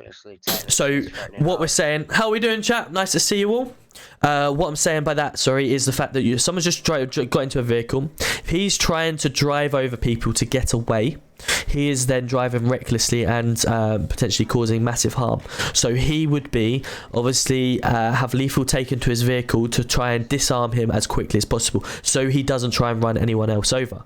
recklessly taking So what we're saying, how are we doing, chat? Nice to see you all. What I'm saying by that, sorry, is the fact that someone's just got into a vehicle. If he's trying to drive over people to get away, he is then driving recklessly and potentially causing massive harm. So he would be obviously have lethal taken to his vehicle to try and disarm him as quickly as possible, so he doesn't try and run anyone else over.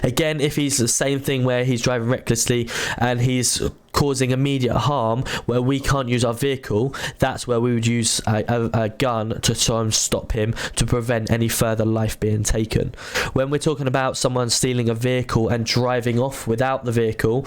Again, if he's the same thing where he's driving recklessly and he's causing immediate harm where we can't use our vehicle, that's where we would use a gun to try and stop him, to prevent any further life being taken. When we're talking about someone stealing a vehicle and driving off without the vehicle,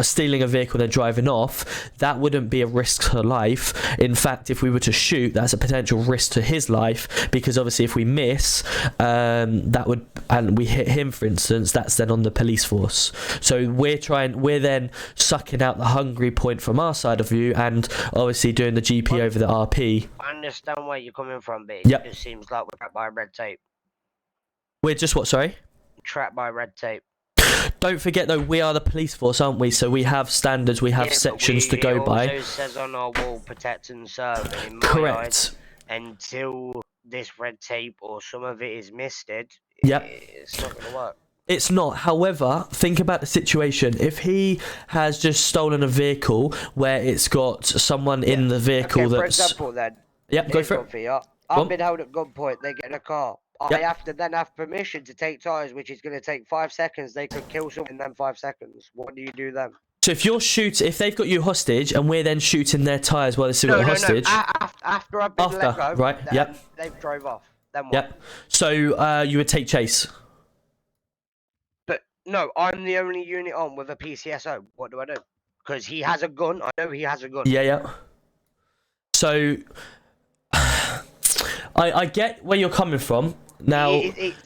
stealing a vehicle and then driving off, that wouldn't be a risk to life. In fact, if we were to shoot, that's a potential risk to his life, because obviously if we miss, and we hit him, for instance, that's then on the police force. So we're then sucking out the hungry point from our side of view, and obviously doing the GP over the RP. I understand where you're coming from, but it just seems like we're trapped by red tape. We're just what, sorry? Trapped by red tape. Don't forget though, we are the police force, aren't we? So we have standards, we have sections to go by. It also says on our wall, protect and serve. In my Correct. eyes, until this red tape or some of it is misted, Yep. It's not going to work. It's not. However, think about the situation. If he has just stolen a vehicle where it's got someone in the vehicle that's... For example, then. Yep, go for it. I've been held at gunpoint. They get in a car. I have to then have permission to take tyres, which is going to take 5 seconds. They could kill someone in them 5 seconds. What do you do then? So if they've got you hostage and we're then shooting their tyres while they're still got hostage... After I've been let go, right? They've drove off. Then what? Yep. So you would take chase. But no, I'm the only unit on with a PCSO. What do I do? Because he has a gun. I know he has a gun. Yeah. So I get where you're coming from. Now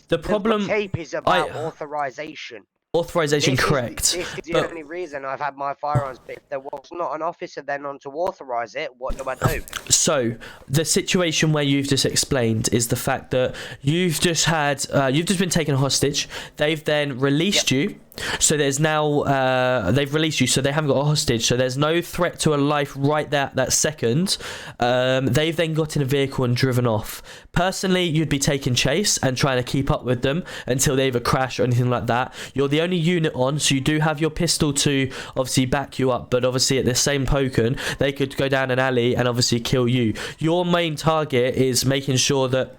the problem... The tape is about authorization. Authorization, correct. This is the only reason I've had my firearms. But if there was not an officer then on to authorize it, what do I do? So the situation where you've just explained is the fact that you've just been taken hostage. They've then released you. So there's now they've released you, so they haven't got a hostage, so there's no threat to a life right there that second. They've then got in a vehicle and driven off. Personally, you'd be taking chase and trying to keep up with them until they either crash or anything like that. You're the only unit on, so you do have your pistol to obviously back you up, but obviously at the same token, they could go down an alley and obviously kill you. Your main target is making sure that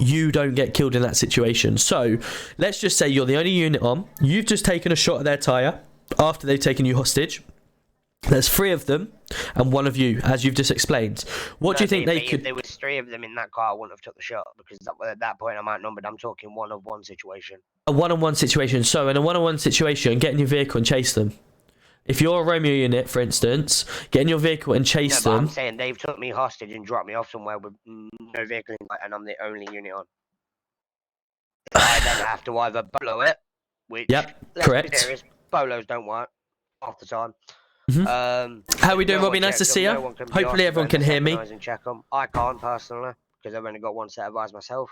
you don't get killed in that situation. So let's just say you're the only unit on. You've just taken a shot at their tyre after they've taken you hostage. There's 3 of them and 1 of you, as you've just explained. What do you think they could... If there was 3 of them in that car, I wouldn't have took the shot, because at that point I'm outnumbered. I'm talking 1-on-1 situation. A 1-on-1 situation. So in a 1-on-1 situation, get in your vehicle and chase them. If you're a Romeo unit, for instance, get in your vehicle and chase them. I'm saying they've took me hostage and dropped me off somewhere with no vehicle in sight, and I'm the only unit on. I then have to either bolo it, which, correct. Be serious, bolos don't work half the time. How are we doing, Robbie? Nice to see you. Hopefully everyone can hear me. And check them. I can't personally, because I've only got 1 set of eyes myself.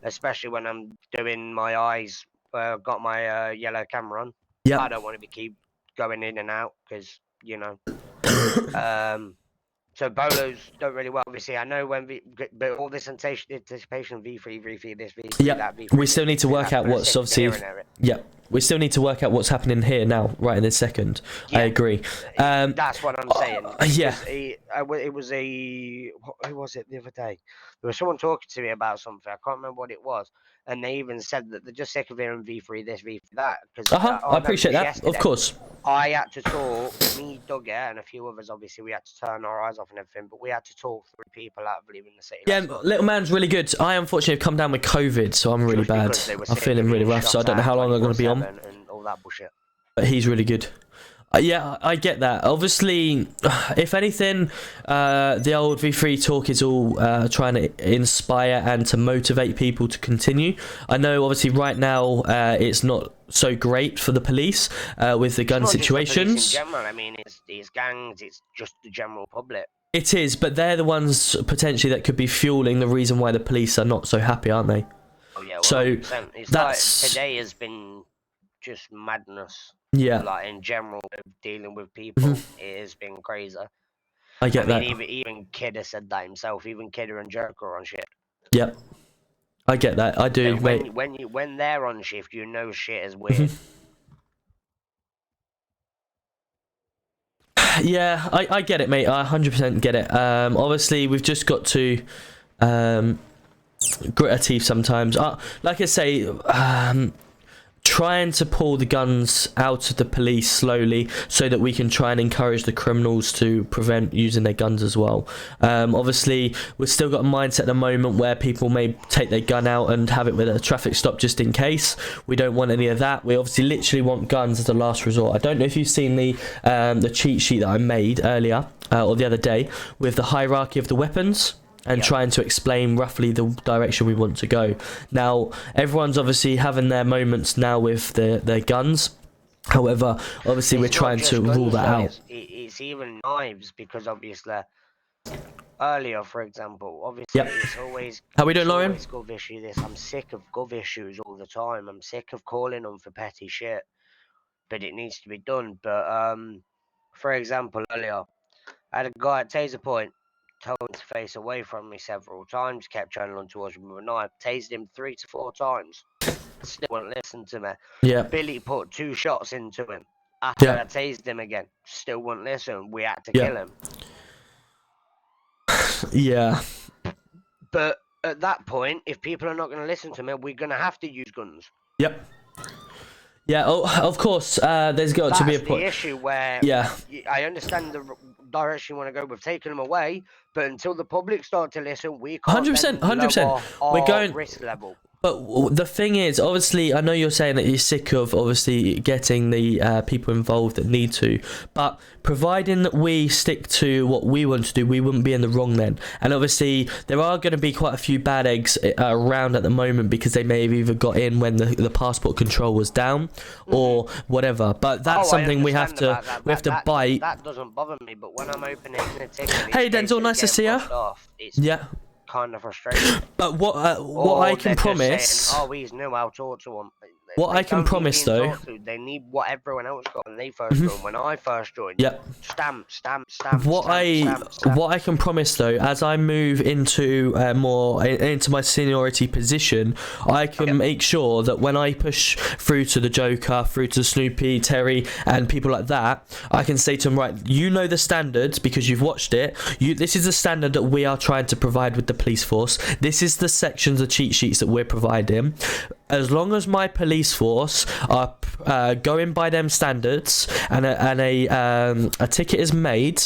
Especially when I'm doing my eyes. Got my yellow camera on. I don't want to keep going in and out, because so bolos don't really work. Obviously I know but all this anticipation, V3 this V3 that V3, we still need to work out what's obviously we still need to work out what's happening here now, right in this second. I agree. That's what I'm saying. It was who was it the other day? There was someone talking to me about something. I can't remember what it was, and they even said that they're just sick of hearing V3 this, V3 that. I appreciate that. Of course. I had to talk, me, Doug, and a few others. Obviously, we had to turn our eyes off and everything, but we had to talk through people out of leaving the city. Yeah, little man's really good. I unfortunately have come down with COVID, so I'm really bad. I'm feeling really rough, so I don't know how long I'm going to be on. And all that bullshit. But he's really good. Yeah, I get that. Obviously, if anything, the old V3 talk is all trying to inspire and to motivate people to continue. I know, obviously, right now it's not so great for the police with the gun situations. Just the police in general. I mean, it's gangs, it's just the general public. It is, but they're the ones potentially that could be fueling the reason why the police are not so happy, aren't they? Oh yeah, well, so it's that's like today has been just madness. Yeah. Like in general, dealing with people, it has been crazy. I get that. Even Kidder said that himself. Even Kidder and Joker are on shit. Yep. I get that. I do, mate. When they're on shift, you know shit is weird. Yeah, I get it, mate. I 100% get it. Obviously, we've just got to grit our teeth sometimes. Like I say, trying to pull the guns out of the police slowly so that we can try and encourage the criminals to prevent using their guns as well. Obviously, we've still got a mindset at the moment where people may take their gun out and have it with a traffic stop just in case. We don't want any of that. We obviously literally want guns as a last resort. I don't know if you've seen the cheat sheet that I made earlier or the other day with the hierarchy of the weapons. And trying to explain roughly the direction we want to go. Now, everyone's obviously having their moments now with their guns. However, obviously we're trying to rule that out. It's even knives, because obviously earlier, for example, obviously it's always... How we doing, Lauren? Gov issue this. I'm sick of gov issues all the time. I'm sick of calling them for petty shit. But it needs to be done. But, for example, earlier, I had a guy at Taser Point. Told him to face away from me several times, kept trying on towards me with a knife, tased him 3 to 4 times, still won't listen to me. Yeah. Billy put 2 shots into him. After I tased him again, still won't listen. We had to kill him. Yeah. But at that point, if people are not going to listen to me, we're going to have to use guns. Yep. Yeah, of course, there's got to be a point. That's the issue where I understand the direction you want to go with taking them away, but until the public start to listen, we can't 100%. We're going risk level. But the thing is, obviously, I know you're saying that you're sick of obviously getting the people involved that need to, but providing that we stick to what we want to do, we wouldn't be in the wrong then. And obviously, there are going to be quite a few bad eggs around at the moment because they may have either got in when the passport control was down or whatever. But that's something we have to bite. That doesn't bother me, but when I'm opening a ticket, hey Denzel, nice to see you. Yeah. Kind of frustrating. But what I can promise... Saying, he's new, I'll talk to him. What I can promise, though... They need what everyone else got when they first joined. When I first joined, stamp. What I can promise, though, as I move into more into my seniority position, I can make sure that when I push through to the Joker, through to Snoopy, Terry, and people like that, I can say to them, right, you know the standards because you've watched it. This is the standard that we are trying to provide with the police force. This is the sections of cheat sheets that we're providing. As long as my police force are going by them standards and a ticket is made,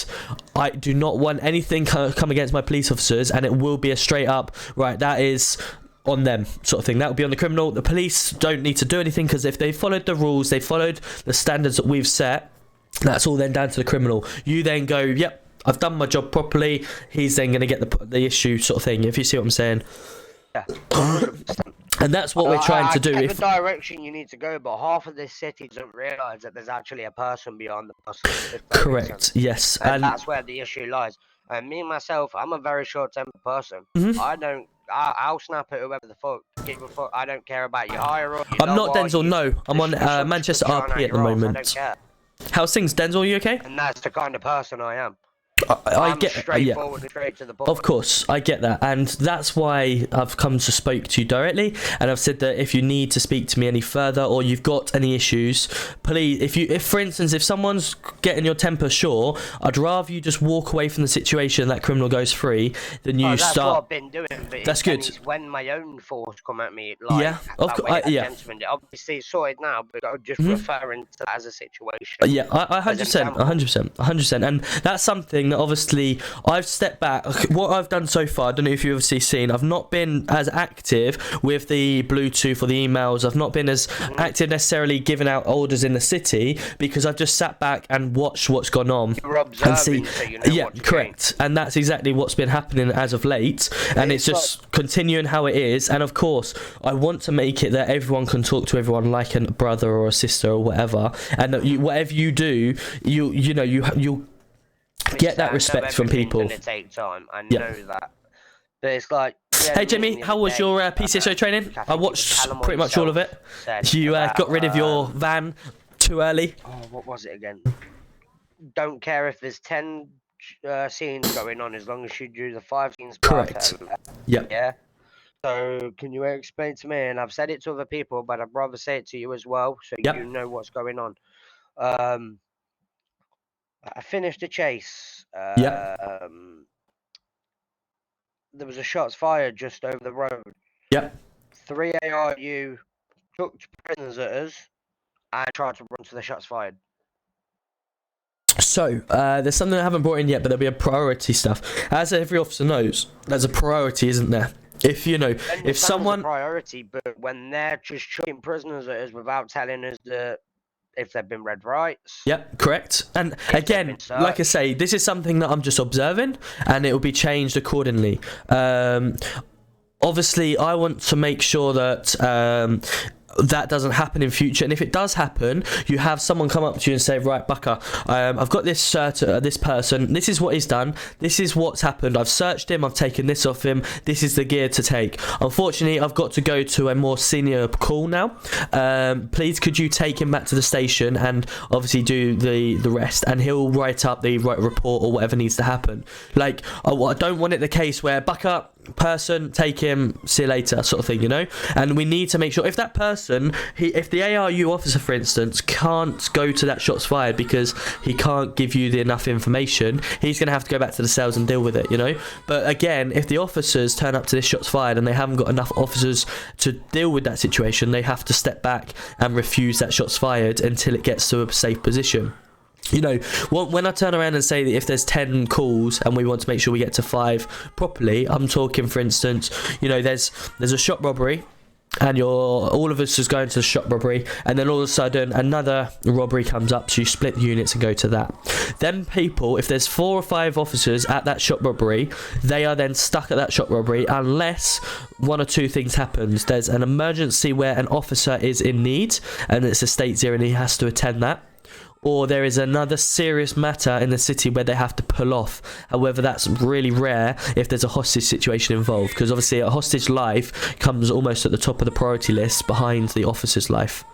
I do not want anything come against my police officers, and it will be a straight up, right, that is on them sort of thing. That will be on the criminal. The police don't need to do anything because if they followed the rules, they followed the standards that we've set, that's all then down to the criminal. You then go, yep, I've done my job properly. He's then going to get the issue sort of thing, if you see what I'm saying. Yeah. And that's what we're trying to do. The direction you need to go, but half of this city doesn't realise that there's actually a person behind the bus. Correct, yes. And that's where the issue lies. And me, myself, I'm a very short-tempered person. I'll snap at whoever the fuck, give a fuck. I don't care about your hire. I'm not Denzel, no. I'm on Manchester RP at the moment. I don't care. How's things, Denzel? Are you okay? And that's the kind of person I am. I get straightforward and straight to the point. Of course, I get that, and that's why I've come to speak to you directly, and I've said that if you need to speak to me any further or you've got any issues, please, if for instance, if someone's getting your temper, sure, I'd rather you just walk away from the situation and that criminal goes free than you that's start. What I've been doing. But that's good. It's when my own force come at me, like gentleman, obviously it's sorted now, but I'm just referring to that as a situation. Yeah, I 100%, and that's something that obviously I've stepped back. What I've done so far, I don't know if you've obviously seen, I've not been as active with the Bluetooth or the emails. I've not been as active necessarily giving out orders in the city because I've just sat back and watched what's gone on. You're observing, so you know correct. And that's exactly what's been happening as of late, and it's just continuing how it is. And of course, I want to make it that everyone can talk to everyone like a brother or a sister or whatever, and that whatever you do, you'll get that respect from people. It's gonna take time. I know that, but it's like Yeah, Hey Jimmy, how was your PCSO training? I watched pretty much all of it. You got rid of your van too early. Oh, what was it again? Don't care if there's 10 scenes going on, as long as you do the 5 scenes Correct. Yep. Yeah. So can you explain to me? And I've said it to other people, but I'd rather say it to you as well, so you know what's going on. I finished a chase. There was a shots fired just over the road. Yep. 3 ARU took prisoners at us and tried to run to the shots fired. So, there's something I haven't brought in yet, but there'll be a priority stuff. As every officer knows, there's a priority, isn't there? If you know, if someone priority, but when they're just chucking prisoners at us without telling us that if they've been read rights. Yep, correct. And again, like I say, this is something that I'm just observing, and it will be changed accordingly. Obviously, I want to make sure that that doesn't happen in future, and if it does happen, you have someone come up to you and say, right, Bucker, I've got this this person, this is what he's done, this is what's happened, I've searched him, I've taken this off him, this is the gear to take. Unfortunately, I've got to go to a more senior call now. Please could you take him back to the station and obviously do the rest, and he'll write up the right report or whatever needs to happen. Like, I don't want it the case where Bucker, person, take him, see you later, sort of thing, you know. And we need to make sure if that person, if the ARU officer, for instance, can't go to that shots fired because he can't give you the enough information, he's going to have to go back to the cells and deal with it, you know. But again, if the officers turn up to this shots fired and they haven't got enough officers to deal with that situation, they have to step back and refuse that shots fired until it gets to a safe position. You know, when I turn around and say that if there's 10 calls and we want to make sure we get to 5 properly, I'm talking, for instance, you know, there's a shop robbery, and all of us is going to the shop robbery, and then all of a sudden another robbery comes up, so you split the units and go to that. Then people, if there's 4 or 5 officers at that shop robbery, they are then stuck at that shop robbery unless one or two things happens. There's an emergency where an officer is in need and it's a state 0 and he has to attend that, or there is another serious matter in the city where they have to pull off. However, that's really rare if there's a hostage situation involved, because obviously a hostage life comes almost at the top of the priority list behind the officer's life.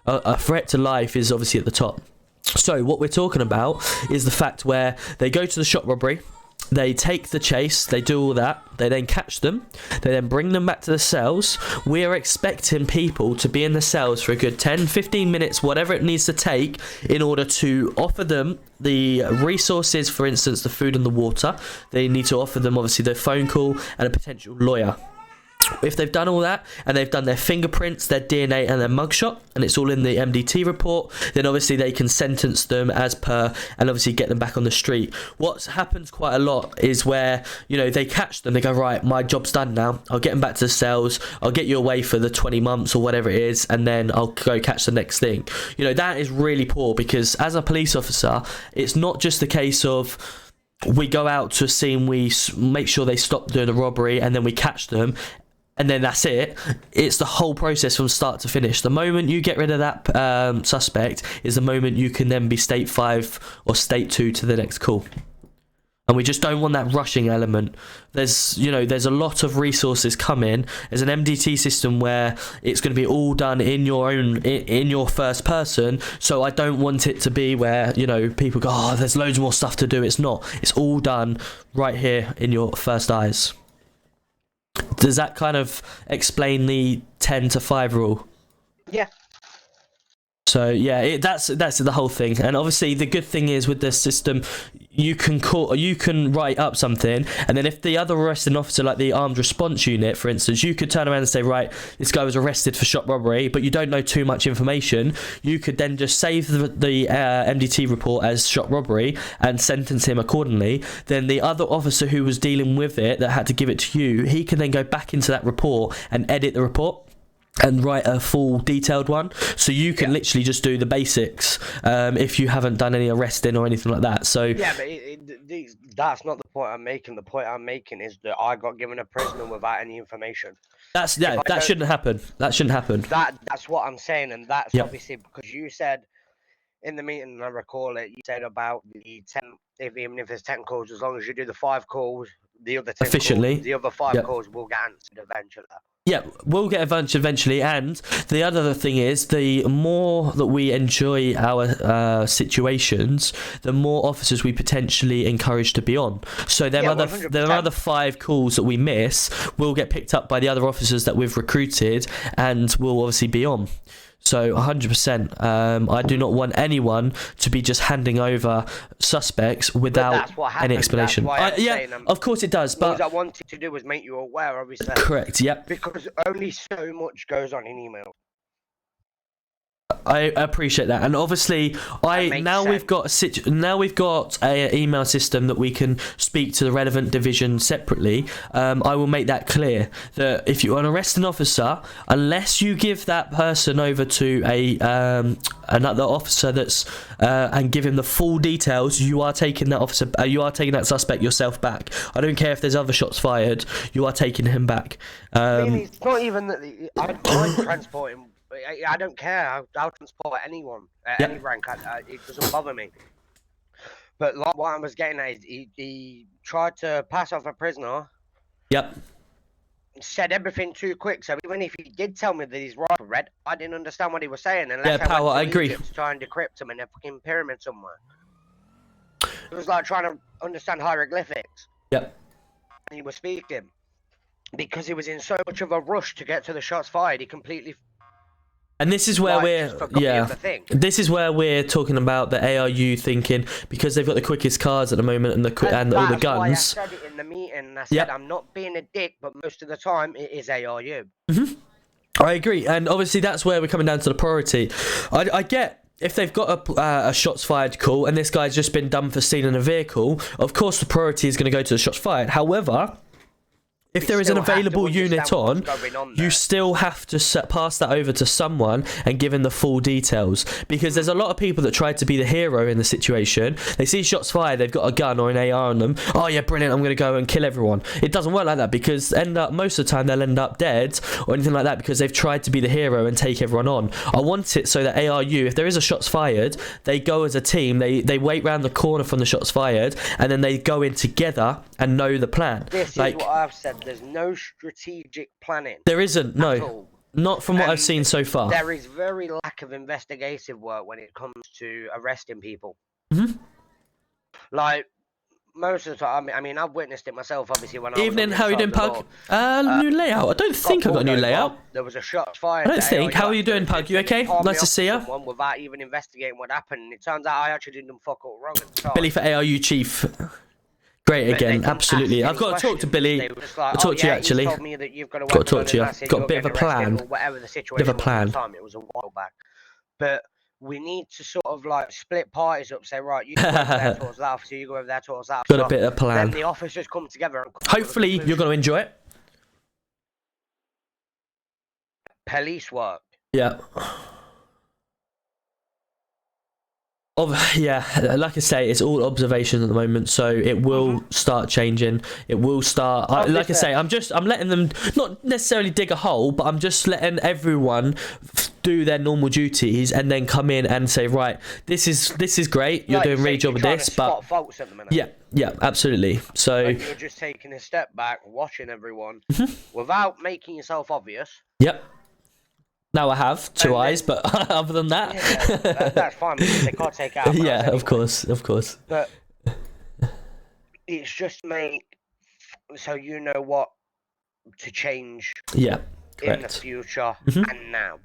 A threat to life is obviously at the top. So what we're talking about is the fact where they go to the shop robbery, they take the chase, they do all that, they then catch them, they then bring them back to the cells. We are expecting people to be in the cells for a good 10-15 minutes, whatever it needs to take, in order to offer them the resources, for instance, the food and the water. They need to offer them, obviously, their phone call and a potential lawyer. If they've done all that and they've done their fingerprints, their DNA and their mugshot, and it's all in the MDT report, then obviously they can sentence them as per and obviously get them back on the street. What happens quite a lot is where, you know, they catch them, they go, right, my job's done now, I'll get them back to the cells, I'll get you away for the 20 months or whatever it is, and then I'll go catch the next thing. You know, that is really poor, because as a police officer, it's not just the case of we go out to a scene, we make sure they stop doing the robbery, and then we catch them, and then that's it. It's the whole process from start to finish. The moment you get rid of that suspect is the moment you can then be state 5 or state 2 to the next call. And we just don't want that rushing element. There's a lot of resources coming. There's an MDT system where it's going to be all done in your first person. So I don't want it to be where, you know, people go, oh, there's loads more stuff to do. It's not. It's all done right here in your first eyes. Does that kind of explain the 10 to 5 rule? Yeah. So yeah, that's the whole thing. And obviously the good thing is with this system, you can write up something, and then if the other arresting officer, like the armed response unit, for instance, you could turn around and say, right, this guy was arrested for shop robbery, but you don't know too much information. You could then just save the MDT report as shop robbery and sentence him accordingly. Then the other officer who was dealing with it, that had to give it to you, he can then go back into that report and edit the report and write a full detailed one, so you can literally just do the basics if you haven't done any arresting or anything like that. So yeah, but that's not the point I'm making. The point I'm making is that I got given a prisoner without any information. That shouldn't happen. That shouldn't happen. That's what I'm saying, and that's obviously because you said in the meeting, and I recall it, you said about the 10, even if there's 10 calls, as long as you do the 5 calls, the other 10 efficiently. Calls, the other 5 calls will get answered eventually. Yeah, we'll get eventually, and the other thing is, the more that we enjoy our situations, the more officers we potentially encourage to be on. So there are other 5 calls that we miss will get picked up by the other officers that we've recruited, and will obviously be on. So 100%. I do not want anyone to be just handing over suspects without any explanation. Of course it does. But what I wanted to do was make you aware, obviously. Correct. Yep. Because only so much goes on in email. I appreciate that, and obviously we've got a email system that we can speak to the relevant division separately. I will make that clear that if you arrest an officer, unless you give that person over to another officer that's and give him the full details, you are taking that you are taking that suspect yourself back. I don't care if there's other shots fired, you are taking him back. I mean, it's not even that I'm transporting. I don't care. I'll transport anyone at any rank. It doesn't bother me. But like what I was getting at is he tried to pass off a prisoner. Yep. Said everything too quick. So even if he did tell me that his rifle read, I didn't understand what he was saying. Unless I agree. To try and decrypt him in a fucking pyramid somewhere. It was like trying to understand hieroglyphics. Yep. And he was speaking because he was in so much of a rush to get to the shots fired. He completely. And this is where this is where we're talking about the ARU thinking, because they've got the quickest cars at the moment and all the guns. Why I said it in the meeting. I said I'm not being a dick, but most of the time it is ARU. I agree, and obviously that's where we're coming down to the priority. I get if they've got a shots fired call and this guy's just been done for stealing a vehicle. Of course, the priority is going to go to the shots fired. However, if there is an available unit on, you still have to pass that over to someone and give him the full details. Because there's a lot of people that try to be the hero in the situation. They see shots fired, they've got a gun or an AR on them. Oh yeah, brilliant, I'm going to go and kill everyone. It doesn't work like that, because most of the time they'll end up dead or anything like that, because they've tried to be the hero and take everyone on. I want it so that ARU, if there is a shots fired, they go as a team, they wait round the corner from the shots fired, and then they go in together and know the plan. This is what I've said. There's no strategic planning. There isn't, no. Not from what I've seen so far. There is very lack of investigative work when it comes to arresting people. Like, most of the time, I mean, I've witnessed it myself, obviously, when Evening, how are you doing, Pug? New layout. I don't think I've got a new layout. There was a shot fired. I don't think. How are you doing, Pug? You okay? Nice to see you. Without even investigating what happened. It turns out I actually did them fuck all wrong at the time. Billy for ARU Chief. Great again, absolutely. I've got to talk to Billy. I'll talk to you actually. Got to talk to you. Got a bit of a plan. Bit of a plan. It was a while back, but we need to sort of like split parties up. Say, right, you go over there towards that officer, you go over there towards that officer. Got a bit of a plan. Then the officers come together. And hopefully, you're going to enjoy it. Police work. Yeah. Yeah, like I say, it's all observations at the moment, so it will start changing. It will start. Like I say, I'm letting them not necessarily dig a hole, but I'm just letting everyone do their normal duties and then come in and say, right, this is great. You're doing a really job of this, but faults at the minute. Yeah, absolutely. So like you're just taking a step back, watching everyone without making yourself obvious. Yep. Now I have two eyes, but other than that, that's fine because they can't take out. Yeah, anyway. Of course. But it's just make so you know what to change. Yeah, in the future and now.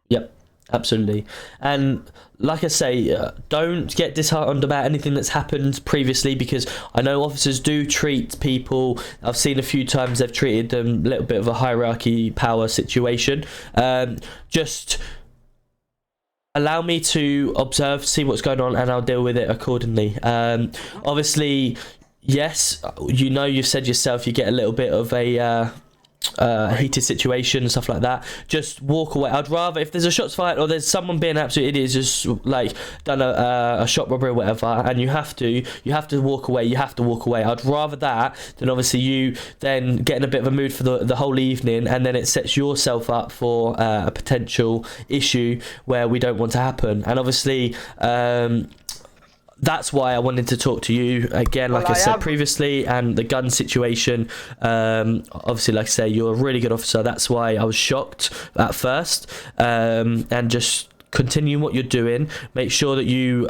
Yep. Absolutely. And like I say, don't get disheartened about anything that's happened previously, because I know officers do treat people, I've seen a few times they've treated them a little bit of a hierarchy power situation. Just allow me to observe, see what's going on, and I'll deal with it accordingly. Obviously, yes, you've said yourself you get a little bit of a heated situation and stuff like that. Just walk away. I'd rather, if there's a shots fired or there's someone being absolute idiots, just like done a shop robbery or whatever, and you have to walk away. I'd rather that than obviously you then getting a bit of a mood for the whole evening, and then it sets yourself up for a potential issue where we don't want to happen. And obviously that's why I wanted to talk to you again, like I said previously, and the gun situation. Obviously, like I say, you're a really good officer. That's why I was shocked at first. And just continue what you're doing. Make sure that you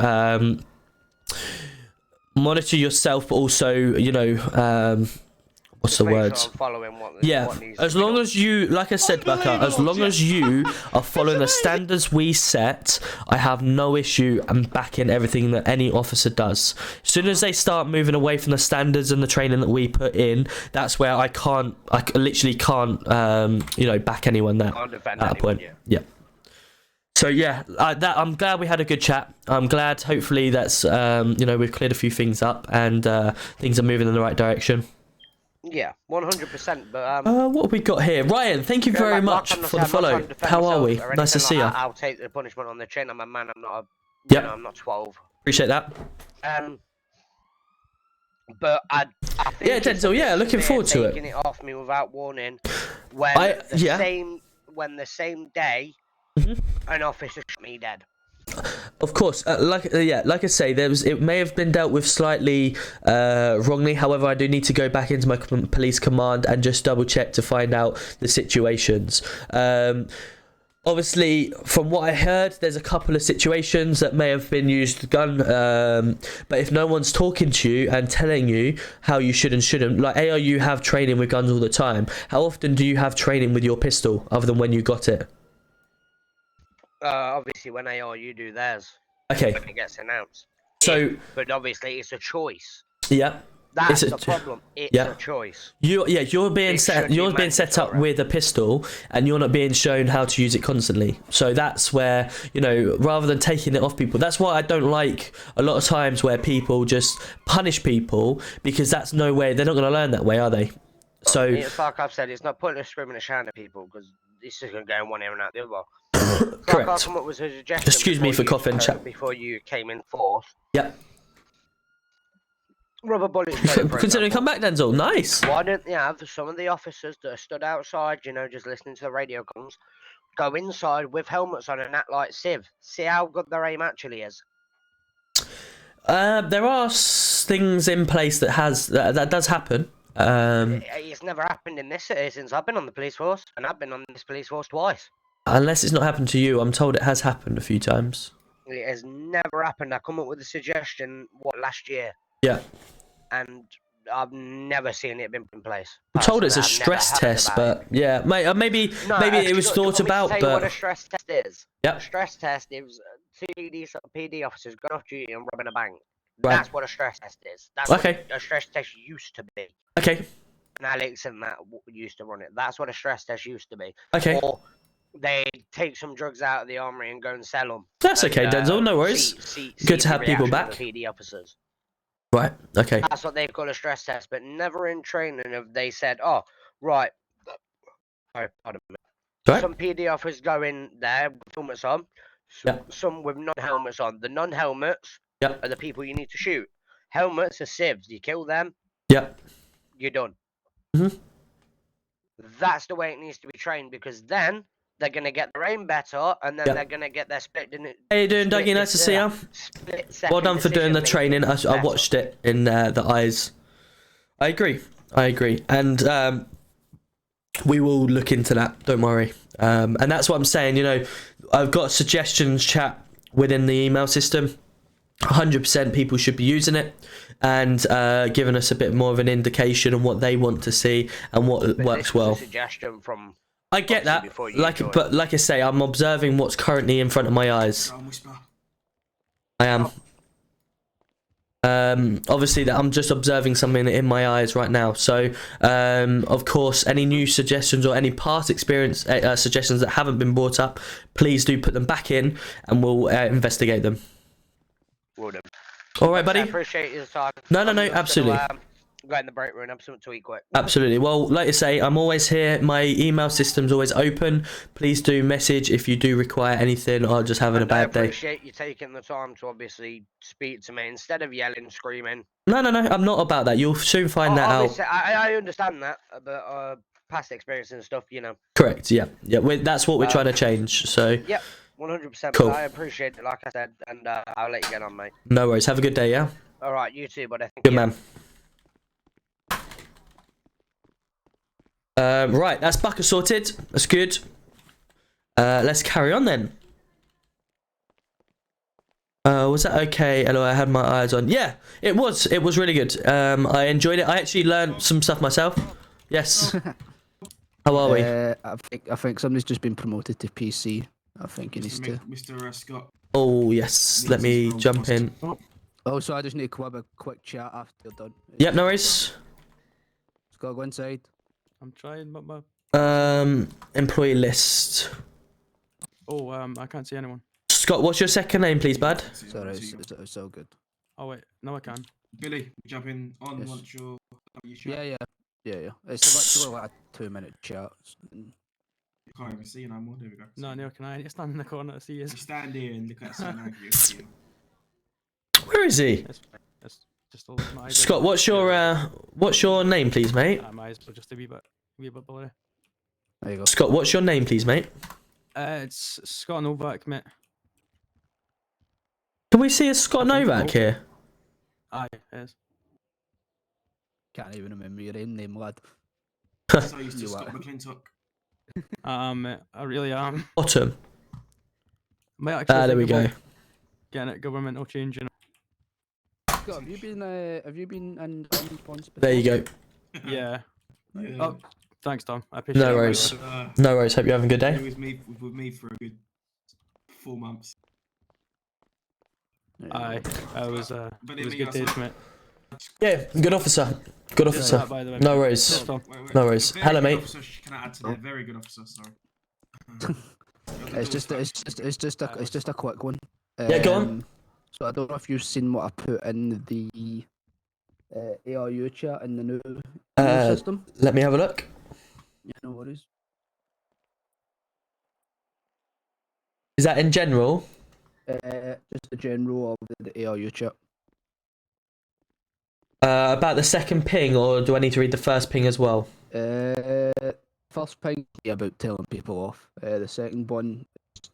monitor yourself, but also, you know, what's the word? Sure I'm following what as long as you, like I said, Becca, as long as you are following the standards we set, I have no issue and backing everything that any officer does. As soon as they start moving away from the standards and the training that we put in, that's where I literally can't, you know, back anyone there at that point. Yeah. So yeah, I'm glad we had a good chat. I'm glad, hopefully, that's you know, we've cleared a few things up and things are moving in the right direction. Yeah, 100%. But what have we got here? Ryan, thank you very much for the follow. How are we? Nice to see you. I'll take the punishment on the chin. I'm a man. I'm not a. You know, I'm not 12. Appreciate that. But I think Denzel. Yeah, looking forward to it. Taking it off me without warning. When the same day, an officer shot me dead. Of course, like I say, it may have been dealt with slightly wrongly. However, I do need to go back into my police command and just double check to find out the situations. Obviously, from what I heard, there's a couple of situations that may have been used gun. But if no one's talking to you and telling you how you should and shouldn't, like ARU have training with guns all the time. How often do you have training with your pistol, other than when you got it? Obviously, when ARU do theirs. Okay. When it gets announced. So, but obviously, it's a choice. Yeah. That's the problem. It's a choice. You're being set up with a pistol, and you're not being shown how to use it constantly. So that's where, you know, rather than taking it off people, that's why I don't like a lot of times where people just punish people, because that's no way, they're not going to learn that way, are they? So it's like I've said, it's not pointless screaming and shouting at people, because it's just going to go in one ear and out the other. Correct. Like come up with a suggestion. Excuse me for coughing, chat. Before you came in fourth. Yep. Rubber bullets. Considering come back, Denzel. Nice. Why don't you have some of the officers that are stood outside, you know, just listening to the radio comms, go inside with helmets on and act like Civ? See how good their aim actually is. There are things in place that does happen. It's never happened in this city since I've been on the police force, and I've been on this police force twice. Unless it's not happened to you, I'm told it has happened a few times. It has never happened. I come up with a suggestion last year. Yeah. And I've never seen it been in place. I'm told it's a stress test, but yeah, maybe it was thought about. But what a stress test is? Yeah. A stress test is PD officers going off duty and robbing a bank. Right. That's what a stress test is. That's okay. What a stress test used to be. Okay. And Alex and that used to run it. That's what a stress test used to be. Okay. Or they take some drugs out of the armory and go and sell them. That's okay, Denzel. No worries. Good to have people back. PD officers. Right. Okay. That's what they call a stress test, but never in training have they said, "Oh, right." Oh, pardon me. Right. Some PD officers go in there with helmets on. Some with non-helmets on. The non-helmets are the people you need to shoot. Helmets are civs. You kill them. Yep. You're done. Mhm. That's the way it needs to be trained, because then they're going to get their aim better, and then they're going to get their split. How you doing, Dougie? Nice to see you. Well done for doing the training. I watched it in the eyes. I agree. And we will look into that. Don't worry. And that's what I'm saying. You know, I've got suggestions chat within the email system. 100% people should be using it and giving us a bit more of an indication on what they want to see and what works well. Suggestion from. I get that, but like I say, I'm observing what's currently in front of my eyes. I am. Obviously, that I'm just observing something in my eyes right now. So, of course, any new suggestions or any past experience suggestions that haven't been brought up, please do put them back in, and we'll investigate them. Well done. All right, buddy. I appreciate your time. No, absolutely. Go in the break room and have something to eat quick. Absolutely. Well, like I say, I'm always here. My email system's always open. Please do message if you do require anything or just having a bad day. I appreciate you taking the time to obviously speak to me instead of yelling, screaming. No. I'm not about that. You'll soon find that out. I understand that, but past experience and stuff, you know. Correct. Yeah. That's what we're trying to change. So. Yep. 100%. Cool. But I appreciate it, like I said, and I'll let you get on, mate. No worries. Have a good day, yeah? All right, you too, buddy. Good man. Right, that's Bucker sorted. That's good. Let's carry on then. Was that okay? Hello, I had my eyes on. Yeah, it was. It was really good. I enjoyed it. I actually learned some stuff myself. Yes. How are we? I think somebody's just been promoted to PC. I think he needs to. Mr. Scott. Oh yes. Let me jump in. Oh, so I just need to have a quick chat after you're done. Yep, no worries. Scott, go inside. I'm trying, but my... Employee list. Oh, I can't see anyone. Scott, what's your second name, please, bud? Sorry, it's so good. Oh wait, no I can. Billy, jump in on Yes. once you're... Yeah. It's literally like a 2-minute chat. You can't even see you no more. There we go. No, neither can I. I stand in the corner to see you. You stand here and look at certain angle. You see him. Where is he? It's just a little, my eyes are- Scott, what's your name, please, mate? My eyes are just a wee bit blurry. There you go. Scott, what's your name, please, mate? It's Scott Novak, mate. Can we see a Scott Novak here? Aye, it is. Can't even remember your own name, lad. So used to You Scott are. McClintock. I really am. Bottom. Might actually There we think go. about getting it governmental change, you know. Scott, have you been in response? There you go. Yeah. Yeah. Oh, thanks, Tom. I appreciate it. No worries. Uh, No worries. Hope you're having a good he day. was with me for a good 4 months. Aye, But it was then good days, mate. Yeah, good officer. Good officer. That, by the way. No worries. Cheers, Tom. No worries. Very Hello, good mate. Officer, can I add to that? Very good officer, sorry. It's just a quick one. Yeah, go on. So I don't know if you've seen what I put in the ARU chat in the new system. Let me have a look. Yeah, no worries. Is that in general? Just the general of the ARU chat. About the second ping, or do I need to read the first ping as well? First ping about telling people off. The second one,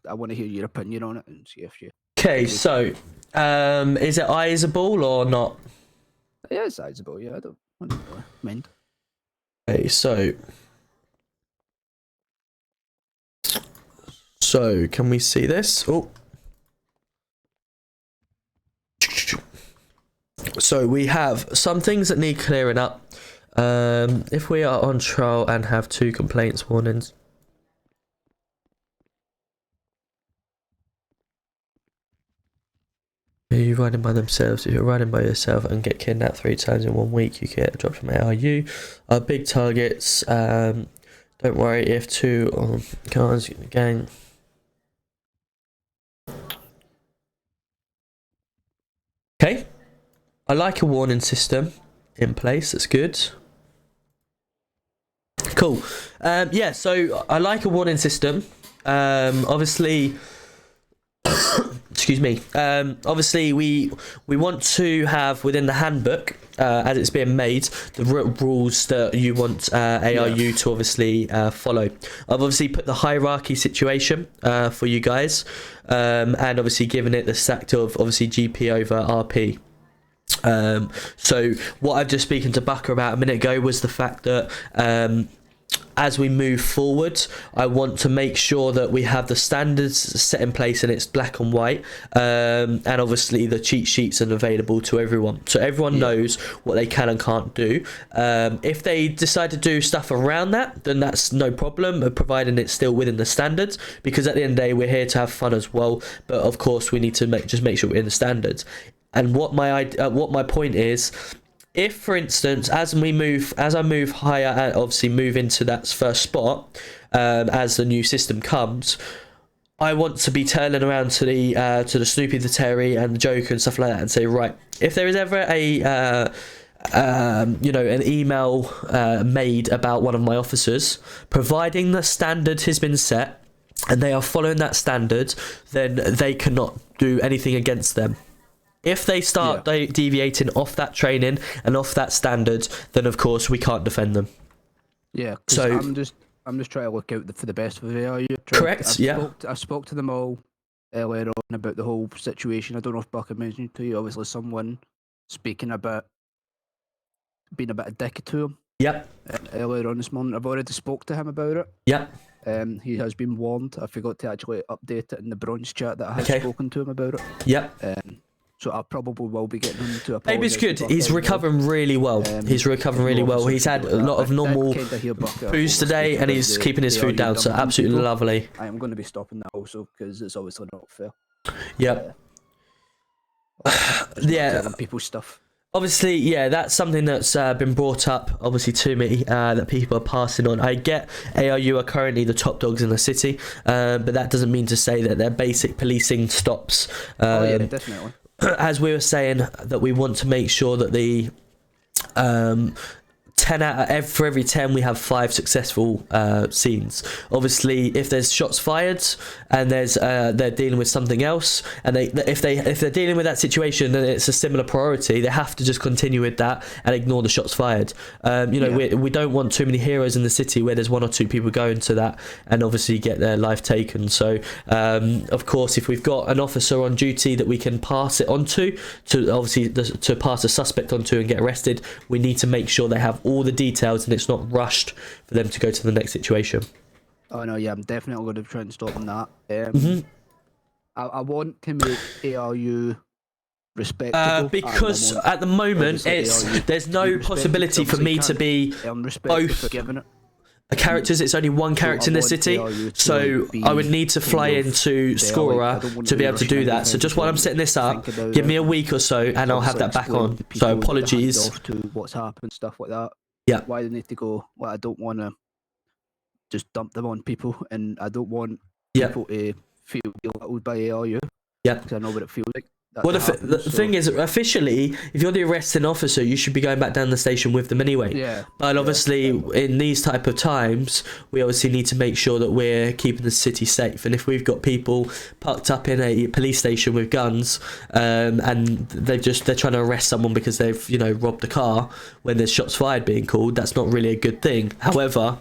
I want to hear your opinion on it and see if you. Okay, so is it eyesable or not? Yeah, it's sizable. Yeah, I don't really mind. Okay, so can we see this? Oh. So we have some things that need clearing up. If we are on trial and have 2 complaints warnings. Are you riding by themselves? If you're riding by yourself and get kidnapped 3 times in 1 week, you get dropped from ARU. Our big targets. Don't worry if 2 cars gang. Okay. I like a warning system in place. That's good. Cool. Yeah, so I like a warning system. Obviously, excuse me. Obviously, we want to have within the handbook, as it's being made, the rules that you want ARU to obviously follow. I've obviously put the hierarchy situation for you guys, and obviously given it the stack of obviously GP over RP. So what I've just speaking to Bucker about a minute ago was the fact that as we move forward, I want to make sure that we have the standards set in place and it's black and white, and obviously the cheat sheets are available to everyone, so everyone knows what they can and can't do. If they decide to do stuff around that, then that's no problem, providing it's still within the standards, because at the end of the day we're here to have fun as well, but of course we need to make sure we're in the standards. And what my point is, if for instance, as I move higher and obviously move into that first spot, as the new system comes, I want to be turning around to the Snoopy, the Terry, and the Joker and stuff like that, and say, right, if there is ever a an email made about one of my officers, providing the standard has been set and they are following that standard, then they cannot do anything against them. If they start deviating off that training and off that standard, then of course we can't defend them. Yeah, so I'm just trying to look out for the best for the ARU. Correct. I spoke to them all. earlier on about the whole situation. I don't know if Buck had mentioned to you. Obviously, someone speaking about being a bit of dick to him. Yep. Earlier on this morning, I've already spoke to him about it. Yep. He has been warned. I forgot to actually update it in the bronze chat that I had spoken to him about it. Yep. So I probably will be getting him to apologise. Baby's good. He's recovering really well. He's recovering really well. He's had a lot of normal booze today, and he's keeping his food down. So absolutely lovely. I am going to be stopping that also because it's obviously not fair. Yep. Telling people stuff. Obviously, yeah, that's something that's been brought up, obviously, to me, that people are passing on. I get ARU are currently the top dogs in the city, but that doesn't mean to say that their basic policing stops. Yeah, definitely. As we were saying, that we want to make sure that the 10 for every 10 we have 5 successful scenes. Obviously, if there's shots fired and there's they're dealing with something else, and if they're dealing with that situation and it's a similar priority, they have to just continue with that and ignore the shots fired. We don't want too many heroes in the city where there's 1 or 2 people going to that and obviously get their life taken. So of course, if we've got an officer on duty that we can pass it on to obviously to pass a suspect onto and get arrested, we need to make sure they have all the details and it's not rushed for them to go to the next situation. Oh no, yeah, I'm definitely going to try and stop that. I want to make ARU respectable. Because at the moment there's no possibility for me to be both characters. It's only one character in the city, so I would need to fly into Scorer to be able to do that. So just while I'm setting this up, give me a week or so and I'll have that back on. So apologies to what's happened, stuff like that. Yeah. Why they need to go? Well, I don't want to just dump them on people, and I don't want people to feel belittled by ARU. Yeah. Because I know what it feels like. Well, the thing is, officially, if you're the arresting officer, you should be going back down the station with them anyway. Yeah. But obviously, in these type of times, we obviously need to make sure that we're keeping the city safe. And if we've got people parked up in a police station with guns, and they're trying to arrest someone because they've robbed a car when there's shots fired being called, that's not really a good thing. However,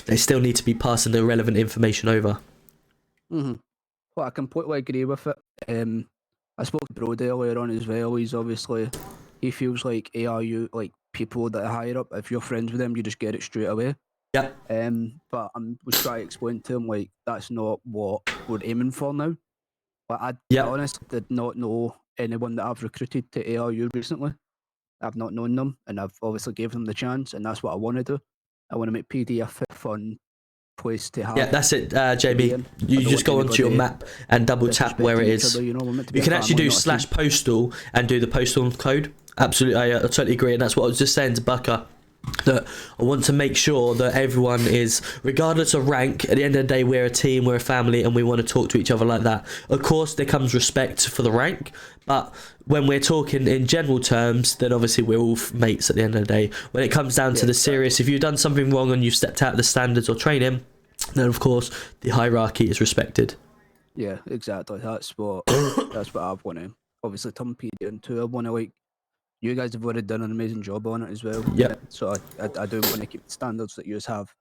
they still need to be passing the relevant information over. Well, I completely agree with it. I spoke to Brody earlier on as well. He feels like ARU, like people that are higher up, if you're friends with them, you just get it straight away. Yeah. But I was trying to explain to him, like, that's not what we're aiming for now. Like, I honestly did not know anyone that I've recruited to ARU recently. I've not known them, and I've obviously gave them the chance, and that's what I want to do. I want to make PD a fun place to have. Yeah, that's it, JB. You just go onto your map and double tap where it is. You can actually do /postal and do the postal code. Absolutely, I totally agree, and that's what I was just saying to Bucker. That I want to make sure that everyone is, regardless of rank, at the end of the day, we're a team, we're a family, and we want to talk to each other like that. Of course, there comes respect for the rank, but when we're talking in general terms, then obviously we're all mates at the end of the day. When it comes down to the serious, if you've done something wrong and you've stepped out of the standards or training, then of course the hierarchy is respected. Yeah, exactly. That's what I want to obviously turn PD into. I want to you guys have already done an amazing job on it as well. Yeah. So I do want to keep the standards that you have.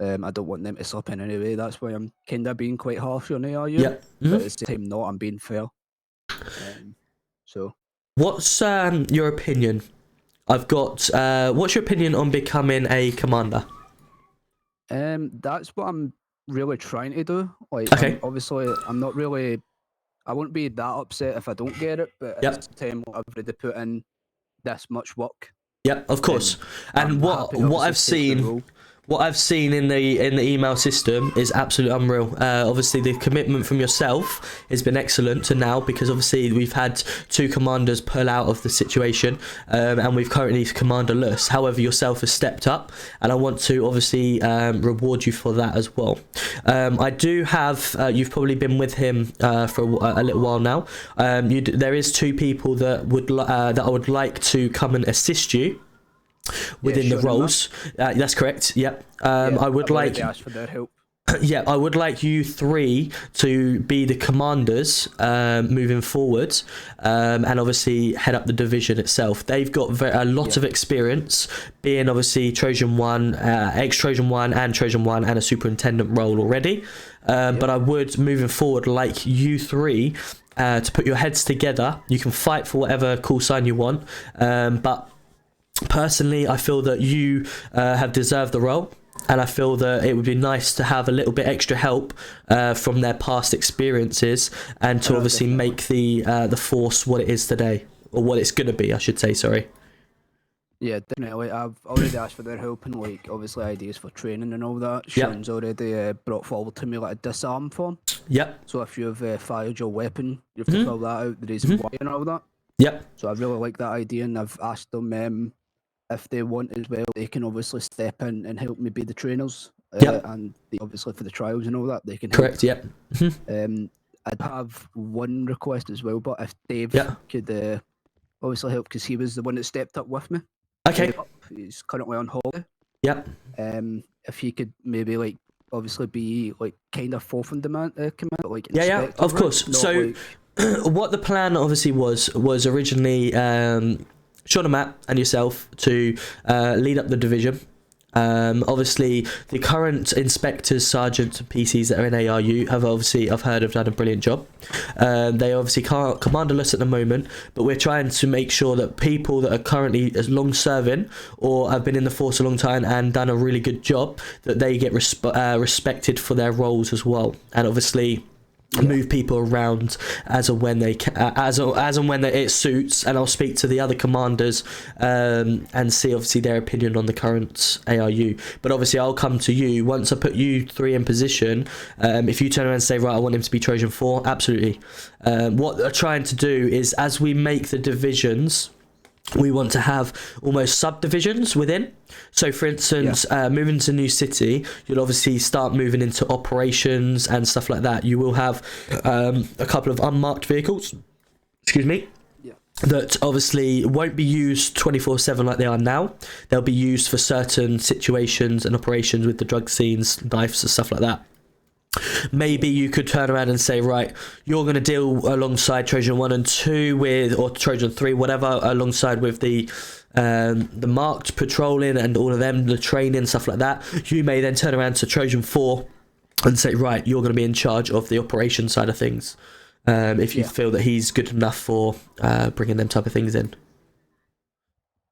I don't want them to slip in any way. That's why I'm kind of being quite harsh on ARU. Yeah. But at the same time, I'm being fair. So. What's your opinion? What's your opinion on becoming a commander? That's what I'm really trying to do. Okay. I'm not really. I won't be that upset if I don't get it, but at the same time, I've already put in this much work. Yep, of course. And what I've seen in the email system is absolutely unreal. Obviously, the commitment from yourself has been excellent to now, because obviously we've had 2 commanders pull out of the situation, and we've currently commanderless. However, yourself has stepped up, and I want to obviously reward you for that as well. I do have. You've probably been with him for a little while now. There is 2 people that I would like to come and assist you within the roles. That's correct. Yep. I would like ask for their help. Yeah, I would like you 3 to be the commanders moving forward, and obviously head up the division itself. They've got a lot of experience, being obviously Trojan 1, ex-Trojan 1 and Trojan 1, and a superintendent role already. but I would, moving forward, like you three to put your heads together. You can fight for whatever call sign you want, but personally, I feel that you have deserved the role. And I feel that it would be nice to have a little bit extra help from their past experiences, and to obviously make the force what it is today, or what it's going to be, I should say. Sorry. Yeah, definitely. I've already asked for their help and like obviously ideas for training and all that. Sean's already brought forward to me like a disarm form. Yep. So if you've fired your weapon, you have to fill that out, the reason why and all that. Yep. So I really like that idea, and I've asked them if they want as well, they can obviously step in and help me be the trainers. And obviously for the trials and all that, they can help. Correct, yep. I'd have one request as well, but if Dave could obviously help, because he was the one that stepped up with me. Okay. He's currently on holiday. Yep. If he could maybe like obviously be like kind of fourth in command, but like yeah, of course. So like... what the plan obviously was originally Sean and Matt and yourself to lead up the division. Obviously the current inspectors, sergeants and PCs that are in ARU have obviously, I've heard, have done a brilliant job. They obviously can't commanderless at the moment, but we're trying to make sure that people that are currently as long serving or have been in the force a long time and done a really good job, that they get respected for their roles as well, and obviously move people around as and when they as and when it suits. And I'll speak to the other commanders and see obviously their opinion on the current ARU. But obviously I'll come to you once I put you three in position. If you turn around and say, right, I want him to be Trojan 4, absolutely. What they're trying to do is, as we make the divisions, we want to have almost subdivisions within. So for instance, moving to New City, you'll obviously start moving into operations and stuff like that. You will have a couple of unmarked vehicles, that obviously won't be used 24/7 like they are now. They'll be used for certain situations and operations with the drug scenes, knives and stuff like that. Maybe you could turn around and say, right, you're going to deal alongside Trojan 1 and 2 with, or Trojan 3, whatever, alongside with the marked patrolling and all of them, the training, stuff like that. You may then turn around to Trojan 4 and say, right, you're going to be in charge of the operation side of things, if you feel that he's good enough for bringing them type of things in.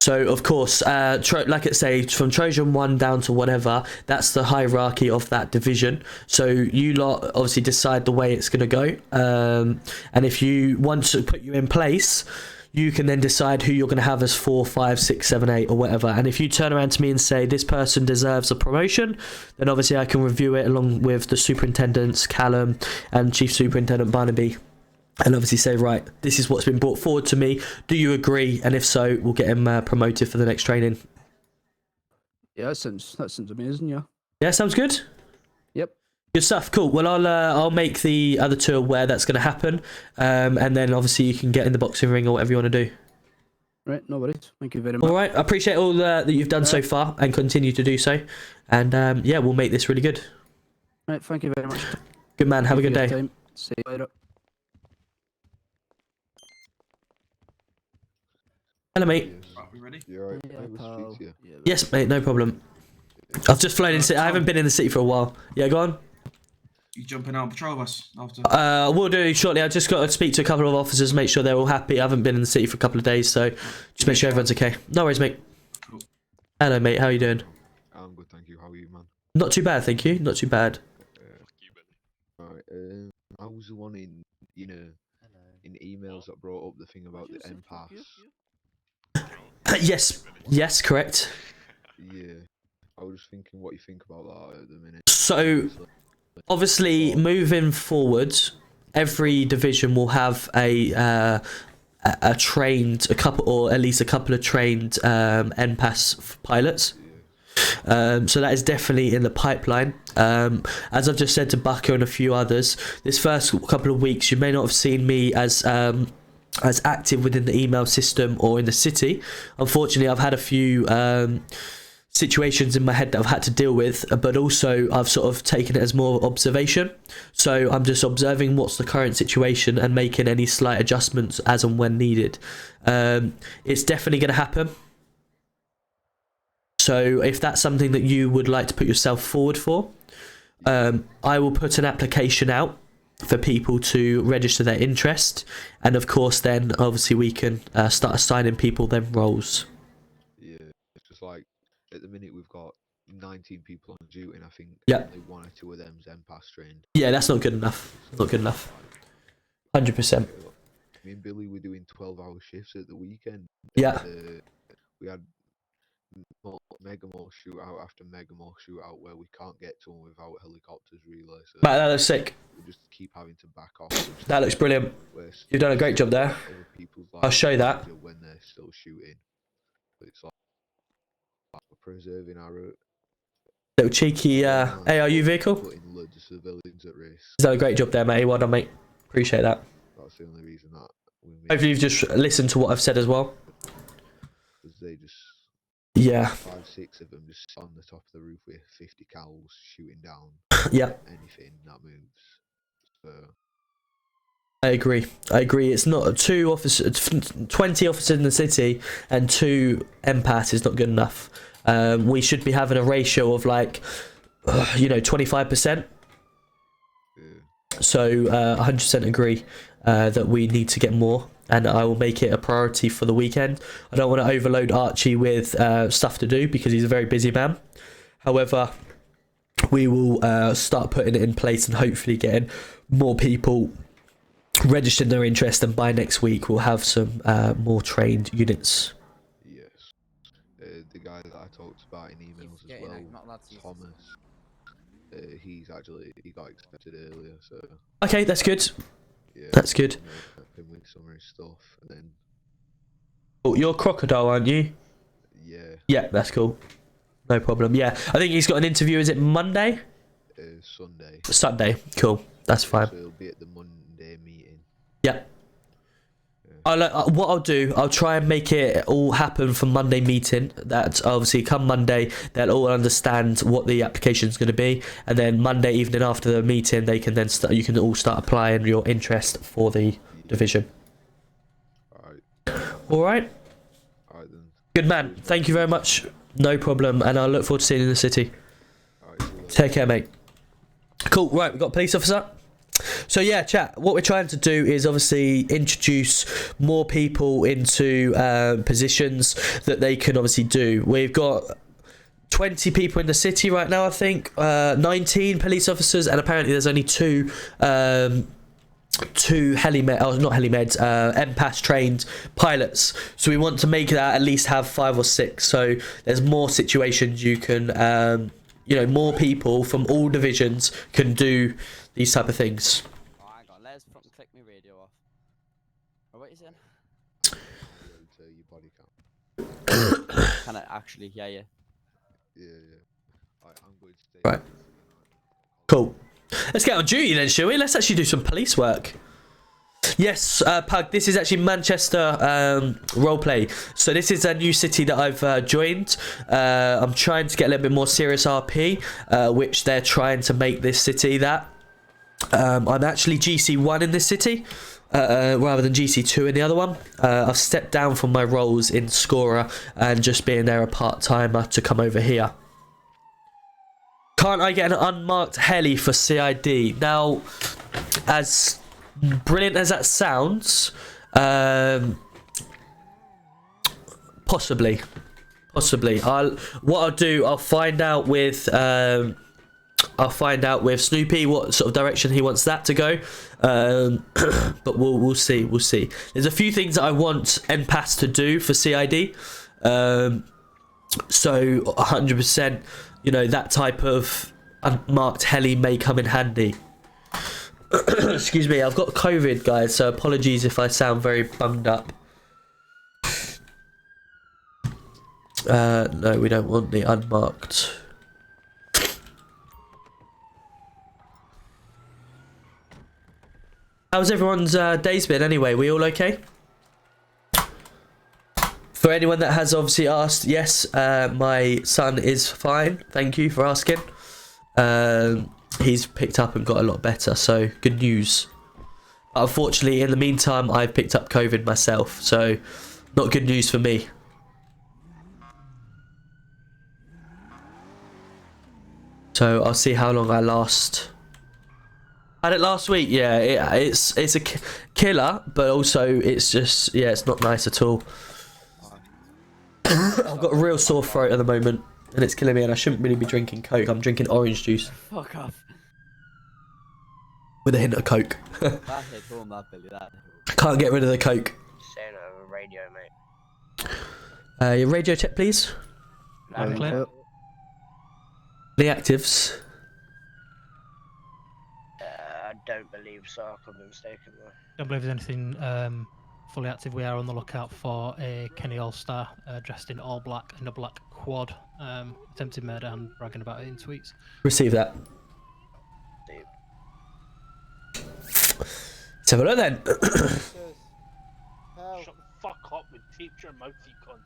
So, of course, like it say, from Trojan 1 down to whatever, that's the hierarchy of that division. So you lot obviously decide the way it's going to go. And if you want to put you in place, you can then decide who you're going to have as 4, 5, 6, 7, 8 or whatever. And if you turn around to me and say, this person deserves a promotion, then obviously I can review it along with the superintendents, Callum and Chief Superintendent Barnaby. And obviously say, right, this is what's been brought forward to me. Do you agree? And if so, we'll get him promoted for the next training. Yeah, that sounds amazing. Yeah. Yeah, sounds good. Yep. Good stuff. Cool. Well, I'll make the other two aware that's going to happen, and then obviously you can get in the boxing ring or whatever you want to do. Right. No worries. Thank you very much. All right. I appreciate all that you've done so far and continue to do so. And yeah, we'll make this really good. Right. Thank you very much. Good man. Have a good day. Time. See you later. Hello, mate. Right, we ready? You're right. Yeah, I will pal. speak to you. Yeah, Yes, mate. No problem. I've just flown in the city. I haven't been in the city for a while. Yeah, go on. You jumping out on patrol with us after? We'll do shortly. I just got to speak to a couple of officers, make sure they're all happy. I haven't been in the city for a couple of days, so just make sure everyone's okay. No worries, mate. Cool. Hello, mate. How are you doing? I'm good, thank you. How are you, man? Not too bad, thank you. Not too bad. Alright, I was the one in emails that brought up the thing about the M pass. Yes, correct. Yeah, I was just thinking what you think about that at the minute. So, obviously, moving forward, every division will have a trained, or at least a couple of trained NPAS pilots. So that is definitely in the pipeline. As I've just said to Bucker and a few others, this first couple of weeks you may not have seen me as active within the email system or in the city. Unfortunately, I've had a few situations in my head that I've had to deal with, but also I've sort of taken it as more observation. So I'm just observing what's the current situation and making any slight adjustments as and when needed. It's definitely going to happen. So if that's something that you would like to put yourself forward for, I will put an application out for people to register their interest, and of course then obviously we can start assigning people them roles. Yeah, it's just like at the minute we've got 19 people on duty, and I think Yeah. only 1 or 2 of them's MPAS trained. Yeah, that's not good enough. Not good enough. 100%. Me and Billy were doing 12-hour shifts at the weekend. Yeah. And, we had mega more shootout after mega more shootout where we can't get to them without helicopters, really. So Right, that looks sick. we just keep having to back off. That looks brilliant. You've done a great job there. I'll show that. When they're still shooting, but it's like preserving our Little cheeky ARU vehicle. putting loads of civilians at risk. You've done a great job there, mate. Well done, mate. Appreciate that. That's the only reason that we Hopefully you've just listened to what I've said as well. because they just 5-6 of them just on the top of the roof with 50 cals shooting down Yeah. anything that moves. So I agree. It's not 20 officers in the city and 2 empaths is not good enough. We should be having a ratio of like, 25%. yeah. So 100% agree that we need to get more, and I will make it a priority for the weekend. I don't want to overload Archie with stuff to do because he's a very busy man. However, we will start putting it in place and hopefully getting more people registering their interest, and by next week we'll have some more trained units. Yes. The guy that I talked about in emails as well, Thomas, he got accepted earlier, so Okay, that's good. yeah, That's good. him with some of his stuff, and then Oh, you're Crocodile, aren't you? yeah, Yeah, that's cool. No problem. Yeah, I think he's got an interview. Is it Monday? Sunday. Sunday. Cool. That's fine. So he'll be at the Monday meeting. Yeah. What I'll do, I'll try and make it all happen for Monday meeting. That obviously come Monday, they'll all understand what the application is going to be, and then Monday evening after the meeting, they can then start. You can all start applying your interest for the division. All right. All right then. Good man. Thank you very much. No problem, and I look forward to seeing you in the city. All right, Take care, mate. Cool. Right, we've got a police officer. So yeah, chat, what we're trying to do is obviously introduce more people into positions that they can obviously do. We've got 20 people in the city right now, I think, 19 police officers, and apparently there's only two MPAS trained pilots. So we want to make that at least have 5 or 6. So there's more situations you can, more people from all divisions can do these type of things. Oh, hang on, let's fucking click my radio off. Oh, what is it? your body count. Can I actually hear you? Yeah. I'm going to stay. Right. Cool. Let's get on duty then, shall we? Let's actually do some police work. Yes, Pug, this is actually Manchester Roleplay. So this is a new city that I've joined. I'm trying to get a little bit more serious RP, which they're trying to make this city that. I'm actually GC1 in this city, rather than GC2 in the other one. I've stepped down from my roles in Scorer and just being there a part-timer to come over here. Can't I get an unmarked heli for CID? Now, as brilliant as that sounds, possibly. I'll find out with Snoopy what sort of direction he wants that to go, but we'll see. There's a few things that I want NPAS to do for CID, so 100%, that type of unmarked heli may come in handy. Excuse me, I've got COVID, guys, so apologies if I sound very bummed up. No, we don't want the unmarked. How's everyone's days been anyway? We all okay? For anyone that has obviously asked, yes, my son is fine. Thank you for asking. He's picked up and got a lot better, so good news. Unfortunately, in the meantime, I've picked up COVID myself, so not good news for me. So I'll see how long I last. Had it last week, yeah. It's a killer, but also it's just, yeah, it's not nice at all. I've got a real sore throat at the moment, and it's killing me. And I shouldn't really be drinking Coke. I'm drinking orange juice Fuck off. with a hint of Coke. That hit home, that Billy, that hit home. I can't get rid of the Coke. Saying it over radio, mate. Your radio check, please. Clear. The actives. I don't believe so. I could be mistaken though. Don't believe there's anything fully active. We are on the lookout for a Kenny All-Star dressed in all black and a black quad. Attempted murder and bragging about it in tweets. Receive that. Let's have a look then. Shut the fuck up and tape your mouth, you cunt.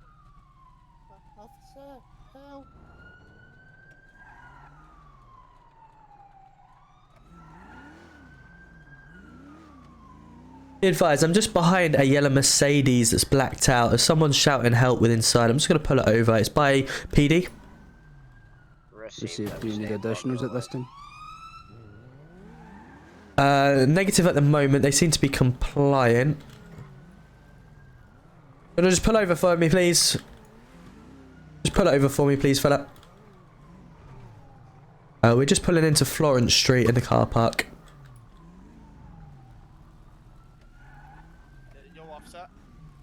Officer, help. Be advised, I'm just behind a yellow Mercedes that's blacked out. If someone's shouting help with inside, I'm just going to pull it over. It's by PD. Received. Do you need additionals at this time? Negative at the moment. They seem to be compliant. Can I just pull over for me, please? Just pull it over for me, please, fella. We're just pulling into Florence Street in the car park. Yo, officer.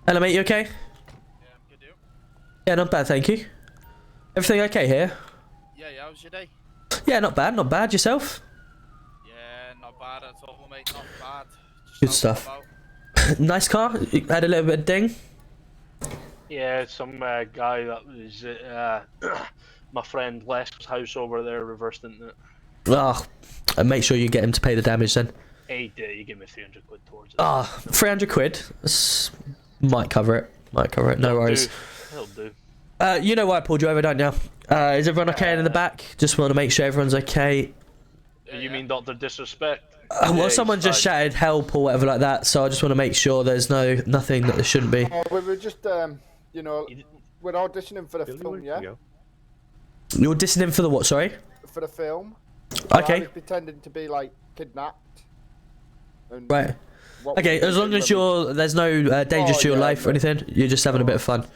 Hello, mate. You okay? Yeah, I'm good, you? Yeah, not bad, thank you. Everything okay here? Yeah, how's your day? Yeah, not bad. Not bad. Yourself? Yeah, not bad at all, mate, not bad. Just Good out stuff. and about. Nice car. You had a little bit of ding. Yeah, some guy that was at my friend Les's house over there reversed into it. Oh, and make sure you get him to pay the damage then. Hey, you give me 300 quid towards it. Ah, 300 quid. Might cover it. Might cover it. No worries. It'll do. You know why I pulled you over, don't you? Is everyone okay in the back? Just want to make sure everyone's okay. You mean Dr. Disrespect? Well, Yeah, someone he's just fine. shouted help or whatever like that, so I just want to make sure there's nothing that there shouldn't be. Oh, we were just, you know, we're auditioning for the film, yeah? You're dissing him for the what, sorry? For the film. So I Okay. was pretending to be, like, kidnapped. And Right. what Okay, we as long did as when there's no danger Oh, to your yeah, life or no. anything, you're just having a bit of fun.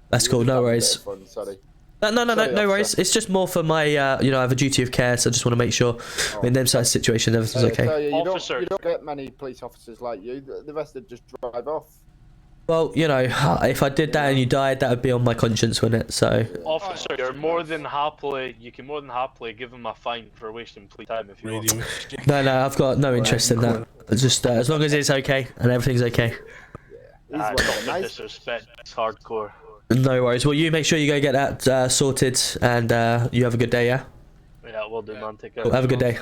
That's we cool, just no having a bit worries. of fun, sorry. No Sorry, worries. officer. It's just more for my, I have a duty of care, so I just want to make sure in them side of situations everything's I okay. tell you, Officer. you don't get many police officers like you. The rest would just drive off. Well, if I did that and you died, that would be on my conscience, wouldn't it? So. Officer, you can more than happily give him a fine for wasting police time if you want. No, I've got no interest in that. It's just as long as it's okay and everything's okay. He's one of the Dr. nice. Disrespect, it's hardcore. No worries. Well, you make sure you go get that sorted, and you have a good day, yeah? Yeah, we'll do, man. Take care. Cool, have a good day.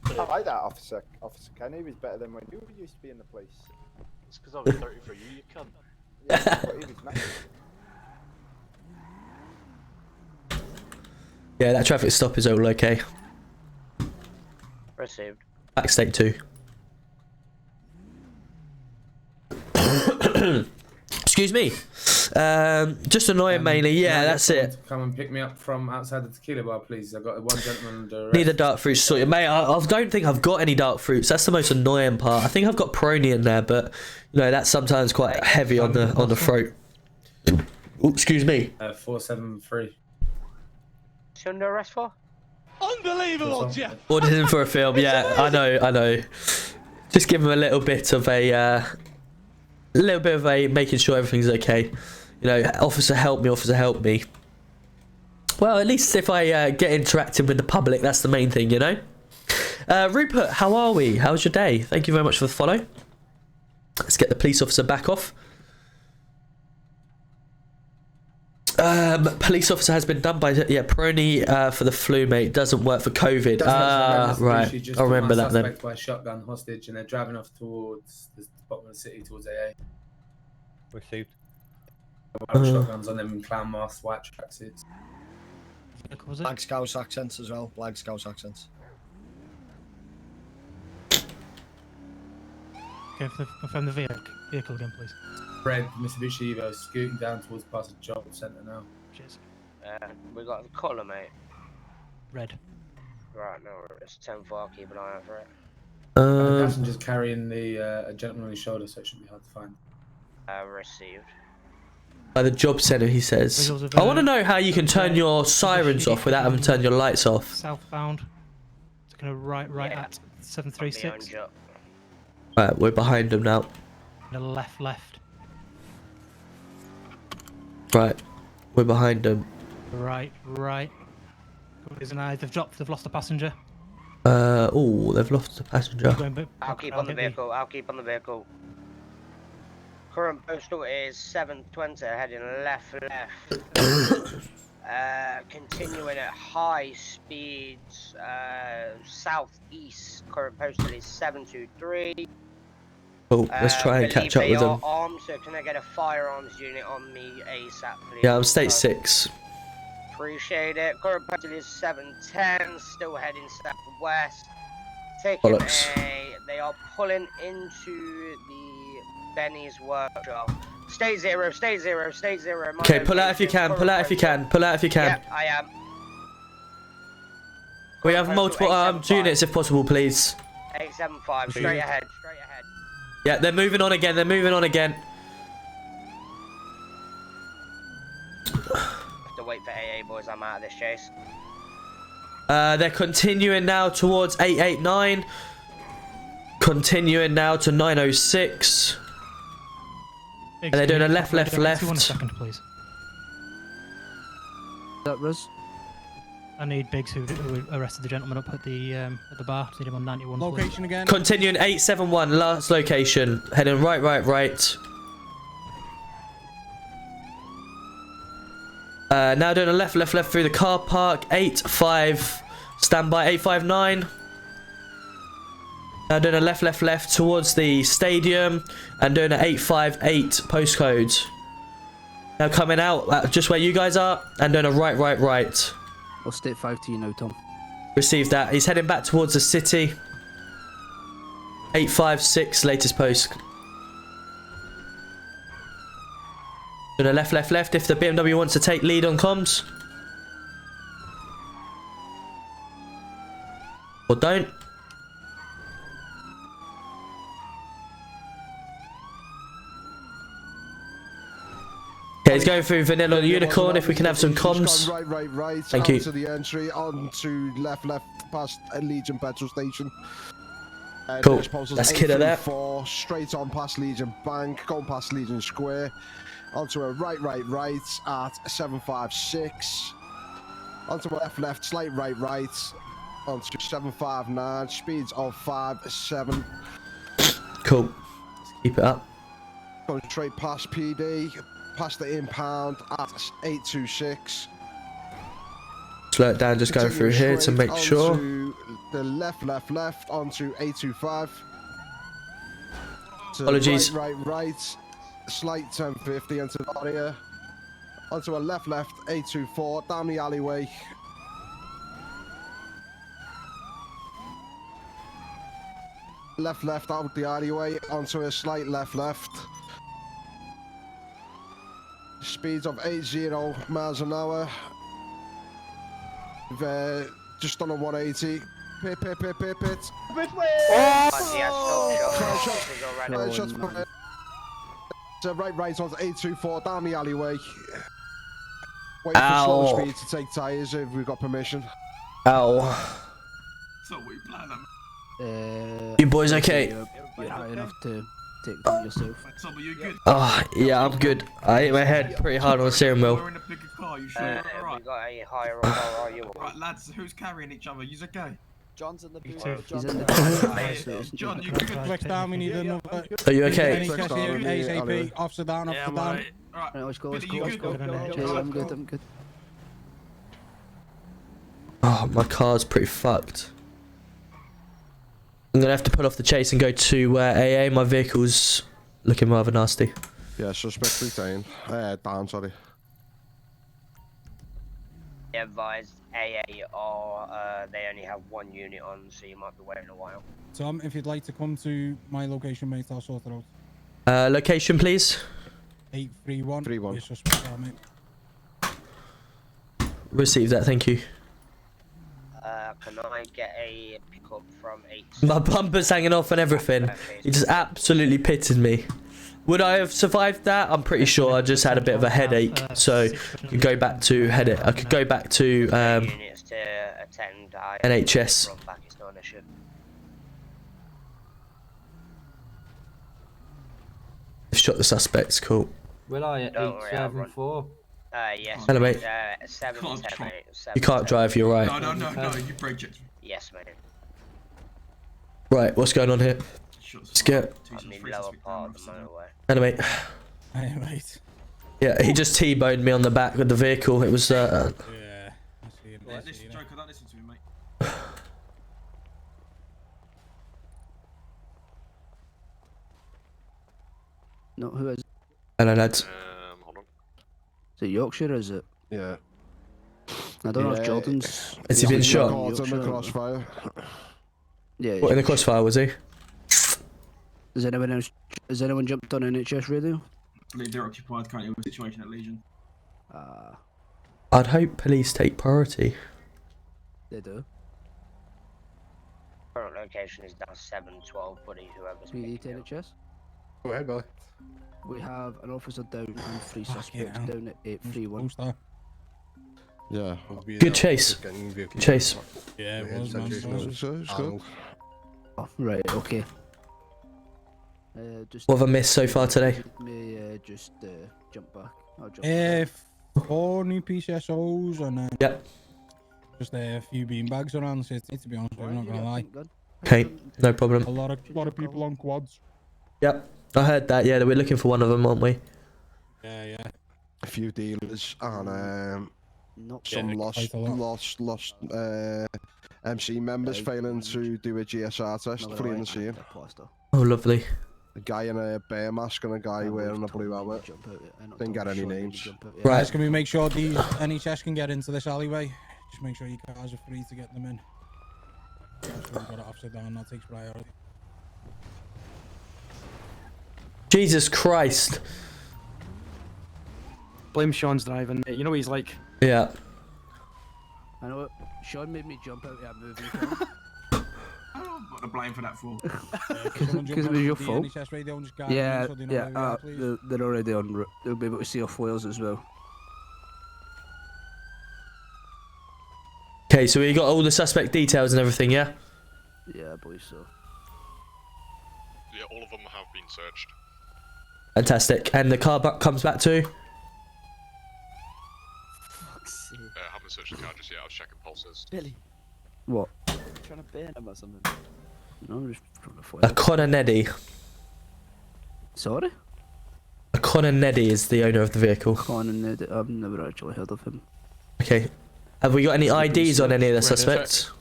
I like that officer. Officer Kenny was better than when you used to be in the police. It's because I was 30 for you, you cunt. Yeah, but he was nice. Yeah, that traffic stop is all okay. Received. Back state 2. Excuse me. Just annoying mainly. Yeah, that's it. Come and pick me up from outside the tequila bar, please. I got one gentleman under arrest. Need the dark fruits sorted, mate. I don't think I've got any dark fruits. That's the most annoying part. I think I've got Prony in there, but that's sometimes quite heavy on the throat. Ooh, excuse me. 473. What's he under arrest for? Unbelievable, Jeff! Auditing for a film. Yeah, I know. Just give him a little bit of a making sure everything's okay. Officer help me. Well, at least if I get interacting with the public, that's the main thing, Rupert, how are we? How's your day? Thank you very much for the follow. Let's get the police officer back off. Police officer has been done by Prony for the flu, mate. Doesn't work for COVID. Right. I remember that then. Suspect by shotgun hostage, and they're driving off towards the bottom of the city, towards AA. Received. Shotguns on them and clown masks, white tracksuits. Black Scouse accents as well. Black Scouse accents. Okay, confirm the vehicle again, please. Red Mitsubishi Evo scooting down towards past the job centre now. Cheers. We got the colour, mate. Red. Right, no, it's 10-4. Keep an eye out for it. The passenger's carrying the a gentleman on his shoulder, so it shouldn't be hard to find. Received. By the job centre, he says. I want to know how you can turn your sirens off without having to turn your lights off. Southbound. It's going to right at 736. Right, we're behind them now. The left. Right, we're behind them. Right. They've lost a passenger. Oh, they've lost a passenger. I'll keep on the vehicle. Current postal is 720, heading left. Continuing at high speeds, southeast. Current postal is 723. Oh, let's try and catch up with them. Armed, so can I get a firearms unit on me ASAP, please? Yeah, I'm state 6. Appreciate it. Current postal is 710, still heading southwest. They are pulling into the Benny's workshop. State zero. Okay, pull out if you can. Yeah, I am. We have multiple armed units if possible, please. 875, straight ahead. Yeah, they're moving on again. Have to wait for AA, boys. I'm out of this chase. They're continuing now towards 889. Continuing now to 906. And they're doing a left. 1 second, please. That was. I need Biggs, who arrested the gentleman up at the bar. Need him on 91. Location please. again. Continuing 871, last location. Heading right. Now doing a left through the car park. 85. Stand by 859. Now doing a left towards the stadium and doing an 858 postcode. Now coming out just where you guys are and doing a right. I'll state 5 to you now, Tom. Received that. He's heading back towards the city. 856 latest post. Doing a left if the BMW wants to take lead on comms. Or don't. Okay, he's going through Vanilla Unicorn. If we can have some comms. Right. Thank you. To the entry, on to left past Legion petrol station. Cool. That's Kidder there. Straight on past Legion Bank, going past Legion Square. Onto a right at 756. Onto a left, slight right. Onto 759. Speeds of 57. Cool. Let's keep it up. Going straight past PD. Past the impound at 826. Slow it down, just going through here to make sure. The left onto 825. Apologies. Right. Slight 1050 into the area. Onto a left 824 down the alleyway. Left out the alleyway onto a slight left. Speeds of 80 miles an hour. Just on a 180. Pit. So right onto 824 down the alleyway. Wait for slow speed to take tyres if we've got permission. Ow. So we plan them. You boys okay? You're high enough to take them yourself. Tom, are you good? Oh, yeah, I'm good. I hit my head pretty hard on the steering wheel. We're in a bigger car, you sure? We got a higher car, are you? Right, lads, who's carrying each other? You's okay? John's in the booth. He's in the John, you good? Next down, we need another. Are you okay? ASAP, officer down. Alright. Let's go. Billy, you good? I'm good. Oh, my car's pretty fucked. I'm gonna have to pull off the chase and go to AA. My vehicle's looking rather nasty. Yeah, suspect retained. Down, sorry. Advised AA are they only have 1 unit on, so you might be waiting a while. Tom, if you'd like to come to my location, mate, I'll sort it out. Location, please. 831. Suspect are, mate. Receive that, thank you. can I get a pickup from 8? My bumper's hanging off and everything. He just absolutely pitted me. Would I have survived that? I'm pretty sure. I just had a bit of a headache, so I could go back to I could go back to Units to attend. NHS. Run back, it's not an issue. Shot the suspects. Cool. Will I at Don't worry, I'll run. 874? Yes. Hello, mate. 778. You can't drive. You're right. No, you break it. Yes, mate. Right. What's going on here? Let's get. I'm in lower part of the motorway. Hello, mate. Hey, mate. Yeah, he just T-boned me on the back with the vehicle. It was. Yeah. I see him. Listen, Joker, don't listen to me, mate. No, who is it? Hello, lads. Hold on. Is it Yorkshire or is it? Yeah. I don't know if Jordan's... Has he been shot? Caught in the crossfire. Yeah. What, in the crossfire, was he? Has anyone jumped on NHS radio? They're occupied currently with the situation at Legion. I'd hope police take priority. They do. Current location is down 712, buddy. Whoever's PD picking to up. NHS? Go ahead, Billy. We have an officer down and 3 suspects down at 831. Yeah. Good chase. Good chase. Yeah, it was, man. It's good. Oh, right, okay. Just What have I missed so far today? May just jump back. I'll jump 4 new PCSOs and Yep. just a few beanbags around the city, to be honest, I'm not gonna lie. Okay, no problem. A lot of people on quads. Yep, I heard that. Yeah, we're looking for one of them, aren't we? Yeah. A few dealers and Not some lost MC members failing to do a GSR test, fleeing the scene. Oh, lovely. A guy in a bear mask and a guy wearing a blue helmet. Didn't get any names. Right. Can we make sure these NHS can get into this alleyway? Just make sure your cars are free to get them in. We've got it upside down, that takes priority. Jesus Christ. Blame Sean's driving. You know what he's like. Yeah. I know it. Sean made me jump out of that movie. What to blame for that for? Because it was your fault. NHS radio and just guide Yeah, them in so they know where we are, please. they're already on route. They'll be able to see off Wales as well. Okay, so we got all the suspect details and everything, yeah? Yeah, I believe so. Yeah, all of them have been searched. Fantastic. And the car comes back to? Haven't searched the car just yet. I was checking pulses. Billy. What? Trying to ban him or something. No, I'm just trying to find A Connor Neddy. Sorry? A Connor Neddy is the owner of the vehicle. Connor Neddy. I've never actually heard of him. Okay. Have we got any IDs on any of the suspects?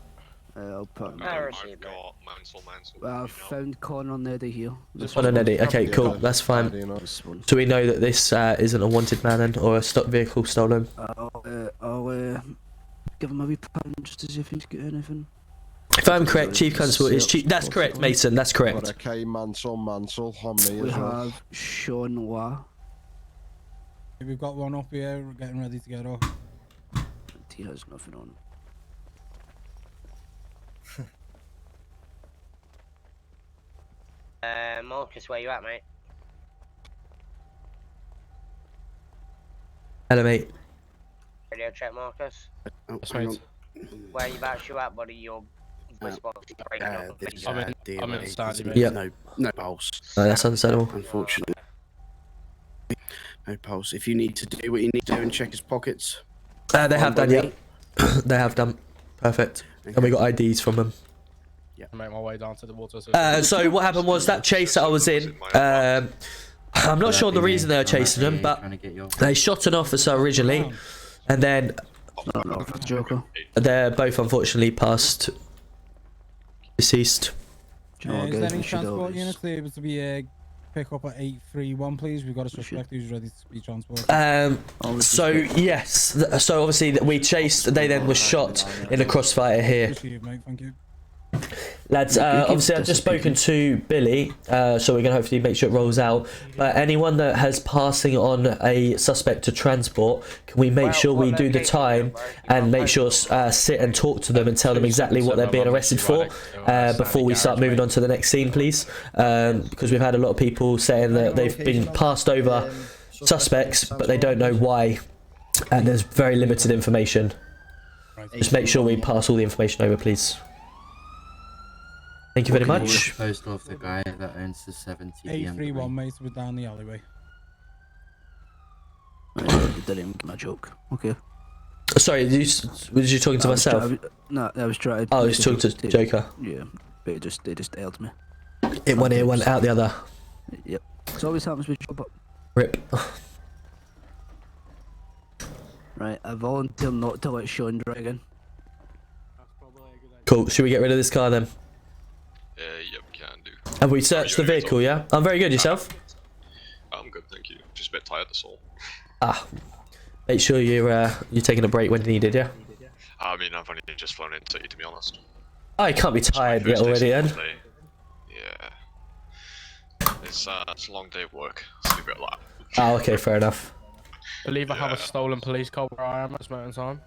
I'll put him. I've got Mansell. I found Connor Neddy here. Connor Neddy. Okay, cool. That's fine. So we know that this isn't a wanted man then, or a stock vehicle stolen. I'll give him a wee pound just to see if he's got anything. If I'm correct, Chief Constable is Chief. That's correct, Mason. That's correct. Got a K Mansell on me We as well. have Sean Law. We've got one up here, we're getting ready to get off. He has nothing on. Marcus, where you at, mate? Hello, mate. Radio check, Marcus. That's right. Where you about to at, buddy? Your response is breaking up. I'm in starting. Yep. No pulse. That's understandable. Unfortunately. No pulse. If you need to do what you need to do and check his pockets. They have done, yeah. They have done. Perfect. And we got IDs from them. Yeah. I make my way down to the water. So what happened was that chase that I was in. I'm not sure the reason they were chasing them, but they shot an officer originally, and then they're both unfortunately passed deceased. Is there any transport units to be able to be pick up at 831, please? We've got a suspect who's ready to be transported. So yes, so obviously we chased. They then were shot in a crossfire here. Mate, thank you. Lads, obviously I've just spoken to Billy, so we're going to hopefully make sure it rolls out. But anyone that has passing on a suspect to transport, can we make sure we do the time and make sure sit and talk to them and tell them exactly what they're being arrested for before we start moving on to the next scene, please? Because we've had a lot of people saying that they've been passed over suspects, but they don't know why, and there's very limited information. Just make sure we pass all the information over, please. Thank you very much. Post off the guy that owns the 70 831, mate, we're down the alleyway. You didn't even get my joke. Okay. Sorry, was you talking to myself? No, I was trying. Oh, I was talking to Joker. Yeah, but they just held me. In one ear, one out the other. Yep. It always happens with job. Rip. Right, I volunteer not to let Sean drive again. Cool. Should we get rid of this car then? Yep, can do. Have we searched the vehicle, yeah? I'm very good, yourself? I'm good, thank you. Just a bit tired, that's all. Ah. Make sure you're taking a break when needed, yeah? I mean, I've only just flown in City, to be honest. Oh, you can't be tired yet already, then? Yeah. It's a long day of work. Let's leave it like that. Oh, okay, fair enough. I believe I have a stolen police car where I am at this moment in time.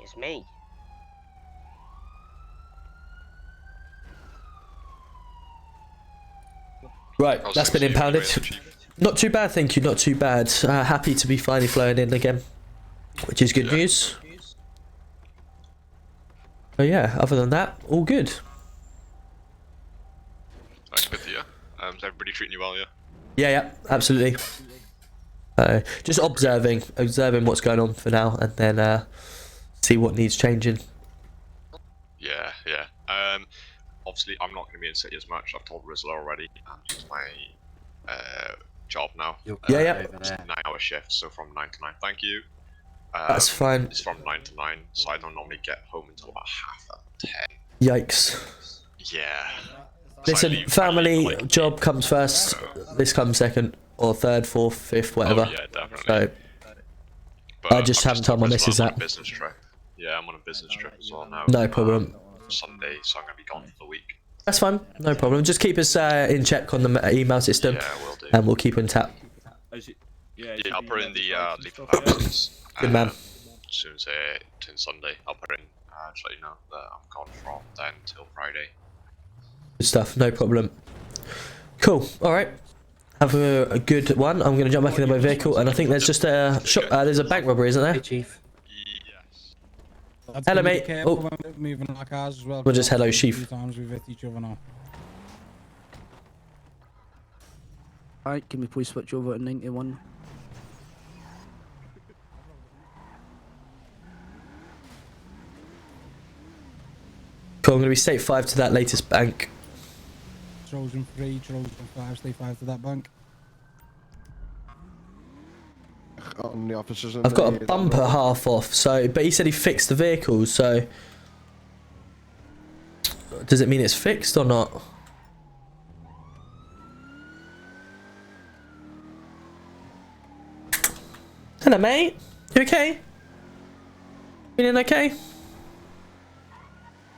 It's me. Right, that's been impounded. Not too bad, thank you, not too bad. Happy to be finally flowing in again, which is good news. But yeah, other than that, all good. That's good to hear. Is everybody treating you well, yeah? Yeah, absolutely. Just observing what's going on for now, and then see what needs changing. Yeah. Obviously, I'm not going to be in City as much. I've told Rizzler already. It's my job now. Yeah. It's a 9-hour shift, so from 9 to 9. Thank you. That's fine. It's from 9 to 9, so I don't normally get home until about 10:30. Yikes. Yeah. Listen, family job comes first. This comes second, or third, fourth, fifth, whatever. Oh, yeah, definitely. So, I just haven't told my missus that. I'm on a business trip. Yeah, I'm on a business trip as well now. No problem. Sunday, so I'm going to be gone for the week. That's fine, no problem. Just keep us in check on the email system, and we'll keep in tap. Yeah, I'll put in the leave of absence. Good man. As soon as it's in Sunday, I'll put in, just let you know that I'm gone from then till Friday. Good stuff, no problem. Cool, alright. Have a good one. I'm going to jump back into my vehicle, and I think there's just a shop. There's a bank robbery, isn't there? Hey, Chief. Hello, mate. Oh. Moving our cars as well. We'll just hello, Chief. Times we've hit each other now. Alright, can we please switch over to 91? Cool, I'm going to be state 5 to that latest bank. Trojan 3, Trojan 5, stay 5 to that bank. On the officers. I've got a bumper half off, so but he said he fixed the vehicle, so does it mean it's fixed or not? Hello, mate. You okay? Feeling okay?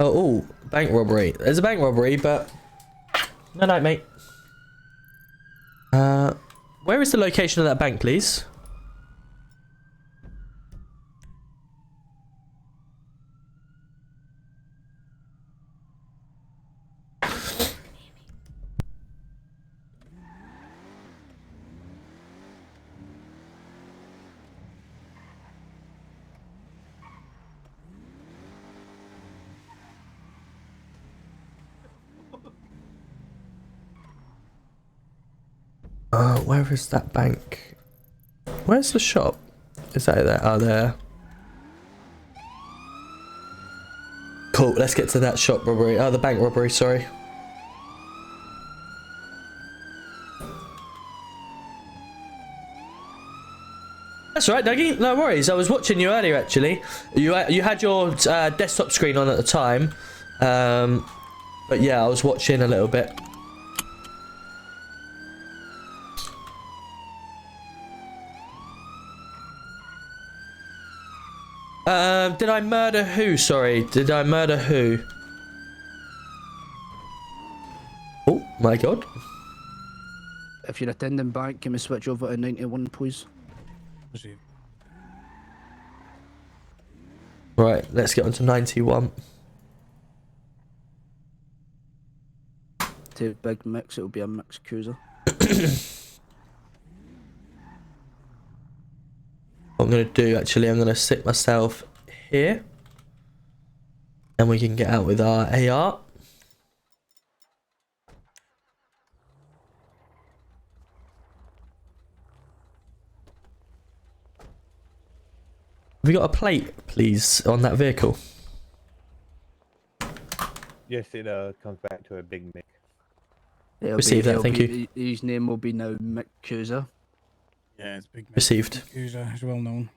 Oh, bank robbery. There's a bank robbery, but no, no, mate. Where is the location of that bank, please? Where is that bank? Where's the shop? Is that there? Oh, there. Cool, let's get to that shop robbery. Oh, the bank robbery, sorry. That's alright, Dougie. No worries. I was watching you earlier, actually. You had your desktop screen on at the time. But yeah, I was watching a little bit. Did I murder who? Sorry, did I murder who? Oh my god. If you're attending bank, can we switch over to 91, please? Right, let's get on to 91. To big mix, it'll be a mixed cruiser. What I'm going to do, actually, I'm going to sit myself here. And we can get out with our AR. Have we got a plate, please, on that vehicle? Yes, it comes back to a big Mick. Receive that, thank you. His name will be now Mick Cruiser. Yeah, it's big Mick. Received. Cruiser is well known.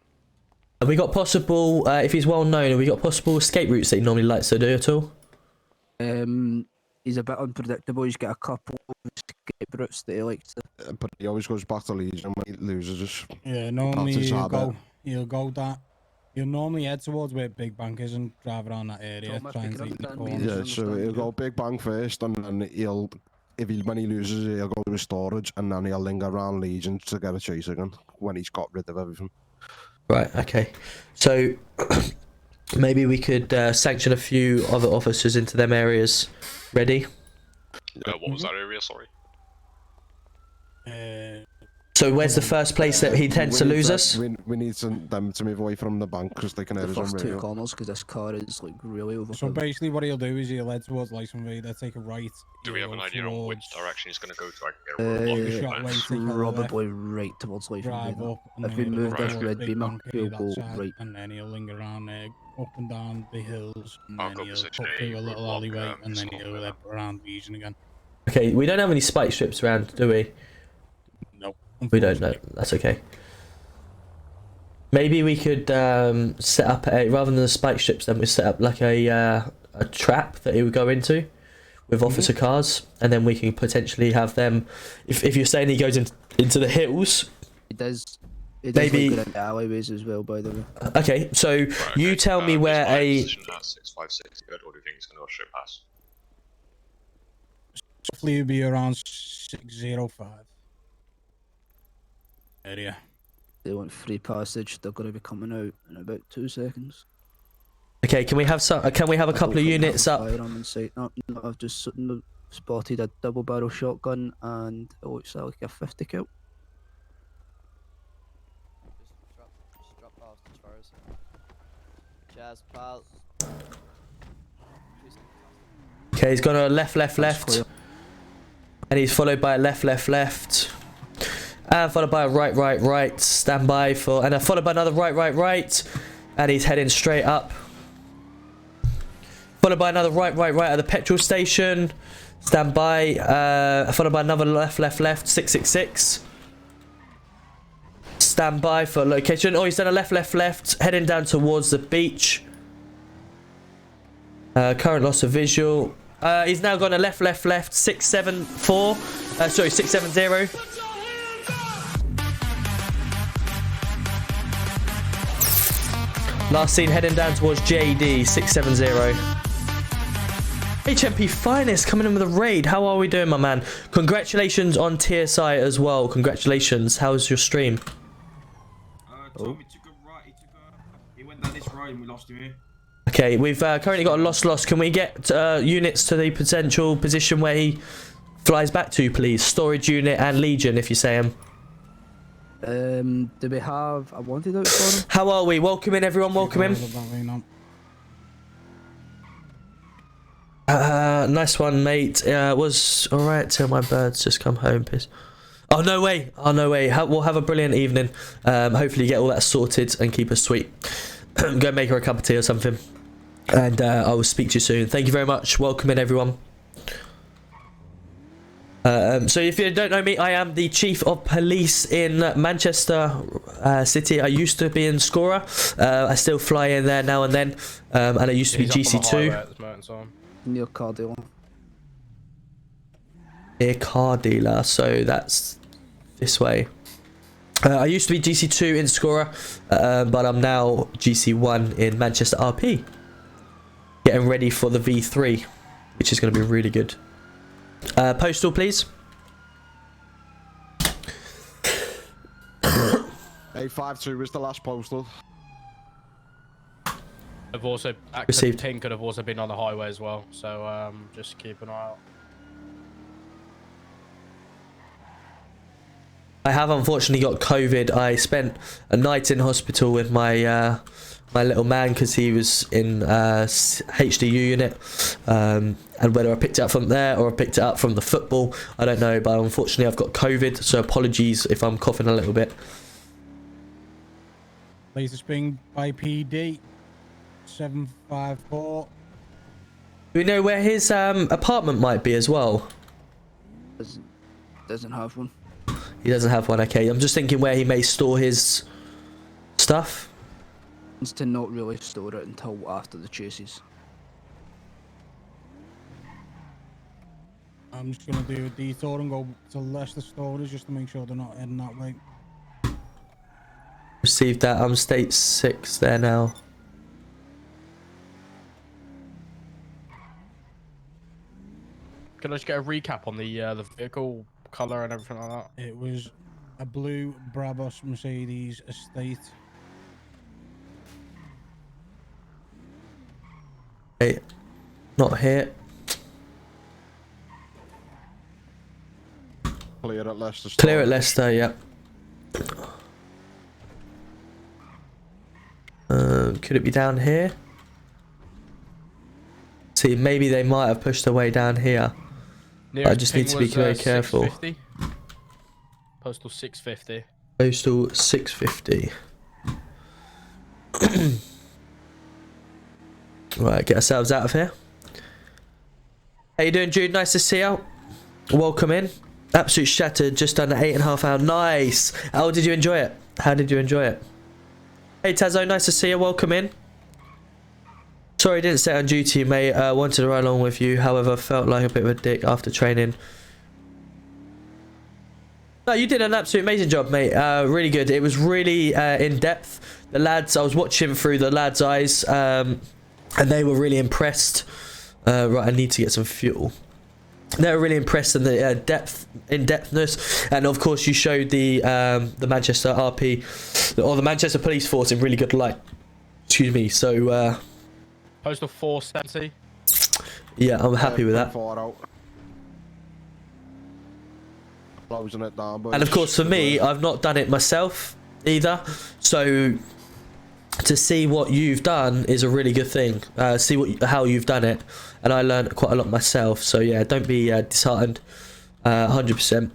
Have we got possible, if he's well known, have we got possible escape routes that he normally likes to do at all? He's a bit unpredictable. He's got a couple of escape routes that he likes to. But he always goes back to Legion when he loses us. Yeah, normally he'll go that. He'll normally head towards where Big Bank is and drive around that area. Try and take the corners. Yeah, so he'll go Big Bang first, and then when he loses, he'll go to his storage, and then he'll linger around Legion to get a chase again when he's got rid of everything. Right, okay. So maybe we could sanction a few other officers into them areas. Ready? What was that area, sorry? So where's the first place that he tends to lose us? We need them to move away from the bank because they can hear us on First two radio. corners, because this car is like really over. So basically what he'll do is he'll head towards License Vader, take a right. Do we have an idea on which direction he's going to go to? I Probably right towards License drive Vader. up, and If we then move he'll this go red Big beamer, Bank he'll that go side, right. and then he'll linger around there, up and down the hills, and I'll then go he'll position put A, through a little roadblock, alleyway, and then he'll head around Legion again. Okay, we don't have any spike strips around, do we? Nope. We don't know. That's okay. Maybe we could set up rather than the spike strips, then we set up like a trap that he would go into with officer cars, and then we can potentially have them. If you're saying he goes into the hills, It does maybe look good at the alleyways as well, by the way. Okay, so you tell me where a. Position at 656 good, or do you think he's going to go straight past? Roughly it'll be around 605 area. They want free passage. They're going to be coming out in about 2 seconds. Okay, can we have some? Can we have a couple of units up? Firearm in sight. No, I've just spotted a double barrel shotgun, and it looks like a 50 cal. Just drop off as far as. Cheers, pal. Okay, he's gone a left, and he's followed by a left, and followed by a right. Stand by for, and followed by another right, and he's heading straight up. Followed by another right at the petrol station. Stand by. Followed by another left, 666. Stand by for location. Oh, he's done a left, heading down towards the beach. Current loss of visual. He's now gone a left, 674. Sorry, 670. Last seen heading down towards JD 670. HMP Finest coming in with a raid. How are we doing, my man? Congratulations on TSI as well. Congratulations. How's your stream? Tom, he took a right. He went down this road and we lost him here. Okay, we've currently got a lost. Can we get units to the potential position where he flies back to, please? Storage unit and Legion, if you say him. Do we have a wanted out for him? How are we? Welcome in, everyone. Welcome in. Nice one, mate. Was alright till my birds just come home. Piss. Oh no way! We'll have a brilliant evening. Hopefully, get all that sorted and keep us sweet. Go make her a cup of tea or something. And I will speak to you soon. Thank you very much. Welcome in, everyone. So if you don't know me, I am the Chief of Police in Manchester City. I used to be in Scorer. I still fly in there now and then. And I used to be GC2. Near car dealer. Near car dealer, so that's this way. I used to be GC2 in Scorer, but I'm now GC1 in Manchester RP. Getting ready for the V3, which is going to be really good. Postal, please. 852 was the last postal. I've also Received. Ping could have also been on the highway as well, so just keep an eye out. I have unfortunately got COVID. I spent a night in hospital with my my little man because he was in HDU unit, and whether I picked it up from there or I picked it up from the football, I don't know. But unfortunately, I've got COVID, so apologies if I'm coughing a little bit. Latest being by PD 754. Do we know where his apartment might be as well? Doesn't have one. He doesn't have one. Okay, I'm just thinking where he may store his stuff. It's to not really store it until after the chases. I'm just gonna do a detour and go to Leicester storage just to make sure they're not heading that way. Received that. I'm state 6 there now. Can I just get a recap on the vehicle color and everything like that? It was a blue Brabus Mercedes Estate. Hey, not here. Clear at Leicester. Clear at Leicester, yeah. Could it be down here? See, maybe they might have pushed their way down here. I just need to be very careful. 650. Postal 650. Postal 650. Right, get ourselves out of here. How you doing, Jude? Nice to see you. Welcome in. Absolute shattered, just under 8.5 hours. Nice. How did you enjoy it? How did you enjoy it? Hey Tazo, nice to see you. Welcome in. Sorry, didn't stay on duty, mate. Wanted to ride along with you. However, felt like a bit of a dick after training. No, you did an absolute amazing job, mate. Really good. It was really in depth. The lads, I was watching through the lads' eyes, and they were really impressed. Right, I need to get some fuel. They were really impressed in the in-depthness, and of course, you showed the Manchester RP or the Manchester Police Force in really good light. Excuse me. So. Postal 470. Yeah, I'm happy with that. Closing it down, And of course, for me, I've not done it myself either. So to see what you've done is a really good thing. See how you've done it, and I learned quite a lot myself. So yeah, don't be disheartened. 100%.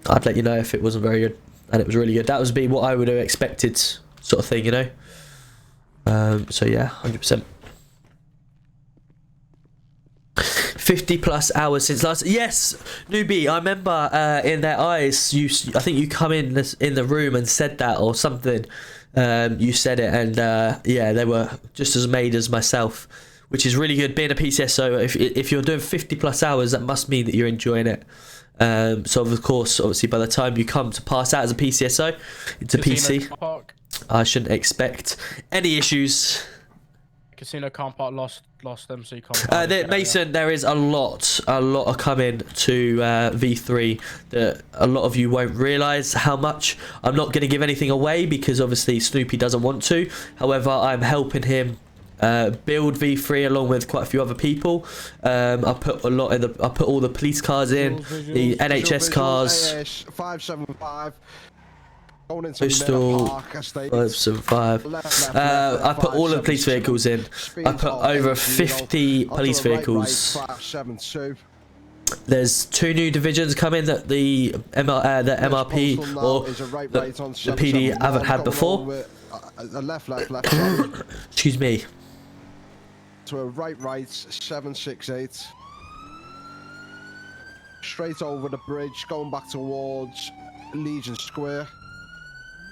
I'd let you know if it wasn't very good, and it was really good. That would be what I would have expected, sort of thing, you know. So yeah, 100%. 50+ hours since last. Yes, newbie. I remember in their eyes. I think you come in the room and said that or something. You said it, and yeah, they were just as made as myself, which is really good. Being a PCSO, if you're doing 50+ hours, that must mean that you're enjoying it. So of course, obviously, by the time you come to pass out as a PCSO into PC, I shouldn't expect any issues. Casino car park lost them, so you can't. Mason, there is a lot are coming to V3 that a lot of you won't realise how much. I'm not going to give anything away because obviously Snoopy doesn't want to. However, I'm helping him build V3 along with quite a few other people. I put all the police cars in, the NHS cars. 575. Postal 575. I put all the police vehicles in. I put over 50 police vehicles. There's 2 new divisions coming that the MRP or the PD haven't had before. Excuse me. To a right, 768. Straight over the bridge, going back towards Legion Square.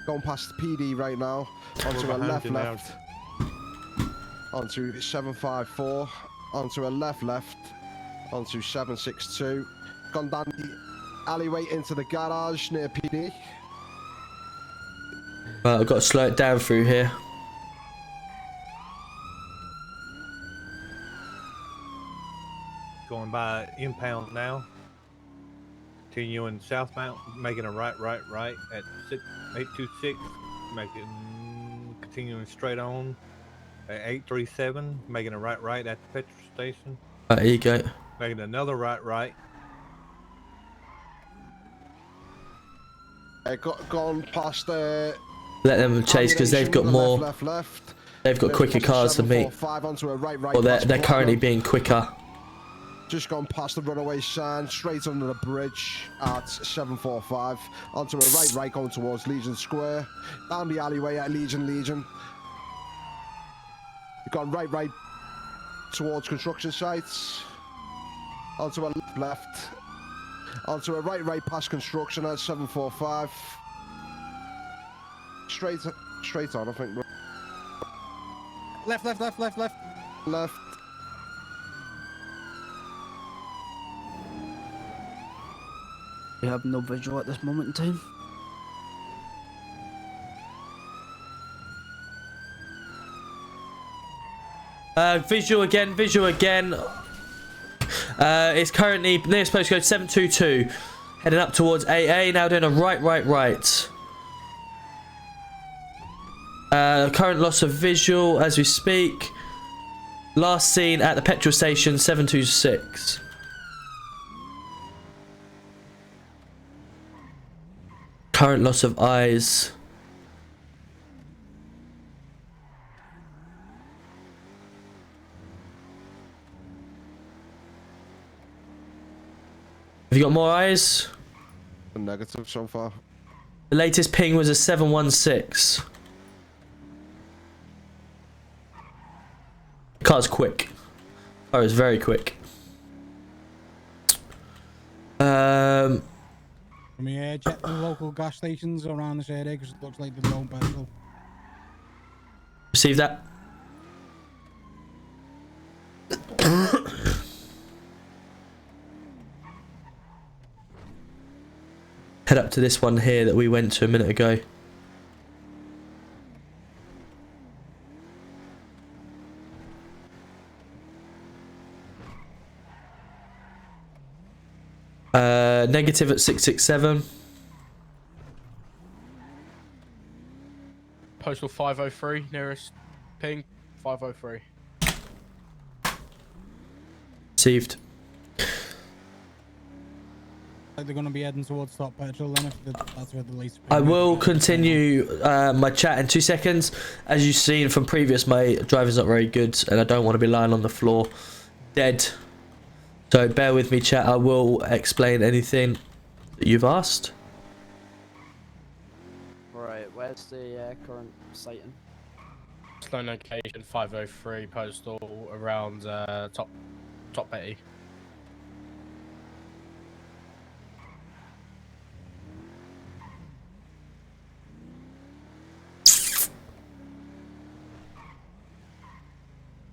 Going past the PD right now, onto a left, onto 754, onto a left, onto 762, gone down the alleyway into the garage near PD. Right, I've got to slow it down through here. Going by impound now. continuing southbound, making a right at 826, continuing straight on at 837, making a right at the petrol station. There you go. Making another right. Gone past Let them chase because they've got more. Left. They've got quicker cars than me. Onto a right. Well, they're currently being quicker. Just gone past the runaway sign, straight under the bridge at 745. Onto a right going towards Legion Square. Down the alleyway at Legion. You've gone right towards construction sites. Onto a left. Onto a right past construction at 745. Straight on, I think, bro. Left. We have no visual at this moment in time. Visual again. It's currently nearest postcode 722. Heading up towards AA. Now doing a right. Current loss of visual as we speak. Last seen at the petrol station 726. Current loss of eyes. Have you got more eyes? Negative so far. The latest ping was a 716. The car's quick. The car is very quick. Can we check the local gas stations around this area because it looks like there's no petrol. Receive that. Head up to this one here that we went to a minute ago. Negative at 667. Postal 503, nearest ping 503. Received. Like they're going to be heading towards Top Petrol then, if that's where the least. I will continue my chat in 2 seconds. As you've seen from previous, my driving's not very good and I don't want to be lying on the floor dead. So bear with me, chat. I will explain anything that you've asked. Right, where's the current sighting? Slow location 503 postal around Top Betty.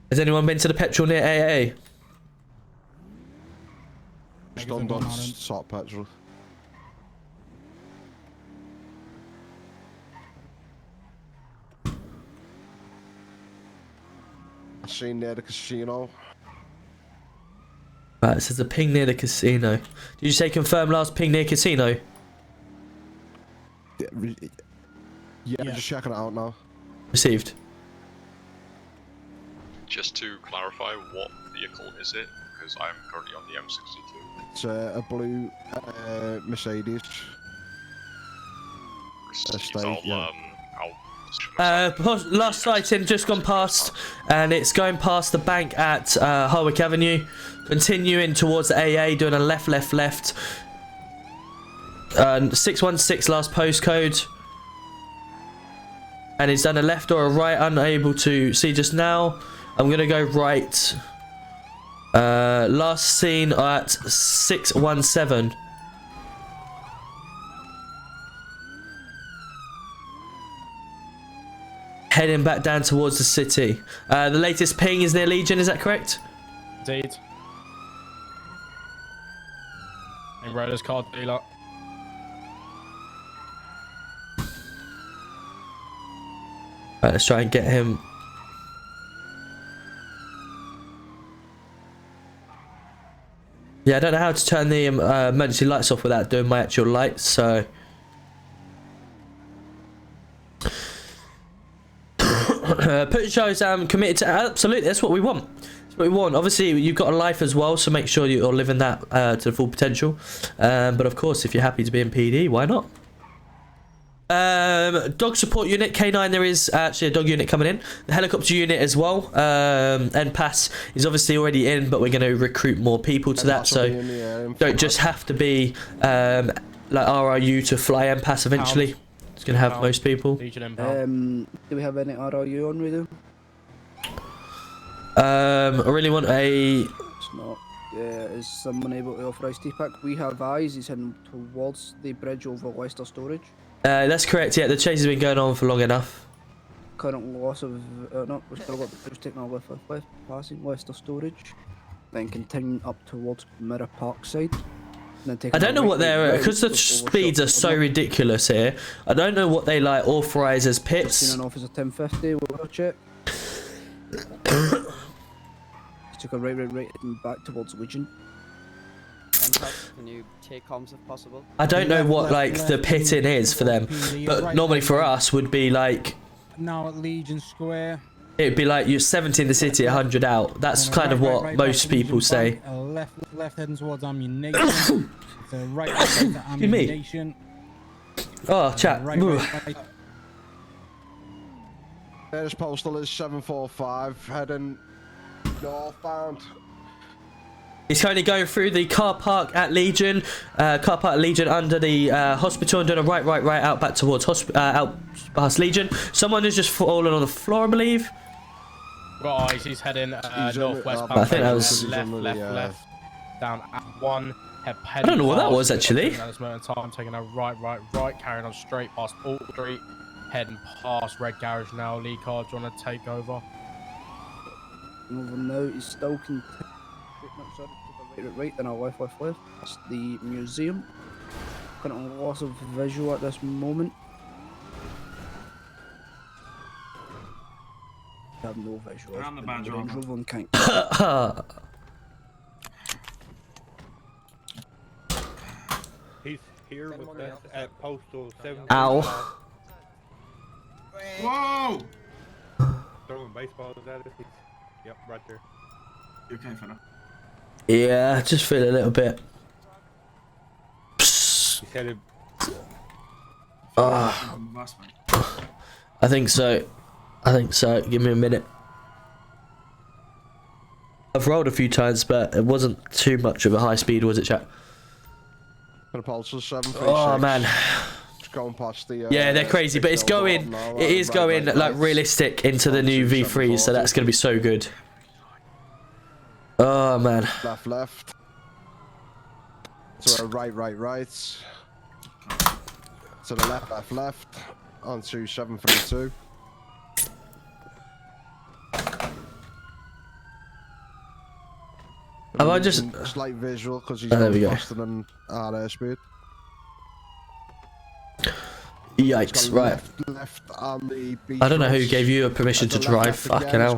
Has anyone been to the petrol near AA? Just on Top Petrol. I seen near the casino. Right, it says a ping near the casino. Did you say confirm last ping near casino? Yeah, just checking it out now. Received. Just to clarify, what vehicle is it? Because I'm currently on the M62. It's a blue Mercedes. Estate, yeah. Last sighting just gone past, and it's going past the bank at Harwick Avenue, continuing towards the AA, doing a left. 616 last postcode, and he's done a left or a right. Unable to see just now. I'm gonna go right. Last seen at 617. Heading back down towards the city. The latest ping is near Legion, is that correct? Indeed. In Riders car dealer. Right, let's try and get him. Yeah, I don't know how to turn the emergency lights off without doing my actual lights, so... Put shows committed to... Absolutely, that's what we want. That's what we want. Obviously, you've got a life as well, so make sure you're living that to the full potential. But of course, if you're happy to be in PD, why not? Dog support unit, K9, there is actually a dog unit coming in. The helicopter unit as well. NPAS is obviously already in, but we're going to recruit more people to that, so don't just have to be like RRU to fly NPAS eventually. It's going to have most people. Do we have any RRU on radio? I really want a... It's not. Is someone able to authorise TPAC? We have eyes. He's heading towards the bridge over Leicester Storage. That's correct, yeah, the chase has been going on for long enough. Current loss of, no, we've still got the bridge taking our left, passing Leicester Storage, then continuing up towards Mirror Park side. I don't know what they're, because the speeds are so ridiculous here, I don't know what they like authorise as pits. Seen an officer 1050, we'll check. He took a right and back towards Legion. Can you take comms if possible? I don't know what like the pitting is for them, but normally for us would be like... Now at Legion Square. It'd be like you're 70 in the city, 100 out. That's kind of what most people say. Left heading towards ammunition. So right to ammunition. Oh, chat. There's postal is 745 heading northbound. He's currently going through the car park at Legion, under the hospital, and doing a right out back towards out past Legion. Someone has just fallen on the floor, I believe. Got eyes. He's heading northwest. I think that was left. Down at 1. I don't know what that was actually. At this moment in time, taking a right, carrying on straight past Alt Street, heading past Red Garage now. Lee Card, do you want to take over? Over now, he's still right, then our left. That's the museum. Current loss of visual at this moment. I have no visual. Around the badge on Kink. He's here with us at postal 7. Ow. Whoa! Throwing baseballs at us. Yep, right there. You okay, fella? Yeah, I just feel a little bit. He's headed. I think so. Give me a minute. I've rolled a few times, but it wasn't too much of a high speed, was it, chat? Oh man. Going past the, yeah, they're crazy, but it's going. It is going like realistic into the new V3, so that's gonna be so good. Oh man. Left. To a right. To the left. Onto 732. Have I just slight visual because he's faster than our airspeed. Yikes! Right. Left on the beach. I don't know who gave you a permission to drive. Fucking hell.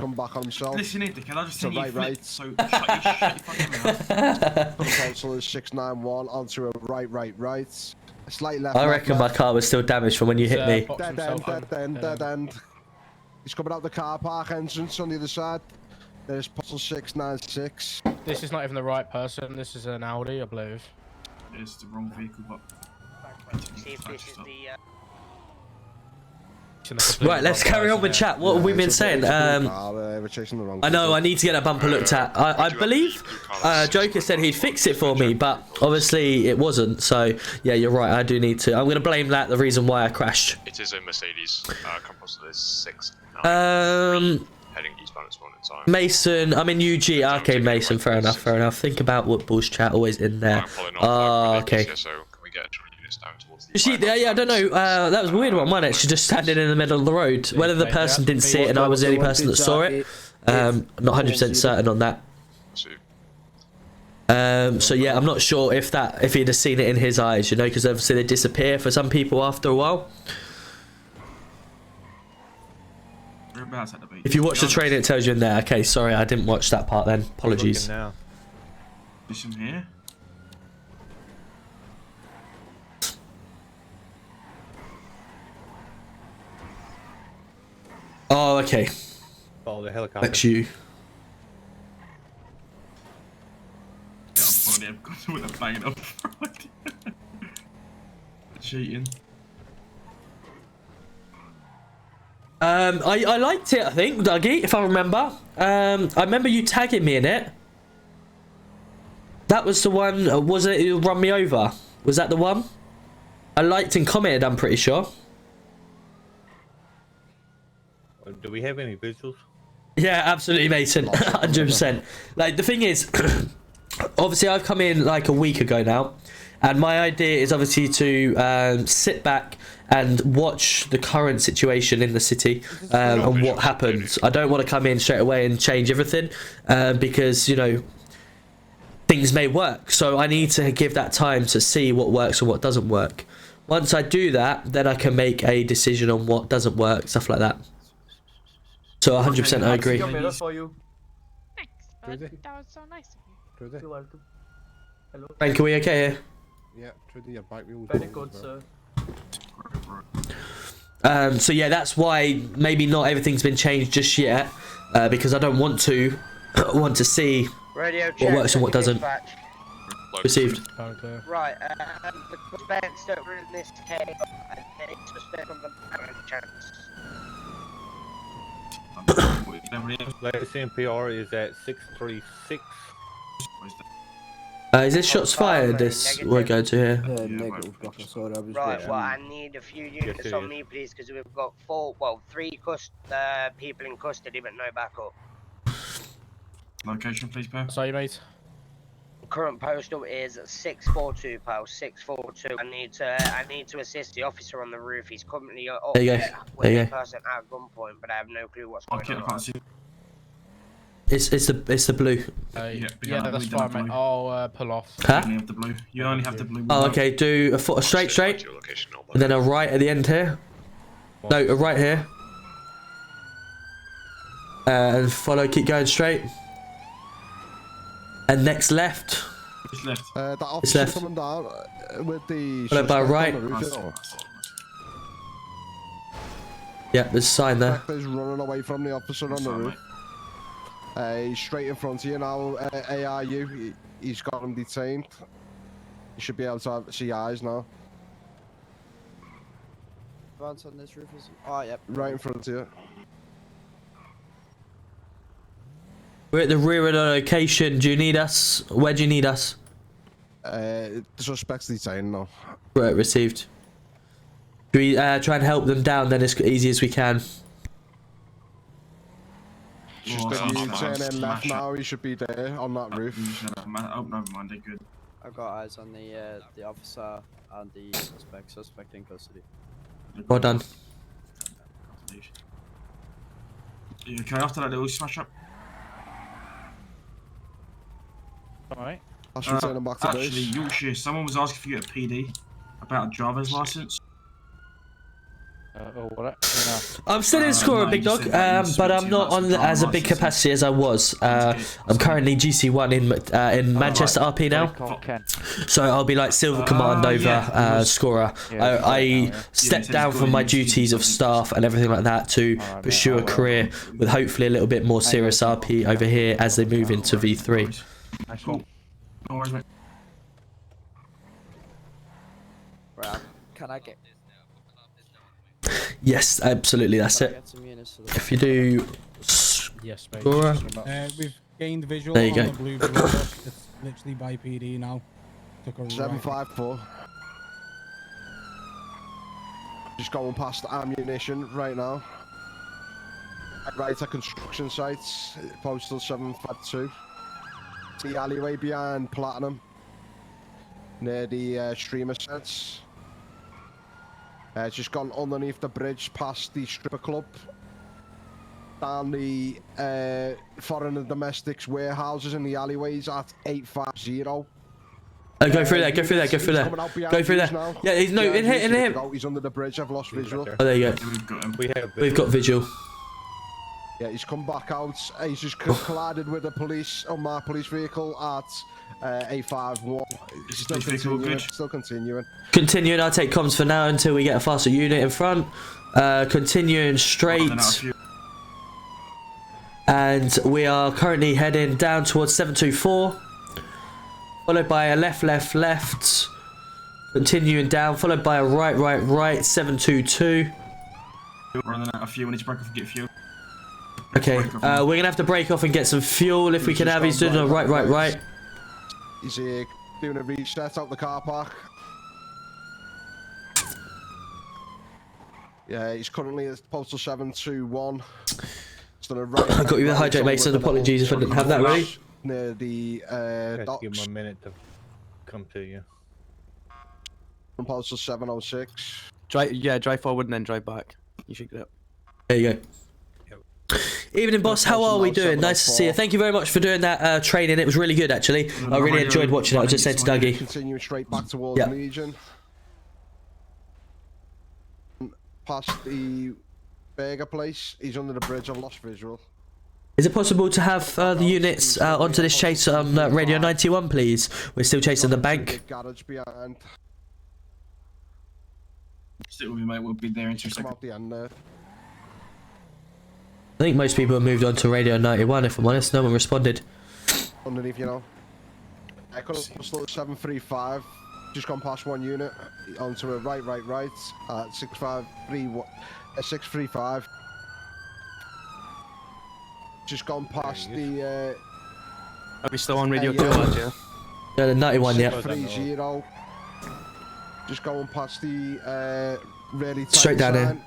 Listen, can I just send you right. So shut your fucking mouth. Console is 691 onto a right. A slight left. I reckon my car was still damaged from when you hit me. Dead end. He's coming out the car park entrance on the other side. There's postal 696. This is not even the right person. This is an Audi, I believe. It's the wrong vehicle, but. See if this is the. Right, let's carry on with chat. What have we been saying? I know I need to get that bumper looked at. I believe Joker said he'd fix it for me, but obviously it wasn't. So yeah, you're right. I do need to. I'm gonna blame that the reason why I crashed. It is a Mercedes. Composite is 6. Heading eastbound at this moment in time. Mason, I'm in UG. Okay, Mason. Fair enough. Think about what Bull's chat always in there. Okay. You see, yeah, I don't know. That was a weird one, wasn't it? She's just standing in the middle of the road. Whether the person didn't see it and I was the only person that saw it, not 100% certain on that. So yeah, I'm not sure if he'd have seen it in his eyes, you know, because obviously they disappear for some people after a while. If you watch the trailer, it tells you in there. Okay, sorry, I didn't watch that part then. Apologies. This one here. Oh, okay. Follow the helicopter. That's you. Yeah, I'll probably have gone with a banging up. Cheating. I liked it, I think, Dougie, if I remember. I remember you tagging me in it. That was the one, was it you run me over? Was that the one? I liked and commented, I'm pretty sure. Do we have any visuals? Yeah, absolutely, Mason. 100%. Like, the thing is, obviously I've come in like a week ago now, and my idea is obviously to sit back and watch the current situation in the city and what happens. I don't want to come in straight away and change everything because, you know, things may work. So I need to give that time to see what works and what doesn't work. Once I do that, then I can make a decision on what doesn't work, stuff like that. So 100% I agree. For you. Thanks, bud. That was so nice of you. You're welcome. Hello. Frank, are we okay here? Yeah, Trudy, your back wheel. Very good, sir. So yeah, that's why maybe not everything's been changed just yet, because I don't want to see Radio what works and what doesn't. dispatch. Received. Right, the suspects that were in this case, and they suspect from the background chance. Latest NPR is at 636. Is this shots fired? This we're going to here. Right, well, I need a few units on me, please, because we've got three people in custody, but no backup. Location, please, pal. Sorry, mate. Current postal is 642, pal. 642. I need to assist the officer on the roof. He's currently up there you go. with There a you go. person at gunpoint, but I have no clue what's going on. I can't see. It's the blue. Yeah, that's fine, mate. I'll pull off. Huh? You only have the blue. You only have the blue. Oh, okay. Do a foot straight, and then a right at the end here. No, a right here. And follow. Keep going straight. And next left. It's left. That It's officer left. coming down with the. Followed by suspect on right. the roof, you know. Yeah, there's a sign there. Suspect is running away from the officer on the roof. He's straight in front of you now, ARU. He's got him detained. You should be able to see eyes now. Advance on this roof is. Oh, yep. Right in front of you. We're at the rear of the location. Do you need us? Where do you need us? The suspect's detained now. Right, received. Do we try and help them down then as easy as we can? Just if you turn in left now, he should be there on that roof. Oh, never mind, they're good. I've got eyes on the officer and the suspect in custody. Well done. You okay after that little smash up? Alright. I should turn him back to actually, base. Yorkshire, someone was asking for you at PD about a driver's license. I'm still in score, no, big you dog, said that you but spoke I'm to not about on some as a drama big license. capacity as I was. I'm currently GC1 in Manchester RP now, so I'll be like Silver Command over scorer. I stepped down from my duties of staff and everything like that to pursue a career with hopefully a little bit more serious RP over here as they move into V3. Cool. No worries, mate. Right, can I get? Yes, absolutely, that's it. If you do yes, mate. scorer, We've gained visual there you on go. the blue bus. It's literally by PD now. Took a right. 754. Just going past ammunition right now. Right at construction sites, postal 752. The alleyway behind Platinum, near the streamer sets. It's just gone underneath the bridge, past the stripper club, down the foreign and domestics warehouses in the alleyways at 850. go through there, go through there, go through there, go through there. Yeah, he's no in here, in here. He's under the bridge. I've lost visual. Oh, there you go. We've got visual. Yeah, he's come back out. He's just collided with a unmarked police vehicle at 851. Still continuing. Continuing, I'll take comms for now until we get a faster unit in front. Continuing straight. And we are currently heading down towards 724. Followed by a left, left, left. Continuing down, followed by a right, right, right, 722. Running out of fuel, we need to break off and get fuel. Okay, we're going to have to break off and get some fuel if we can have. He's doing a right, right, right. He's doing a reset out the car park. Yeah, he's currently at postal 721. He's done a right. I got you with a hijack, mate, so apologies if I didn't have that ready. Near the docks. Give him a minute to come to you. From postal 706. Drive forward and then drive back. You should get it. There you go. Evening, boss. How are we doing? Nice to see you. Thank you very much for doing that training. It was really good, actually. I really enjoyed watching it. I just said to Dougie. Continuing straight back towards Legion. Past the burger place. He's under the bridge. I've lost visual. Is it possible to have the units onto this chase on Radio 91, please? We're still chasing the bank. Garage behind. Sit with me, mate. We'll be there in 2 Come seconds. out the end there. I think most people have moved on to Radio 91, if I'm honest. No one responded. Underneath, you know. I could have postal 735. Just gone past one unit. Onto a right, right, right. 635. Just gone past the. Are we still on radio 2, lads, yeah? Yeah, the 91, yeah. 30. Just going past the really tight Straight down sign. here.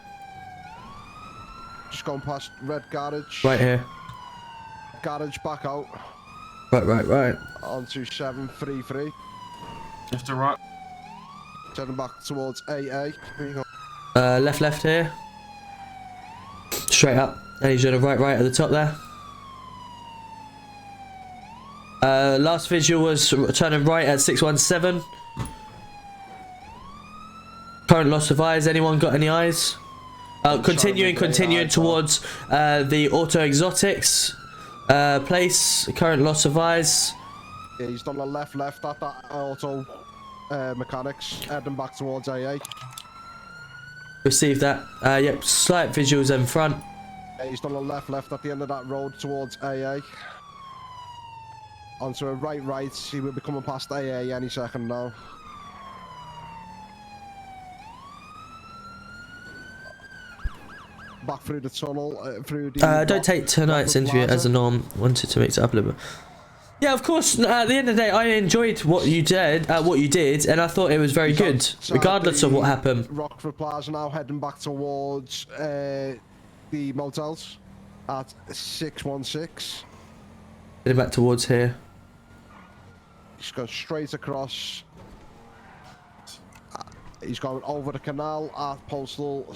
Just going past red garage. Right here. Garage back out. Right, right, right. Onto 733. Left to right. Heading back towards AA. Here you go. Left, left here. Straight up. And he's doing a right, right at the top there. Last visual was turning right at 617. Current loss of eyes. Anyone got any eyes? Continuing towards the auto exotics place. Current loss of eyes. Yeah, he's done a left at that auto mechanics. Heading back towards AA. Received that. Yep, slight visuals in front. Yeah, he's done a left at the end of that road towards AA. Onto a right. He will be coming past AA any second now. Back through the tunnel, through the... Don't take tonight's interview as a norm. Wanted to mix it up a little bit. Yeah, of course. At the end of the day, I enjoyed what you did, and I thought it was very good, regardless of what happened. Rockford Plaza now heading back towards the motels at 616. Heading back towards here. He's gone straight across. He's going over the canal at postal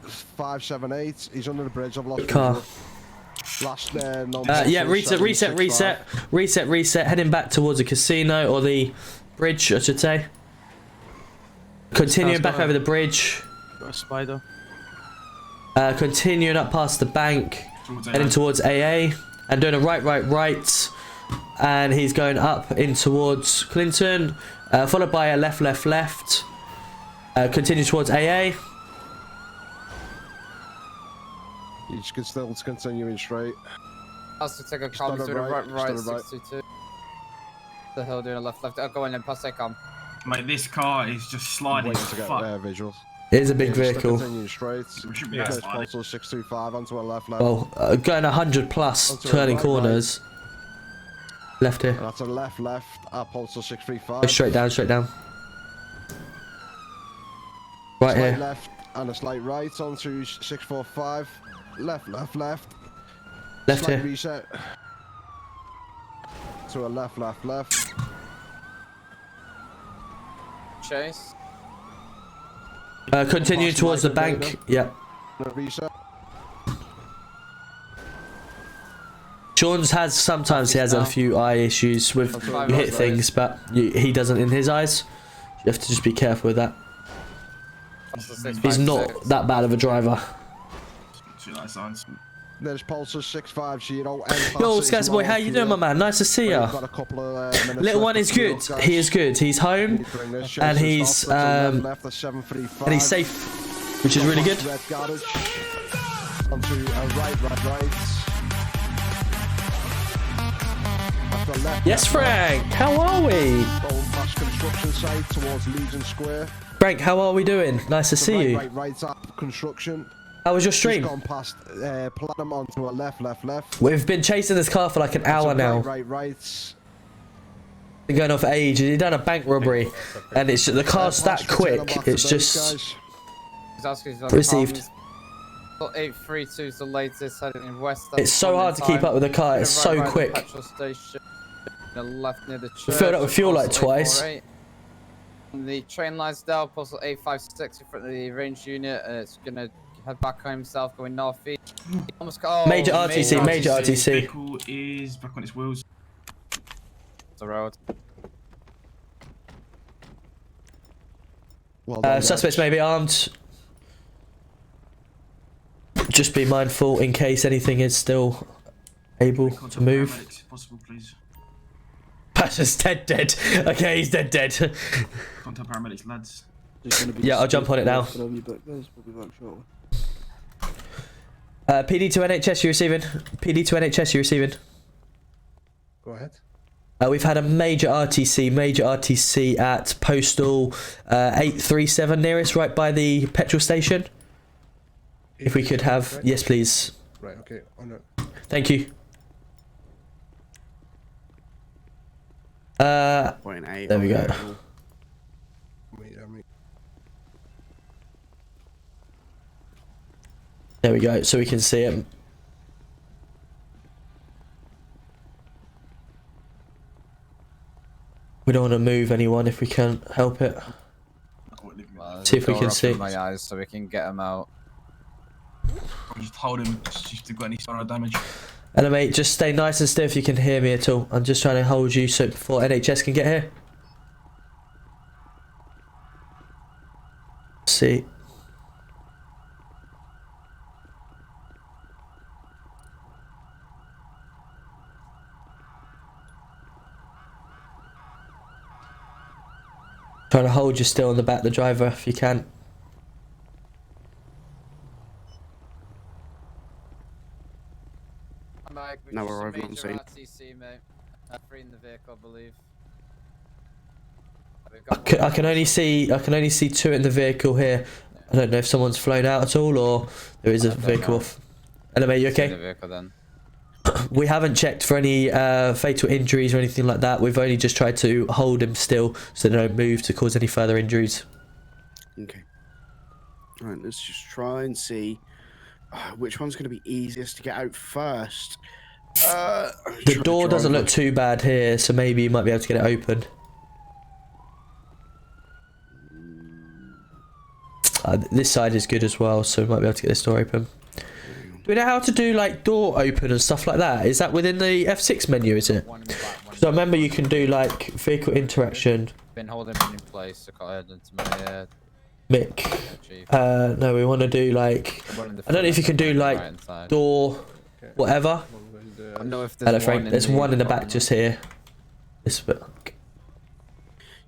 578. He's under the bridge. I've lost car. Last yeah, reset. Heading back towards the casino or the bridge, I should say. Continuing back over the bridge. Got a spider. Continuing up past the bank, heading towards AA, and doing a right, and he's going up in towards Clinton, followed by a left. Continue towards AA. You can still continuing straight. Has to take a calm to the right, 622. The hill doing a left. I'll go in and pass that calm. Mate, this car is just sliding. Waiting to get visuals. It is a big vehicle. Continuing straight. We should be postal 625 onto a left. Well, going 100 plus, turning corners. Left here. And that's a left at postal 635. Straight down. Right here. Left and a slight right onto 645. Left. Left slight here. Reset. To a left. Chase. Continue towards the bank. Yep. Reset. Sean's sometimes he has a few eye issues with you hit things, but he doesn't in his eyes. You have to just be careful with that. He's not that bad of a driver. There's Pulsar 650. Yo, Scazzy boy, how you doing, my man? Nice to see ya. Little one is good. He is good. He's home, and he's safe, which is really good. Onto a right. onto a left. Yes, Frank. How are we? Going past construction site towards Legion Square. Frank, how are we doing? Nice to see you. Right up construction. How was your stream? Just gone past Platinum onto a left. We've been chasing this car for like an hour now. Right. Been going on for ages. He's done a bank robbery, and it's the car's that quick. It's just received. 832 is the latest heading in west. It's so hard to keep up with the car. It's so quick. Petrol station, the left near the church. We filled up with fuel like twice. The train line's down, postal 856 in front of the range unit, and it's gonna head back home south, going northeast. Major RTC, major RTC. Vehicle is back on its wheels. The road. Suspects may be armed. Just be mindful in case anything is still able to move. Possible, please. Pasha's dead. Okay, he's dead. Contact paramedics, lads. Yeah, I'll jump on it now. PD to NHS, you receiving? PD to NHS, you receiving? Go ahead. We've had a major RTC at postal 837 nearest, right by the petrol station. If we could have, right? Yes, please. Right. Okay. On it. Thank you. There we go. There we go, so we can see it. We don't want to move anyone if we can't help it. Well, see if we can see. My eyes so we can get them out. I'll just hold him just if they've got any sort of damage. Hello, mate. Just stay nice and still if you can hear me at all. I'm just trying to hold you so before NHS can get here. See. Trying to hold you still on the back of the driver if you can. Now we're over on scene. RTC, mate. Free in the vehicle, I believe. I can only see two in the vehicle here. I don't know if someone's flown out at all or there is a vehicle off. Hello, mate, you okay? The vehicle, then. We haven't checked for any fatal injuries or anything like that. We've only just tried to hold him still so they don't move to cause any further injuries. Okay. Alright, let's just try and see which one's going to be easiest to get out first. The door doesn't look too bad here, so maybe you might be able to get it open. This side is good as well, so we might be able to get this door open. Do we know how to do like door open and stuff like that? Is that within the F6 menu, is it? Because I remember you can do like vehicle interaction. Been holding it in place, so got head into my Mick. No, we want to do like, I don't know if you can do like door whatever. I know if hello, Frank. There's one in the back just here. This bit.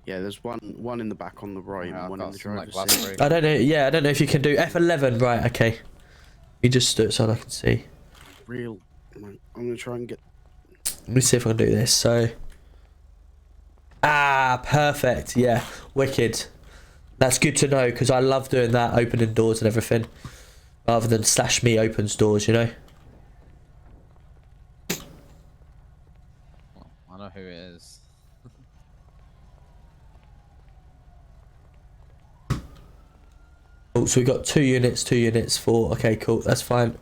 Yeah, there's one in the back on the right and one in the driver's seat. I don't know. Yeah, I don't know if you can do F11. Right. Okay. You just do it so I can see. I'm gonna try and get. Let me see if I can do this. So. Perfect. Yeah, wicked. That's good to know because I love doing that, opening doors and everything, rather than slash me opens doors. You know. I know who it is. Oh, so we got 2 units, 4. Okay, cool. That's fine.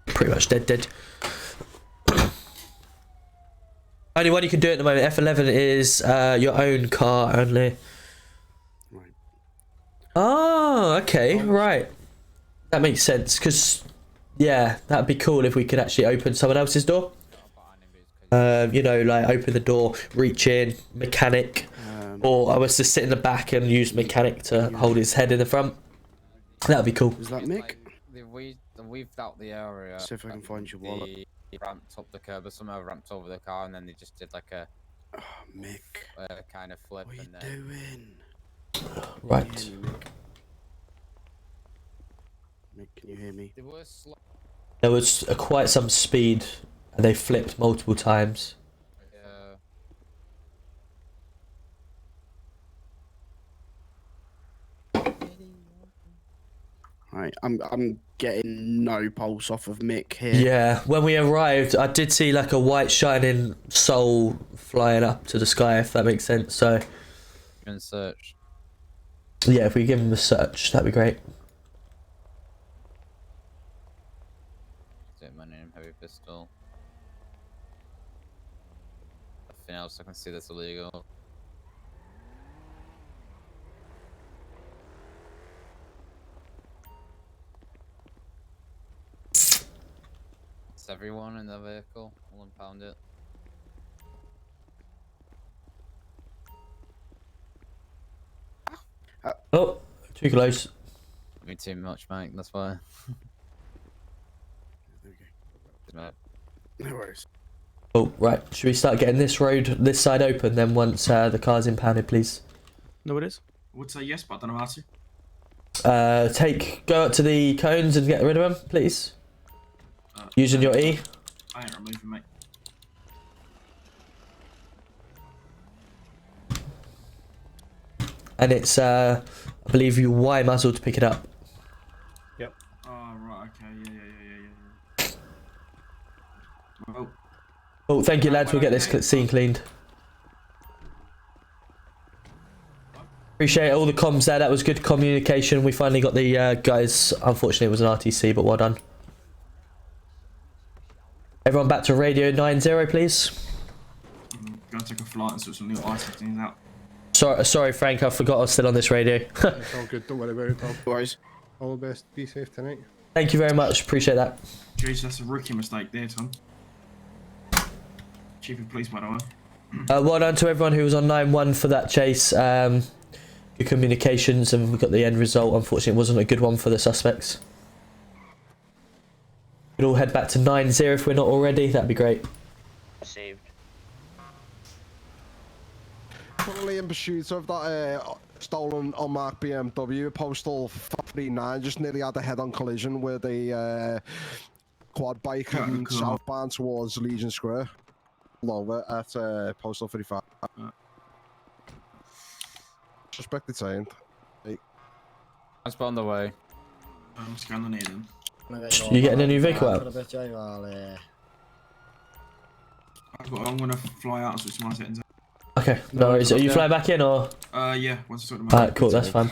Pretty much dead. Only one you can do at the moment. F11 is your own car only. Right. Oh, okay, right. That makes sense. Because, yeah, that'd be cool if we could actually open someone else's door. You know, like open the door, reach in, mechanic, or I was to sit in the back and use mechanic to hold his head in the front. That'd be cool. Is that Mick? They weaved out the area. See if I can find your wallet. They ramped up the curb, or somehow ramped over the car, and then they just did like a Mick, kind of flip. What are you and then... doing? Right. Mick, can you hear me? They were slow. There was quite some speed, and they flipped multiple times. Yeah. Right, I'm getting no pulse off of Mick here. Yeah, when we arrived, I did see like a white shining soul flying up to the sky, if that makes sense. So, In search. yeah, if we give him a search, that'd be great. State my name, heavy pistol. Nothing else I can see that's illegal. It's everyone in the vehicle. We'll impound it. Oh, too close. Me too much, mate. That's why. No worries. Oh, right. Should we start getting this road, this side open then once the car's impounded, please? No, it is. I would say yes, but I don't know how to. Go up to the cones and get rid of them, please. Using your E. I ain't removing, mate. And it's, I believe you Y muzzle to pick it up. Yep. Oh, right, okay, yeah. Well, Oh, thank you, lads. We'll get this scene cleaned. Appreciate all the comms there. That was good communication. We finally got the guys. Unfortunately, it was an RTC, but well done. Everyone back to radio 90, please. I'm gonna take a flight and sort some little ice things out. Sorry, Frank. I forgot I was still on this radio. It's all good. Don't worry about it, Tom. Boys. All the best. Be safe tonight. Thank you very much. Appreciate that. Jeez, that's a rookie mistake there, Tom. Chief of Police, by the way. Well done to everyone who was on 9-1 for that chase. Good communications, and we got the end result. Unfortunately, it wasn't a good one for the suspects. We'd all head back to 9-0 if we're not already. That'd be great. Received. Currently in pursuit of that stolen unmarked BMW, postal 539, just nearly had a head-on collision with a quad bike heading southbound towards Legion Square. Over at postal 35. Suspect detained. Hey. That's on the way. I'm scanning it in. You getting a new vehicle out? I'm gonna fly out and switch my settings. Okay, no worries. Are you flying back in or? Yeah, once I sort them out. Alright, cool, that's fine.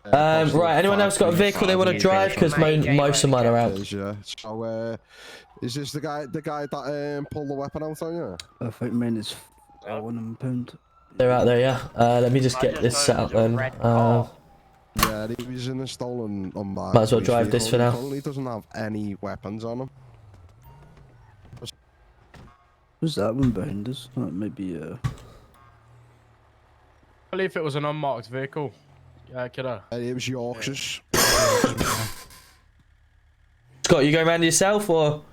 Right, anyone else got a vehicle they want to drive? Because most of mine are out. Yeah. So, is this the guy that pulled the weapon out on you? I think mine is £1 They're out there, yeah. Let me just get this set up then. Yeah, he was in a stolen unmarked. Might as well drive this for now. He currently doesn't have any weapons on him. Who's that one behind us? That might be I believe it was an unmarked vehicle. Yeah, kiddo. It was Yorkshire's. Scott, you going around yourself or?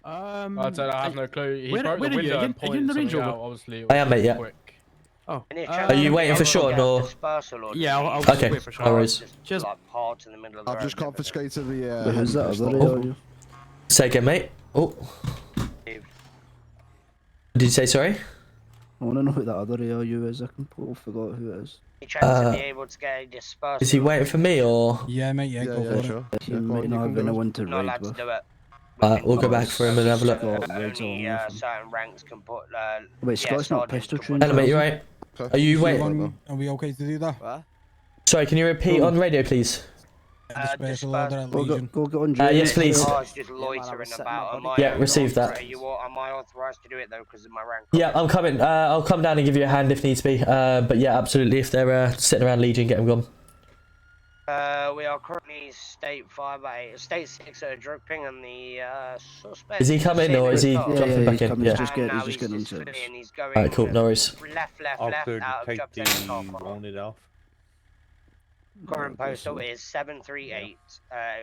I have no clue. He broke the where are you? window and Are you in the pointed Range something Rover? out. Obviously, it I am, was mate, yeah. quick. Oh. Are you waiting for Sean or? Yeah, I'll Okay, wait for Sean. no worries. Cheers. Like parts in the middle of the I've road. just confiscated the. Who's that other pistol. area? Say again, mate. Oh. Did you say sorry? I want to know who that other ARU is. I completely forgot who it is. He tries to be able to get a dispersal. Is he waiting for me or? Yeah, mate. Yeah, go for sure. He might not have anyone to Not raid allowed to with. do it. We'll go back for him and have a look. Only certain ranks can put. Wait, Scott's not pistol trained. Hello, mate. You right? Are you waiting? Are we okay to do that? Sorry, can you repeat on radio, please? The special order at Legion. Go get on Yes, please. Cars just loitering about. Yeah, received that. Am I authorised to do it though because of my rank? Yeah, I'm coming. I'll come down and give you a hand if needs be. But yeah, absolutely. If they're sitting around Legion, get them gone. We are currently state 6 at a drug ping, and the suspect. Is he coming or is he jumping back in? Yeah. Just getting on service. Alright, cool. No worries. Left, I'll out of take job the 10 car park. wanted off. Current postal is 738.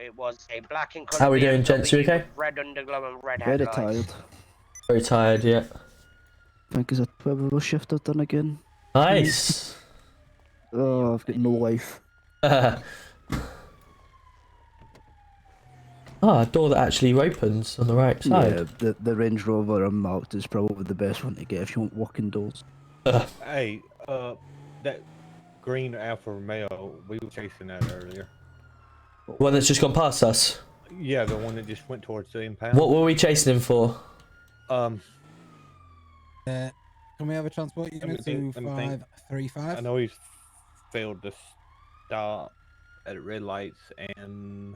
It was a black and colour. How are we doing, gents? You okay? Red underglow and red Very headlights. tired. Very tired, yeah. I think it's a 12-hour shift I've done again. Nice. Oh, I've got no life. Ah, a door that actually opens on the right side. Yeah, the Range Rover unmarked is probably the best one to get if you want walking doors. Hey, that green Alfa Romeo, we were chasing that earlier. One that's just gone past us. Yeah, the one that just went towards the impound. What were we chasing him for? Can we have a transport unit to 535? I know he's failed to stop at red lights and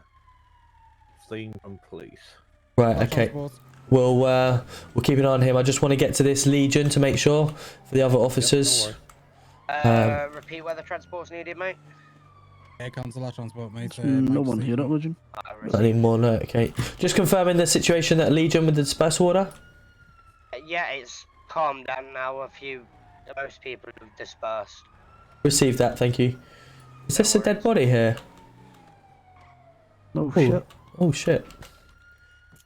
fleeing from police. Right, okay. We'll keep an eye on him. I just want to get to this Legion to make sure for the other officers. Repeat where the transport's needed, mate. Yeah, cancel that transport, mate. No one here, not Legion. I need more note, okay. Just confirming the situation at Legion with the dispersal order. Yeah, it's calmed down now. Most people have dispersed. Received that, thank you. Is this a dead body here? Oh shit. Oh shit.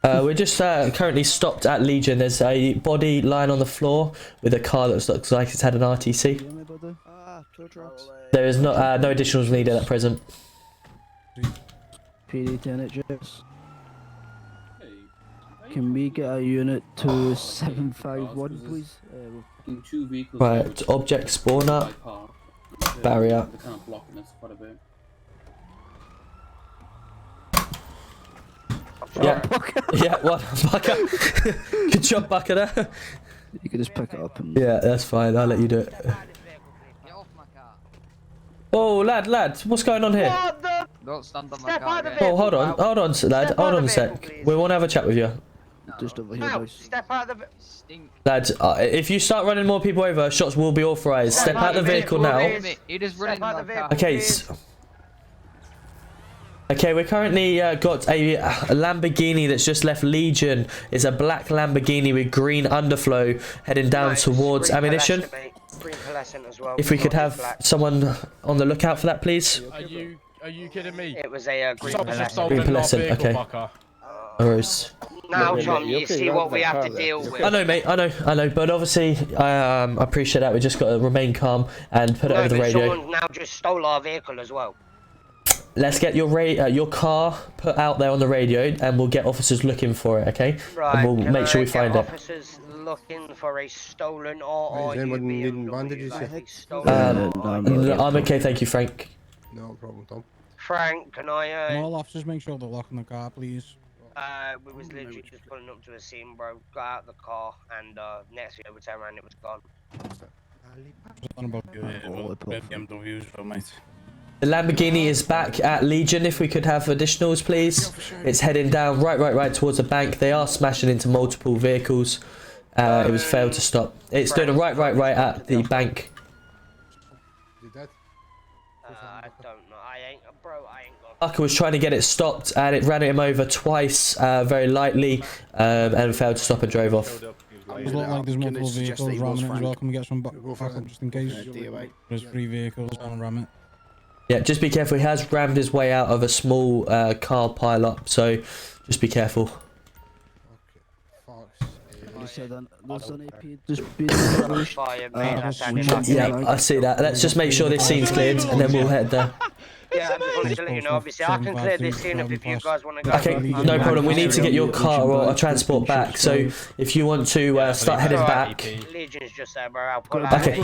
We're just currently stopped at Legion. There's a body lying on the floor with a car that looks like it's had an RTC. There is no additionals needed at present. PD 10 at Jess. Can we get a unit to 751, please? Right, object spawner. Barrier. Yeah, yeah, what, Bucker? Good job, Bucker there. You can just pick it up and... Yeah, that's fine, I'll let you do it. Oh, lad, what's going on here? Don't stand on my car. Oh, hold on, lad, hold on a sec. We want to have a chat with you. Just over here, boys. Step out of the... Lads, if you start running more people over, shots will be authorised. Step out the vehicle now. He just running my car. Okay, okay, we're currently got a Lamborghini that's just left Legion. It's a black Lamborghini with green underflow heading down towards ammunition. If we could have someone on the lookout for that, please. Are you kidding me? It was a green Green Pearlescent, okay. No worries. Now, Tom, you see what we have to deal with. I know, mate, I know, but obviously, I appreciate that. We just got to remain calm and put it over the radio. Someone now just stole our vehicle as well. Let's get your car put out there on the radio, and we'll get officers looking for it, okay? Right. And we'll make sure we find it. Officers looking for a stolen or Is anyone needing bandages? I'm okay, thank you, Frank. No problem, Tom. Frank, can I... All officers, make sure they're locking the car, please. We was literally just pulling up to a scene, bro. Got out the car, and next thing we turned around, it was gone. The Lamborghini is back at Legion. If we could have additionals, please. It's heading down right towards the bank. They are smashing into multiple vehicles. It was failed to stop. It's doing a right at the bank. I don't know. I ain't got... Parker was trying to get it stopped, and it ran him over twice, very lightly, and failed to stop and drove off. It looks like there's multiple vehicles ramming it as well. Can we get some backup just in case? There's 3 vehicles trying to ram it. Yeah, just be careful. He has rammed his way out of a small car pile-up, so just be careful. Yeah, I see that. Let's just make sure this scene's cleared, and then we'll head there. Yeah, I just wanted to let you know, obviously, I can clear this scene if you guys want to go. Okay, no problem. We need to get your car or a transport back, so if you want to start heading back... Legion's just there, bro. I'll pull out Okay. a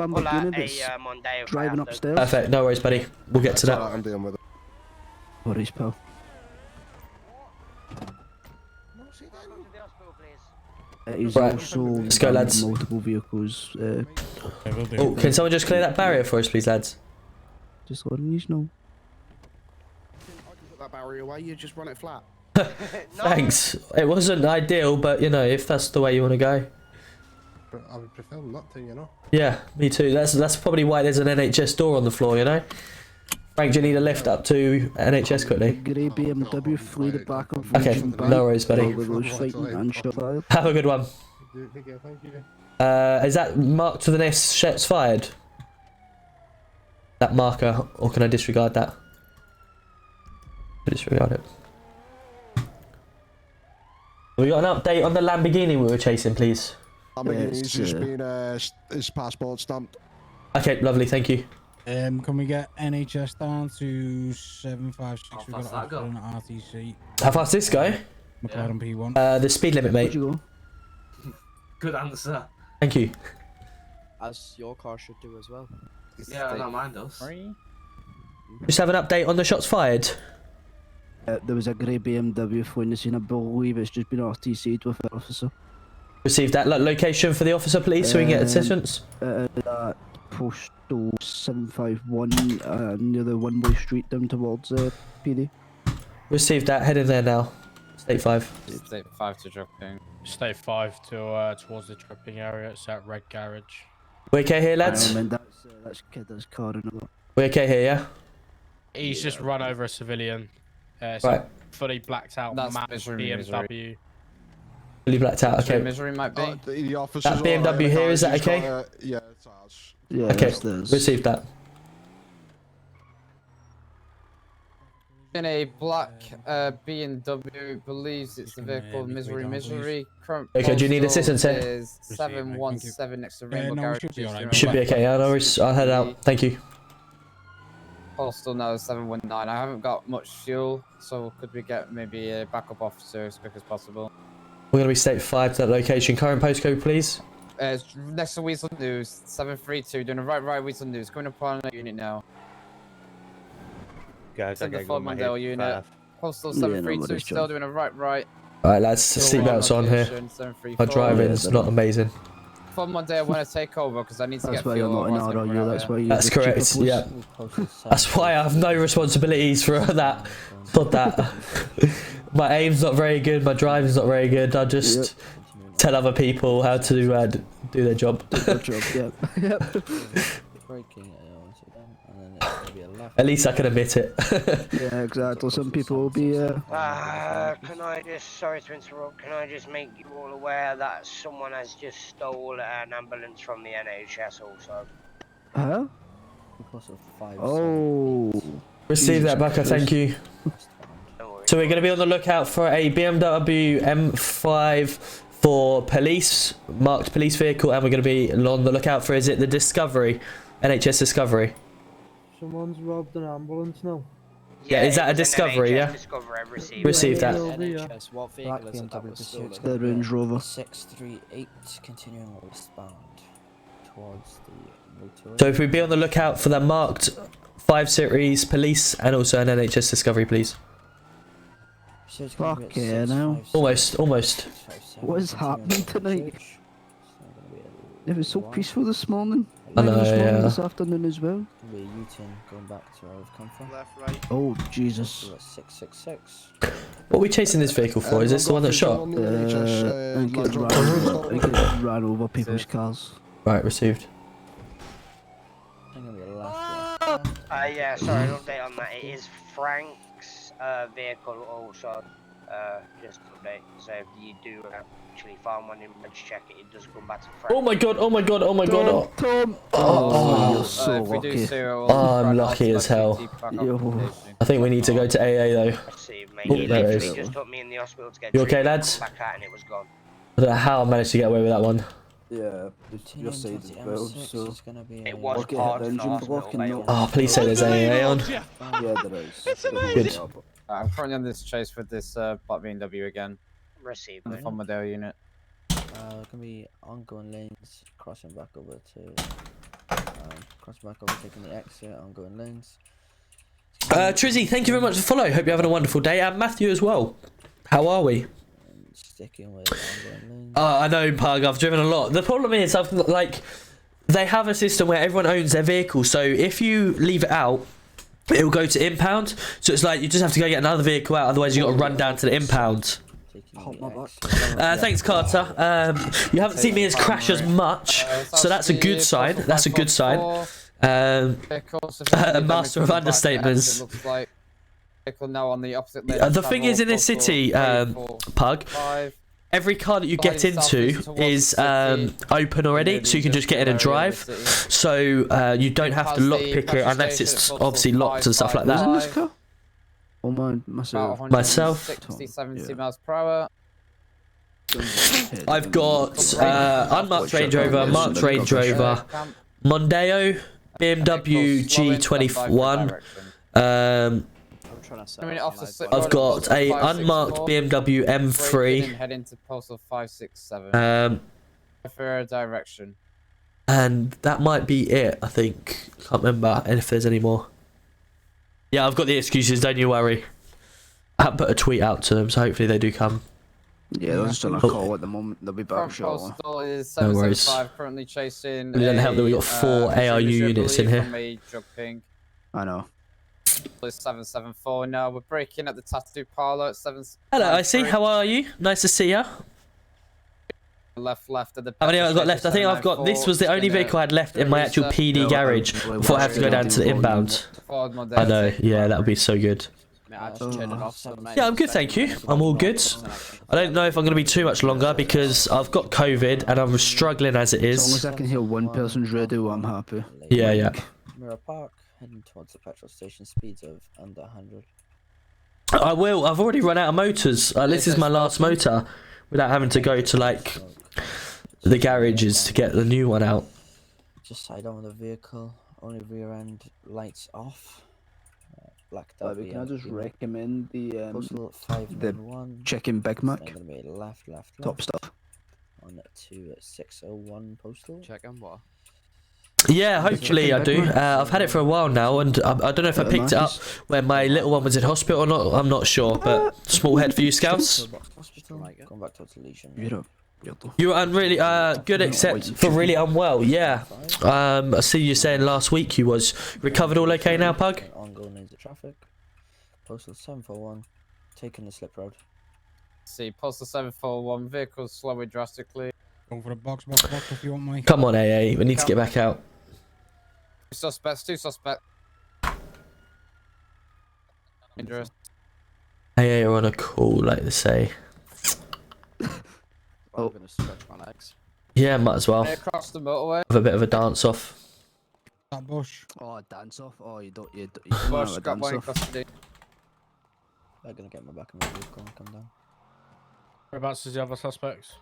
Mondeo. Driving upstairs. Perfect, no worries, buddy. We'll get to that. I'm dealing with it. Worries, pal. He's Right, also let's go, lads. multiple vehicles. Oh, can someone just clear that barrier for us, please, lads? Just letting you know. Put that barrier away, you just run it flat. Thanks. It wasn't ideal, but you know, if that's the way you want to go. I would prefer not to, you know. Yeah, me too. That's probably why there's an NHS door on the floor, you know. Frank, do you need a lift up to NHS quickly? Grey BMW, flee the back of Okay, Legion Bank. no worries, buddy. Have a good one. Thank you. Is that marked to the next shots fired? That marker, or can I disregard that? Disregard it. We got an update on the Lamborghini we were chasing, please. Lamborghini's just been his passport stamped. Okay, lovely, thank you. Can we get NHS down to 756? We've got fast that an RTC. How fast this guy? McLaren P1. The speed limit, mate. Good answer. Thank you. As your car should do as well. Yeah, I don't mind those. Just have an update on the shots fired. There was a grey BMW flew in the scene. I believe it's just been RTC'd with an officer. Received that location for the officer, please, so we can get assistance. Postal 751 near the one-way street down towards PD. Received that. Heading there now. State 5. State 5 to dropping. State 5 to towards the tripping area. It's at Red Garage. We okay here, lads? That's Kidder's car and all that. We okay here, yeah? He's just run over a civilian. It's Right. Fully blacked out. That's matte BMW. Fully blacked out. Okay. Misery might be. The officers That BMW here, is that okay? Yeah, it's ours. Yeah, Okay. there's. Received that. In a black BMW, believes it's the vehicle of Misery. Current Okay, do you need postal assistance here? is 717 next to Rainbow no, Garage. should be alright. Should be okay. Yeah, no worries. I'll head out. Thank you. Postal now is 719. I haven't got much fuel, so could we get maybe a backup officer as quick as possible? We're gonna be state 5 to that location. Current postcode, please. It's next to Weasel News, 732. Doing a right, Weasel News. Coming upon a unit now. Guys, Send the Ford Mondale unit. Postal 732, still doing a right. Alright, lads. Seatbelts on here. My driving's not amazing. Ford Mondale, I want to take over because I need to That's get why you're fuel. not an ROU. That's why you're That's the cheaper correct. post. Yeah. That's why I have no responsibilities for that. Not that. My aim's not very good. My driving's not very good. I just tell other people how to do their job. Yep. At least I can admit it. Yeah, exactly. Some people will be. Can I just, sorry to interrupt, can I just make you all aware that someone has just stole an ambulance from the NHS also? Huh? Oh. Receive that back, I thank you. So we're going to be on the lookout for a BMW M5 for police, marked police vehicle, and we're going to be on the lookout for, is it the Discovery? NHS Discovery. Someone's robbed an ambulance now. Yeah, is that a Discovery, yeah? Discovery, Received that. NHS, what vehicle is it that was stolen? The Range Rover. 638, continuing westbound towards the motorway. So if we be on the lookout for the marked 5 Series police and also an NHS Discovery, please. Fuck yeah, now. Almost. What is happening tonight? It was so peaceful this morning. I know, This afternoon as well. Be a U-turn going back to where we've come from. Left, right. Oh Jesus! 666. What are we chasing this vehicle for? Is this the one that shot? I think it ran over people's cars. Right, received. Yeah, sorry, an update on that. It is Frank's vehicle also. Just an update. So if you do actually find one in Reg check it, it does come back to Frank. Oh my god. Tom! Oh, so if we do lucky. see her, we'll I'm lucky as hell. I think we need to go to AA though. See, mate, Oh, he there it literally is. just took me in the hospital to get You okay, treated, lads? come back out and it was gone. I don't know how I managed to get away with that one. Yeah, your side as well. So It was look at part the of the engine hospital, blocking. mate. Oh, please say there's AA on. Yeah, there is. Good. I'm currently on this chase with this black BMW again. Received. The Ford Mondale unit. Gonna be ongoing lanes, crossing back over, taking the exit, ongoing lanes. Trizzy, thank you very much for the follow. Hope you're having a wonderful day. And Matthew as well. How are we? Sticking with ongoing lanes. I know, Pug. I've driven a lot. The problem is, they have a system where everyone owns their vehicle. So if you leave it out, it will go to impound. So it's like you just have to go get another vehicle out. Otherwise, you got to run down to the impound. Thanks, Carter. You haven't seen me as crash as much, so that's a good sign. That's a good sign. Master of understatements. The thing is, in this city, Pug, every car that you get into is open already, so you can just get in and drive. So you don't have to lockpick it unless it's obviously locked and stuff like that. Oh, Myself. 60, 70 miles per hour. I've got unmarked Range Rover, marked Range Rover, Mondeo, BMW G21. I've got a unmarked BMW M3. Head into postal 567. For a direction. And that might be it, I think. Can't remember if there's any more. Yeah, I've got the excuses, don't you worry. I have put a tweet out to them, so hopefully they do come. Yeah, they're just on a call at the moment. They'll be back shortly. Postal is No worries. 775, currently chasing. It doesn't help that we've got 4 ARU units in here. From a drug ping. I know. It's 774 now. We're breaking at the tattoo parlor at 7. Hello, I see. How are you? Nice to see you. Left at the. How many have I got left? I think I've got. This was the only vehicle I had left in my actual PD garage before I have to go down to the inbound. I know. Yeah, that would be so good. Yeah, I'm good, thank you. I'm all good. I don't know if I'm going to be too much longer because I've got COVID and I'm struggling as it is. As long as I can hear one person's radio, I'm happy. Yeah. Mirror Park, heading towards the petrol station, speeds of under 100. I will. I've already run out of motors. This is my last motor without having to go to like the garages to get the new one out. Just side on with the vehicle, only rear end lights off. Blacked out. Can I just recommend the postal 591. Chicken Big Mac? Gonna be left. Top stuff. On to 601 postal. Check on what? Yeah, hopefully I do. I've had it for a while now, and I don't know if I picked it up when my little one was in hospital or not. I'm not sure, but small head for you, Scouts. Going back towards Legion. You were really good, except for really unwell. Yeah. I see you saying last week you was recovered. All okay now, Pug? Ongoing lanes of traffic. Postal 741, taking the slip road. See, postal 741, vehicles slowing drastically. Go for a box if you want, Mike. Come on, AA. We need to get back out. Two suspects. Dangerous. AA are on a call, like they say. I'm gonna stretch my legs. Yeah, might as well. Across the motorway. Have a bit of a dance off. That bush. Oh, dance off. Oh, you don't Bush have got a one in dance off. custody. They're gonna get my back in the vehicle and come down. Whereabouts is the other suspects?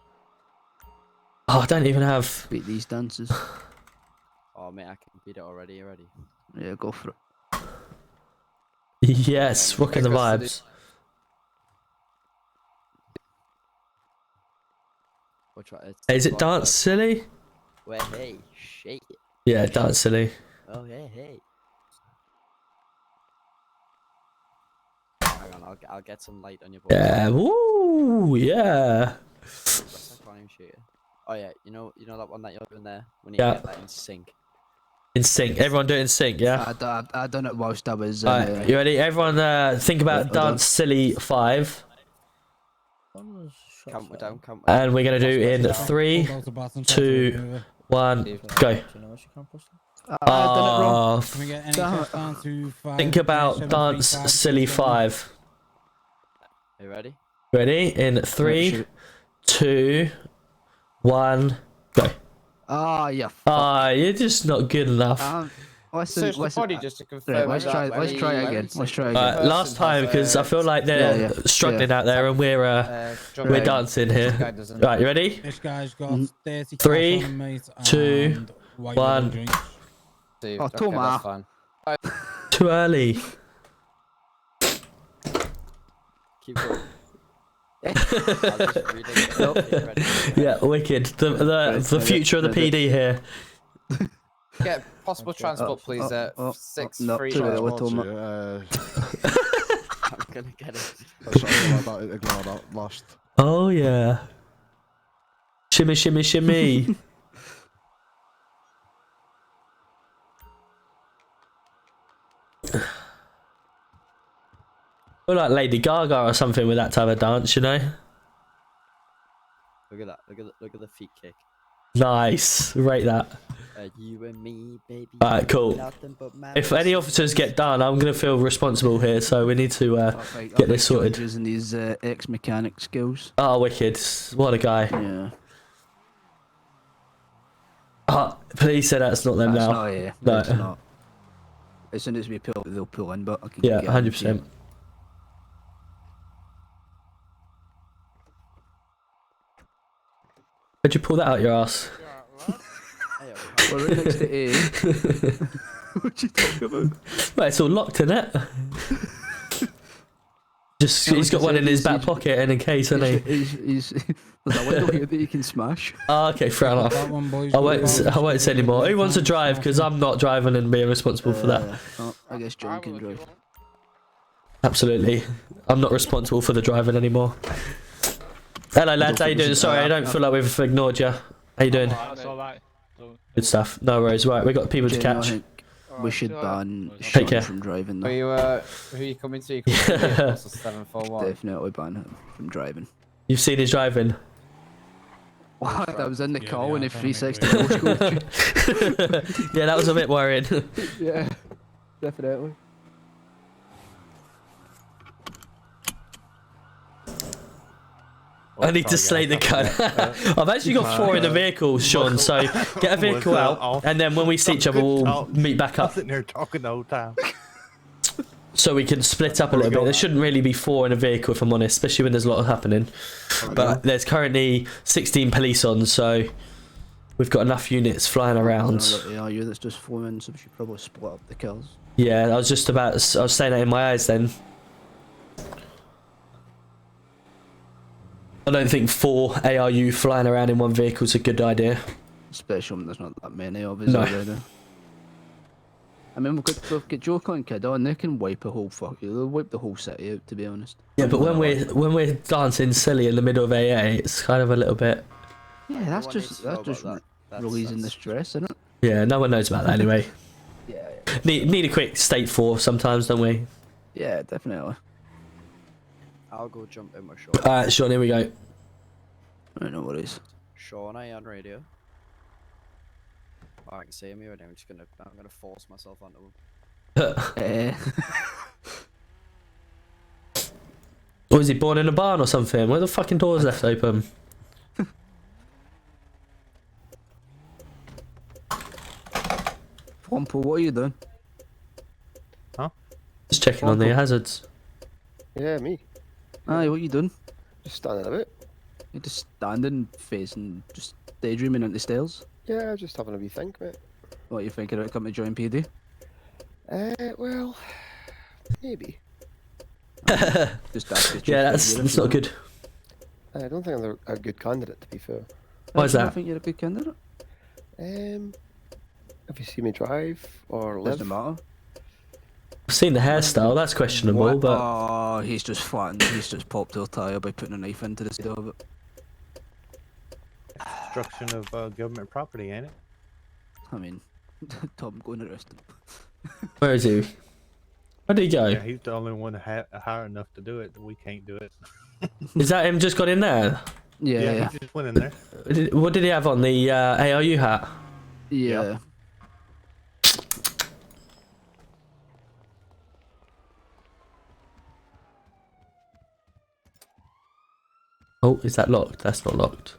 Oh, I don't even have. Beat these dances. Oh mate, I can beat it already. You ready? Yeah, go for it. Yes, rocking the vibes. Is it Dance Silly? Well, hey, shake it. Yeah, Dance Silly. Oh, hey. Hang on, I'll get some light on your board. Yeah, woo, yeah. I can't even shoot it. Oh yeah, you know that one that you're doing there? When you get that in sync. In sync. Everyone do it in sync, yeah? I done it whilst I was... Alright, you ready? Everyone think about Dance Silly 5. Count down. And we're going to do in 3, 2, 1, go. Think about Dance Silly 5. Are you ready? Ready? In 3, 2, 1, go. Ah, yeah. Ah, you're just not good enough. Search the body just to confirm. Let's try again. Last time, because I feel like they're struggling out there and we're dancing here. Right, you ready? This guy's got 30 3, cash on him, mate, 2, and 1. Oh, Toma. Too early. Keep going. Yeah, wicked. The future of the PD here. Get possible transport, please. 6 free I'm gonna get it. Ignore that. Lost. Oh yeah. Shimmy, shimmy, shimmy. Or like Lady Gaga or something with that type of dance, you know? Look at that. Look at the feet kick. Nice. Rate that. You and me, baby. Alright, cool. If any officers get done, I'm gonna feel responsible here, so we need to get this sorted. And his ex-mechanic skills. Oh, wicked! What a guy. Yeah. Please say that's not them now. Oh yeah. No. It's not. As soon as we pull, they'll pull in, but I can. Yeah, 100%. Where'd you pull that out your ass? We're right next to A. What you talking about? Well, it's all locked in it. Just he's got one in his back pocket and in case, isn't he? There's a window here that you can smash. Oh, okay, fair enough. I won't say anymore. Who wants to drive? Because I'm not driving and being responsible for that. Oh, I guess John can drive. Absolutely. I'm not responsible for the driving anymore. Hello lads, how you doing? Sorry, I don't feel like we've ignored you. How you doing? Good stuff. No worries. Right, we got people to Jamie, I catch. think we should ban Take care. Sean from driving. Though. Who are you coming to? You coming to the 741? Definitely ban him from driving. You've seen his driving? What? I was in the car when the 360 scored. Yeah, that was a bit worrying. Yeah, definitely. I need to slate the gun. I've actually got 4 in the vehicle, Sean, so get a vehicle out, and then when we see each other, we'll meet back up. I'm sitting there talking the whole time. So we can split up a little bit. There shouldn't really be 4 in a vehicle, if I'm honest, especially when there's a lot happening. But there's currently 16 police on, so we've got enough units flying around. Yeah, that's just 4 men, so we should probably split up the kills. Yeah, I was saying that in my eyes then. I don't think 4 ARU flying around in one vehicle is a good idea. Especially when there's not that many of us No. already. I mean, we've got Joker and Kid on, they can wipe a whole they'll wipe the whole city out, to be honest. Yeah, but when we're dancing silly in the middle of AA, it's kind of a little bit. Yeah, that's just releasing the stress, isn't it? Yeah, no one knows about that anyway. Yeah. Need a quick state 4 sometimes, don't we? Yeah, definitely. I'll go jump in with Sean. Alright, Sean, here we go. I don't know what it is. Sean, are you on radio? Oh, I can see him here, and I'm gonna force myself onto him. Or was he born in a barn or something? Where the fucking doors left open? Wompo, what are you doing? Huh? Just checking on the hazards. Yeah, me. Aye, what are you doing? Just standing a bit. You're just standing, facing, just daydreaming into the stairs? Yeah, just having a wee think, mate. What are you thinking about coming to join PD? Well, maybe. Just ask Yeah, that's not good. I don't think I'm a good candidate, to be fair. Why is I that? think you're a good candidate. Have you seen me drive or live? Doesn't matter. I've seen the hairstyle, that's questionable, What? but... Oh, he's just flattened. He's just popped her tyre by putting a knife into the side of it. Destruction of government property, ain't it? I mean, Tom, go and arrest him. Where is he? Where did he go? Yeah, he's the only one high enough to do it. We can't do it. Is that him just got in there? Yeah. He just went in there. What did he have on? The ARU hat? Yeah. Oh, is that locked? That's not locked.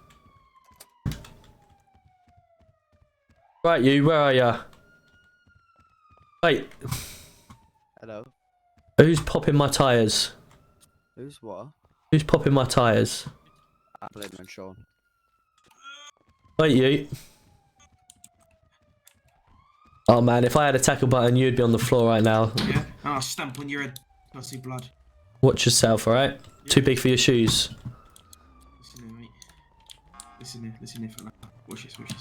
Right, you, where are ya? Wait. Hello. Who's popping my tyres? Who's what? Who's popping my tyres? I blame it on Sean. Wait, you. Oh man, if I had a tackle button, you'd be on the floor right now. Yeah, and I'll stamp on your head. I see blood. Watch yourself, alright? Yeah. Too big for your shoes. Listen here, mate. Listen here, fella. Watch this. Cheers,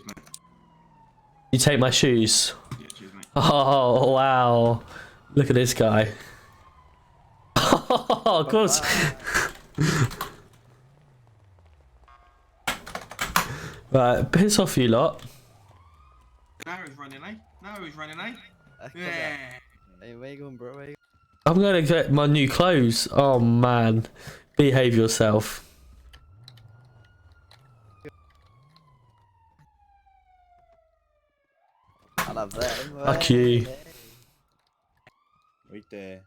mate. You take my shoes. Yeah, cheers, mate. Oh, wow. Look at this guy. Oh, of course. Right, piss off you lot. Now he's running, eh? Yeah. Hey, where you going, bro? Where you I'm gonna get my new clothes. Oh man. Behave yourself. I love that. Fuck you. Right there.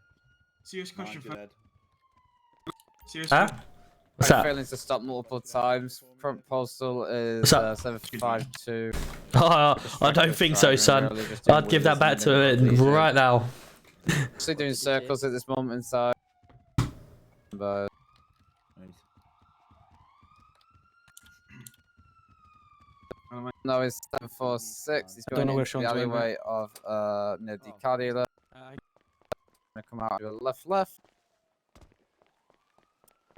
Serious question, fella. Serious Huh? question. What's that? Failing to stop multiple times. Front postal is What's that? 752. Oh, I don't think so, son. I'd give that back to it right now. Actually doing circles at this moment in time. But No, it's 746. He's I don't going know where into the Sean's going, alleyway of near the car dealer. Gonna come out to a left.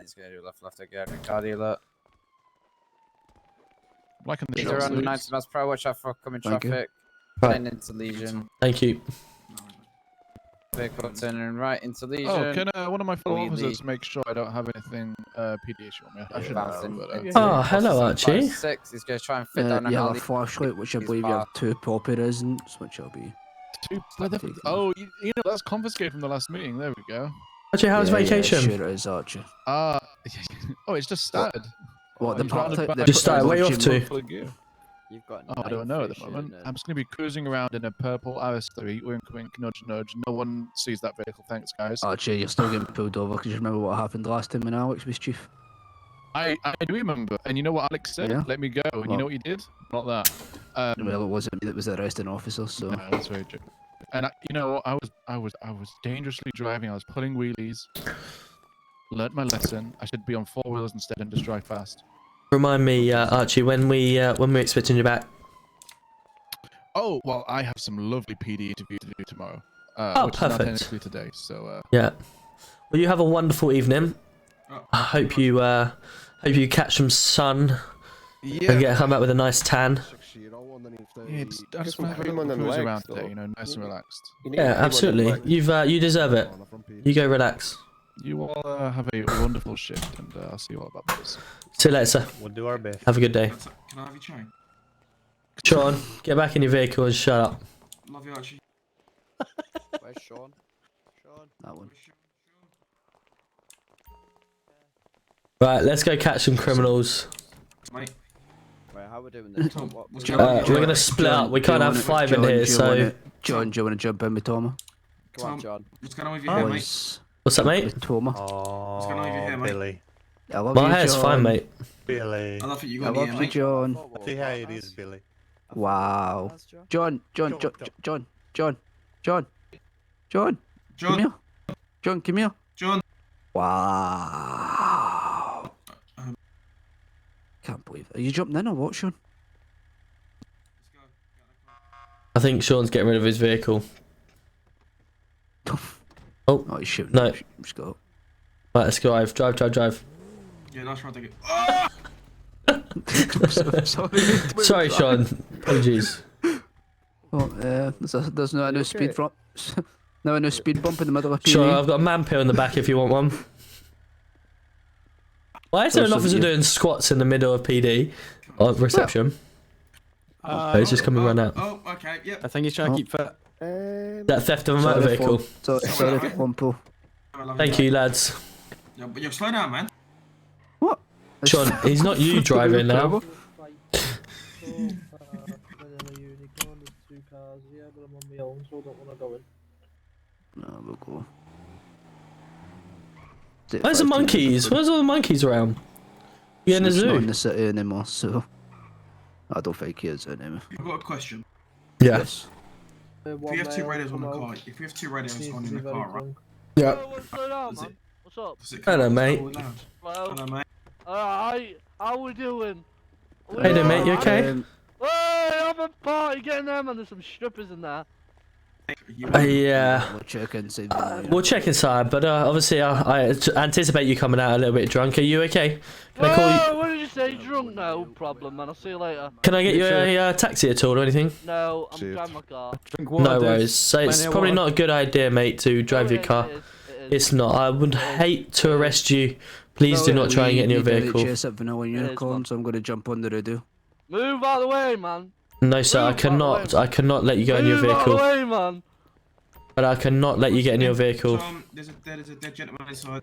He's gonna do left again. The car dealer. He's around 90 miles per hour. Watch out for coming traffic. Turning into Legion. Thank you. Vehicle turning right into Legion. Oh, can one of my fellow Wheelie. officers make sure I don't have anything PD issue on me? I should Bouncing know, but, into Oh, hello, Archie. 6. He's gonna try and fit down an You have a alley. flashlight, which I believe you have 2 proper isn't, which I'll be. Oh, you know, that's confiscated from the last meeting. There we go. Archie, how's vacation? Yeah, sure it is, Archie. Oh, it's just started. What, the part Just started, where are you off to? You've got I don't know at the moment. I'm just going to be cruising around in a purple RS3. Wink, wink, nudge, nudge. No one sees that vehicle. Thanks, guys. Archie, you're still getting pulled over because you remember what happened last time when Alex was chief. I do remember. And you know what Alex said? Yeah. Let me go. And you know what he did? Not that. Well, it wasn't me that was the arresting officer, so. No, that's very true. And you know what? I was dangerously driving. I was pulling wheelies. Learned my lesson. I should be on 4 wheels instead and just drive fast. Remind me, Archie, when we're expecting you back. Oh, well, I have some lovely PD interview to do tomorrow. Oh, which is not perfect. technically today, so. Yeah. Well, you have a wonderful evening. I hope you catch some sun. Yeah. And get come back with a nice tan. Yeah, I just want to have a cruise around today, you know, nice and relaxed. Yeah, absolutely. You deserve it. You go relax. You all have a wonderful shift, and I'll see you all about this. See you later, sir. We'll do our best. Have a good day. Can I have your chain? Sean, get back in your vehicle and shut up. Love you, Archie. Where's Sean? Sean. That one. Right, let's go catch some criminals. Mate. Wait, how we doing this? We're gonna split up. We can't have 5 in here, so. John, do you want to jump in with Toma? Come on, John. What's going on with your hair, mate? What's that, mate? With Toma. What's going on with your hair, mate? Billy. I love My you, hair's John. fine, mate. Billy. I love you I got love here, you, mate. John. See how it is, Billy. Wow. John, come here. John, come here. John. Wow. Can't believe it. Are you jumping in or what, Sean? I think Sean's getting rid of his vehicle. Oh, he's shooting. No. Just go. Right, let's go. Drive. Yeah, nice one, take it. Sorry, Sean. Apologies. Well, there's no speed front. No speed bump in the middle of PD. Sure, I've got a man pill in the back if you want one. Why is there an officer doing squats in the middle of PD or reception? He's just coming right out. Oh, okay, yep. I think he's trying to keep fit. That theft of a motor vehicle. Sorry for Pompo. Thank you, lads. Yeah, but you're slow down, man. What? Sean, he's not you driving now. No, we'll go. Where's the monkeys? Where's all the monkeys around? You in the It's not zoo? in the city anymore, so I don't think he is anymore. I've got a question. Yes. If you have 2 radios on the car, if you have 2 radios on in the car, right? Yeah. What's going on, man? What's up? Hello, mate. Hello, mate. Alright, how we doing? Hey there, mate. You okay? Hey, have a party, get in there, man. There's some strippers in there. Yeah. We'll check inside. We'll check inside, but obviously I anticipate you coming out a little bit drunk. Are you okay? Can I call you? What did you say? Drunk? No problem, man. I'll see you later. Can I get you a taxi at all or anything? No, I'm driving my car. No worries. So it's probably not a good idea, mate, to drive your car. It's not. I would hate to arrest you. Please do not try and get in your vehicle. Chase up vanilla unicorn, so I'm going to jump on the radio. Move out of the way, man. No, sir. I cannot. I cannot let you go in your Move out of the vehicle. way, man. But I cannot let you get in your vehicle. There's a dead gentleman inside.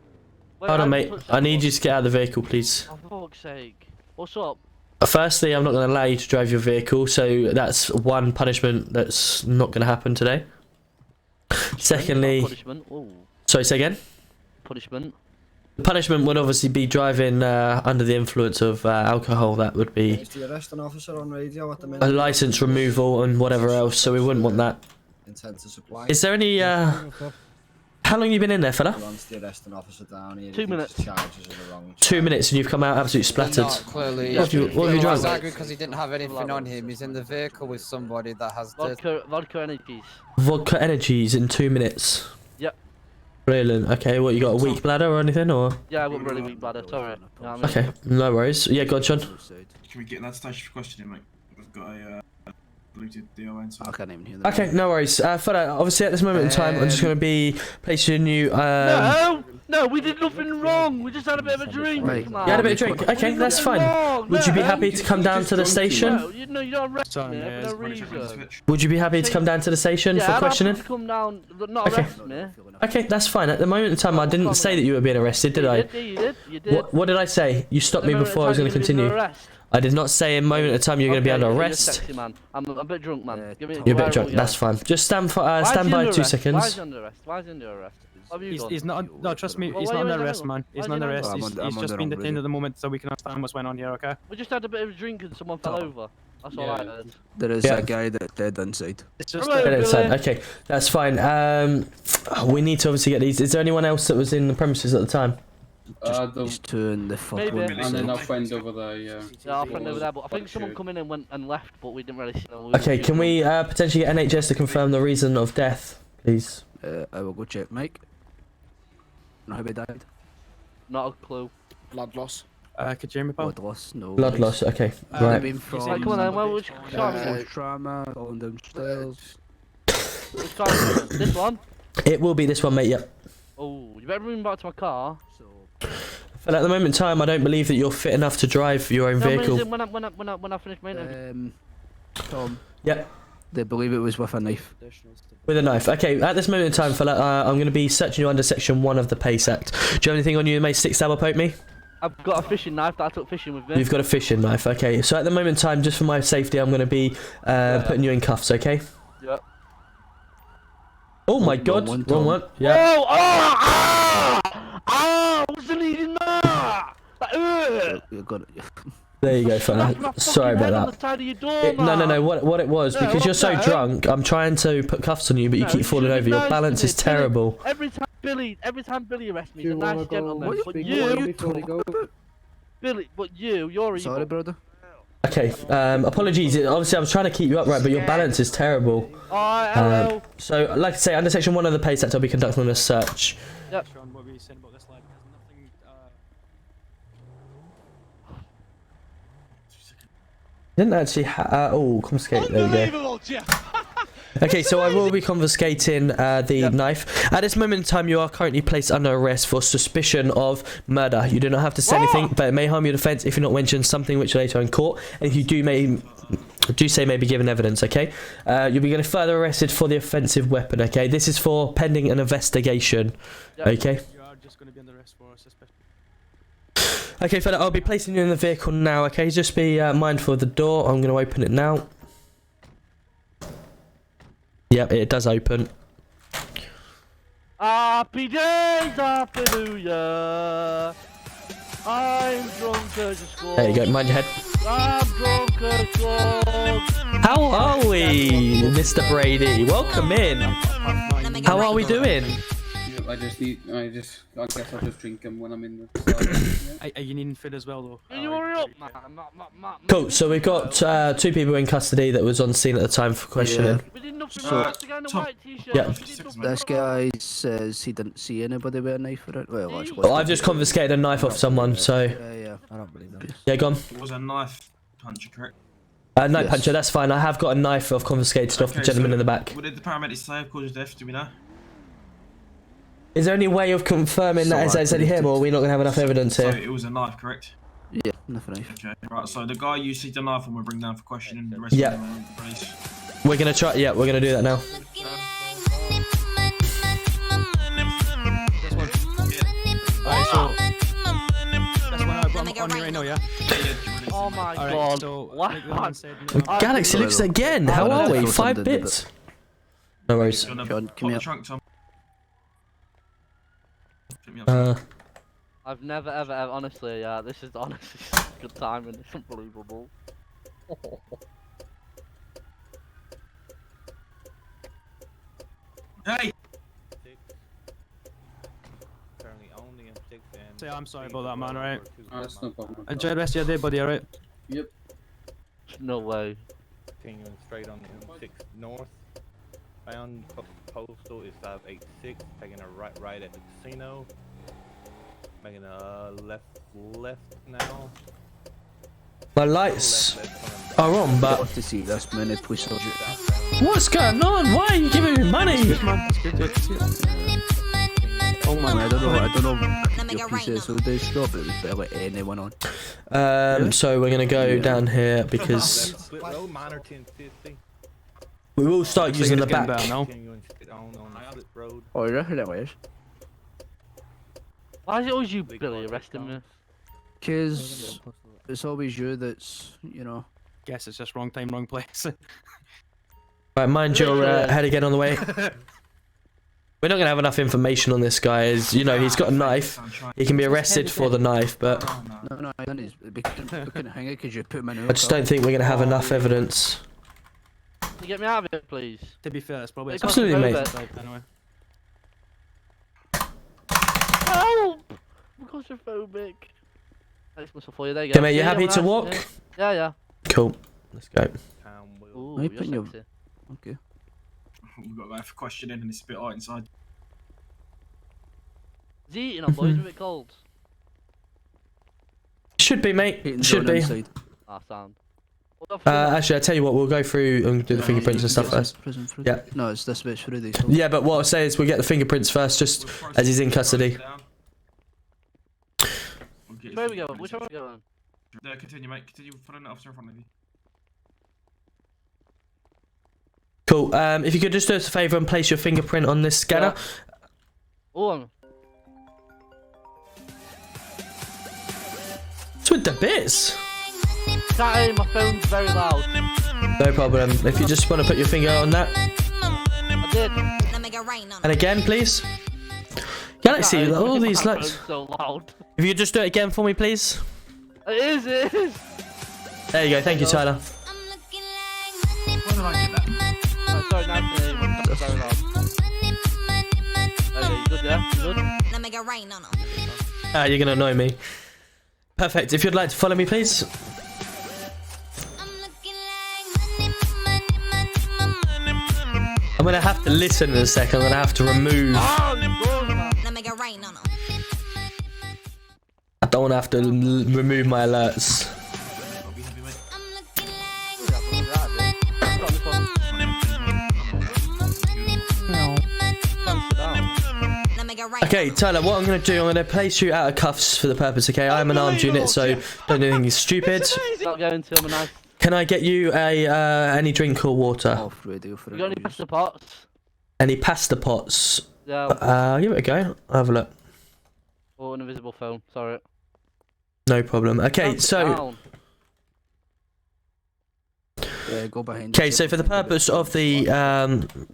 Hold on, mate. I need you to get out of the vehicle, please. Oh, for fuck's sake. What's up? Firstly, I'm not going to allow you to drive your vehicle, so that's one punishment that's not going to happen today. Secondly, Punishment. Ooh. sorry, say again. Punishment. The punishment would obviously be driving under the influence of alcohol. That would be The arrest an officer on radio at the minute. a license removal and whatever else. So we wouldn't want that. Intent to supply. Is there any How long you been in there, fella? 2 minutes. 2 minutes, and you've come out absolutely splattered. Not clearly. What have you drunk? Exactly because he didn't have anything on him. He's in the vehicle with somebody that has vodka energies. Vodka energies in 2 minutes. Yep. Brilliant. Okay, what, you got a weak bladder or anything, or? Yeah, I got really weak bladder, sorry. You know what I mean? Okay, no worries. Yeah, go on, Sean. Can we get in that station for questioning, mate? We've got a Bluetooth DON. So I can't even hear that. Okay, no worries. Fella, obviously at this moment in time, I'm just going to be placing you. No, we did nothing wrong. We just had a bit of a drink. You had a bit of drink. Okay, that's fine. Would you be happy to come down to the station? No, you don't arrest me for no reason. Would you be happy to come down to the station for questioning? Yeah, come down, not arrest me. Okay, that's fine. At the moment in time, I didn't say that you were being arrested, did I? You did. What did I say? You stopped me before I was going to continue. I did not say in a moment of time you're going to be under arrest. Sexy, man. I'm a bit drunk, man. You're a bit drunk. That's fine. Just stand by 2 seconds. Why is he under arrest? Why is he under arrest? He's not. No, trust me. He's not under arrest, man. He's not under arrest. He's just been detained at the moment, so we can understand what's going on here. Okay. We just had a bit of a drink and someone fell over. That's all I heard. There is a guy that's dead inside. It's just dead inside. Okay, that's fine. We need to obviously get these. Is there anyone else that was in the premises at the time? Just two in the fucking Maybe. and then our friend over there, yeah. Yeah, our friend over there, but I think someone come in and went and left, but we didn't really see them. Okay, can we potentially get NHS to confirm the reason of death, please? I will go check, Mike. Know how he died? Not a clue. Blood loss. Could you hear me, pal? Blood loss, no. Blood loss, okay. Right. From, come on then, well, which trauma, falling downstairs. Which car is it? This one? It will be this one, mate, yep. Oh, you better bring me back to my car. But at the moment in time, I don't believe that you're fit enough to drive your own vehicle. When I finish maintenance. Tom. Yep. They believe it was with a knife. With a knife. Okay, at this moment in time, fella, I'm going to be searching you under Section 1 of the PACE Act. Do you have anything on you that may stick, stab or poke me? I've got a fishing knife that I took fishing with me. You've got a fishing knife, okay. So at the moment in time, just for my safety, I'm going to be putting you in cuffs, okay? Yep. Oh my god, wrong one. Yeah. Oh, what's the leading that? You got it. There you go, fella. Sorry about that. No. What it was, because you're so drunk, I'm trying to put cuffs on you, but you keep falling over. Your balance is terrible. Every time Billy arrests me, he's a nice gentleman. But you, Billy, you're evil. Sorry, brother. Okay, apologies. Obviously, I was trying to keep you upright, but your balance is terrible. Alright, hello. So, like I say, under Section 1 of the PACE Act, I'll be conducting a search. Yep. What were you saying about this lad? Nothing. Didn't actually confiscate. There we go. Okay, so I will be confiscating the knife. At this moment in time, you are currently placed under arrest for suspicion of murder. You do not have to say anything, but it may harm your defence if you not mention something which later in court. And if you do say may be given evidence, okay? You'll be getting further arrested for the offensive weapon, okay? This is for pending an investigation, okay? You are just going to be under arrest for suspicion. Okay, fella, I'll be placing you in the vehicle now, okay? Just be mindful of the door. I'm going to open it now. Yep, it does open. Happy days, happy new year. I'm drunk as a squall. There you go, mind your head. I'm drunk as a squall. How are we, Mr. Brady? Welcome in. How are we doing? I guess I'll just drink them when I'm in the... Are you needing food as well, though? You hurry up, man. Cool, so we've got 2 people in custody that was on scene at the time for questioning. We did nothing wrong. The guy in the white t-shirt. Yeah. This guy says he didn't see anybody with a knife for it. Well, I've just confiscated a knife off someone, so... Yeah, I don't believe that. Yeah, go on. It was a knife puncher, correct? Knife puncher, that's fine. I have got a knife I've confiscated off the gentleman in the back. What did the paramedics say of cause of death, do we know? Is there any way of confirming that it's only him, or are we not going to have enough evidence here? So it was a knife, correct? Yeah, nothing knife. Okay, right, so the guy you see the knife on, we'll bring down for questioning, the rest of them are the police. We're going to try, yeah, we're going to do that now. Alright, so... That's when I've got on you right now, yeah? Oh my god. So, Galaxy looks again. How are we? 5 bits. No worries. John, come here. Trunk, Tom. I've never ever honestly, this is honestly good timing. It's unbelievable. Hey! Say I'm sorry about that, man. Alright. That's no problem. Enjoy the rest of your day, buddy. Alright. Yep. No way. Continuing straight on M6 north. Found postal is 586. Taking a right at the casino. Making a left now. My lights are on, but to see this minute we saw you. What's going on? Why are you giving me money? Oh man, I don't know. Your piece of soda stop, but there's barely anyone on. So we're gonna go down here because we will start using the back. Oh, you reckon that way? Why is it always you, Billy, arresting me? Because it's always you that's, you know. Guess it's just wrong time, wrong place. Right, mind your head again on the way. We're not gonna have enough information on this guy. As you know, he's got a knife. He can be arrested for the knife, but No, we couldn't hang it because you put him in. I just don't think we're gonna have enough evidence. Can you get me out of here, please? To be fair, it's probably Absolutely, mate. Anyway. Help! I'm claustrophobic. Thanks, muscle for you. There you Okay, go. mate, you See, happy have a to nice walk? day. Yeah, yeah. Cool. Let's go. Ooh, Are you you're putting your... sexy. Okay. We've got to go for questioning and it's a bit hot inside. Is he eating up, boys? Is it cold? Should be, mate. Should be. Ah, sound. Actually, I tell you what, we'll go through and do the fingerprints and stuff first. Yeah. No, it's this bitch for the Yeah, but what I'll say is we'll get the fingerprints first, just as he's in custody. Where are we going? Which way are we going? Continue, mate. Continue following the officer in front of you. Cool. If you could just do us a favour and place your fingerprint on this scanner. Oh, It's with the bits. Sorry, my phone's very loud. No problem. If you just want to put your finger on that. I did. And again, please. Galaxy, all these My lights. phone's so loud. If you could just do it again for me, please. It is. There you go. Thank you, Tyler. Where did I get that? Oh, sorry, now it's very loud. Okay, you good there? You good? You're going to annoy me. Perfect. If you'd like to follow me, please. I'm going to have to listen in a second. I'm going to have to remove... I don't want to have to remove my alerts. Okay, Tyler, what I'm going to do, I'm going to place you out of cuffs for the purpose, okay? I'm an armed unit, so don't do anything stupid. Not going to, I'm a nice. Can I get you a any drink or water? You got any pasta pots? Any pasta pots? Yeah. Give it a go. I'll have a look. Oh, an invisible phone. Sorry. No problem. Okay, so... Go behind. Okay, so for the purpose of the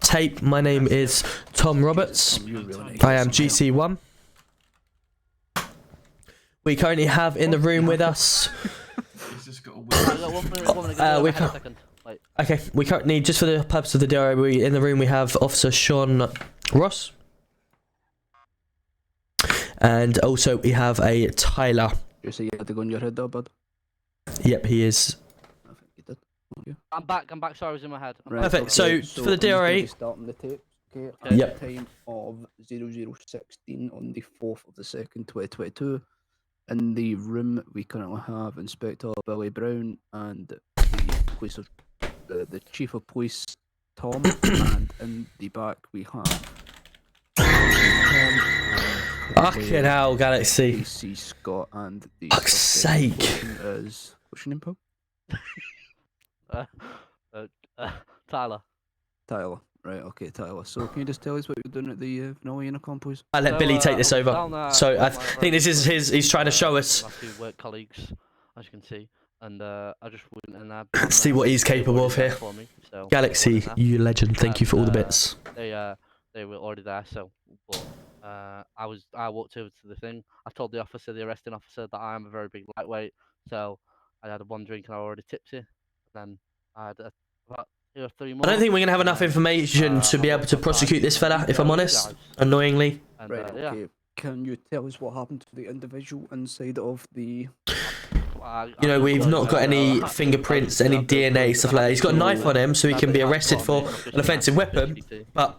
tape, my name is Tom Roberts. I am GC1. We currently have in the room with us... Okay, we currently, just for the purpose of the DRO, in the room we have Officer Sean Ross. And also we have a Tyler. You say you had to go on your head there, bud? Yep, he is. I'm back, sorry, I was in my head. Right, perfect, okay. so for the DRA... Starting the tape, okay, at yep. the time of 0016 on the 4th of the 2nd, 2022. In the room, we currently have Inspector Billy Brown and the Chief of Police, Tom, and in the back we have Fucking hell, Galaxy. AC Scott, and the fuck's sake. Is, what's your name, Paul? Tyler. Tyler. Right, okay, Tyler. So can you just tell us what you're doing at the Vanilla Unicorn, please? I'll let Billy take this over. So I think this is he's trying to show us. My two work colleagues, as you can see, and I just went and see what he's capable of here. So Galaxy, you legend. Thank you for all the bits. They were already there, so but I walked over to the thing. I told the arresting officer, that I am a very big lightweight, so I had one drink and I was already tipsy. Then I had about 2 or 3 more. I don't think we're gonna have enough information to be able to prosecute this fella, if I'm honest. Annoyingly. And, right, okay. can you tell us what happened to the individual inside of the... You know, we've not got any fingerprints, any DNA, stuff like that. He's got a knife on him, so he can be arrested for an offensive weapon. But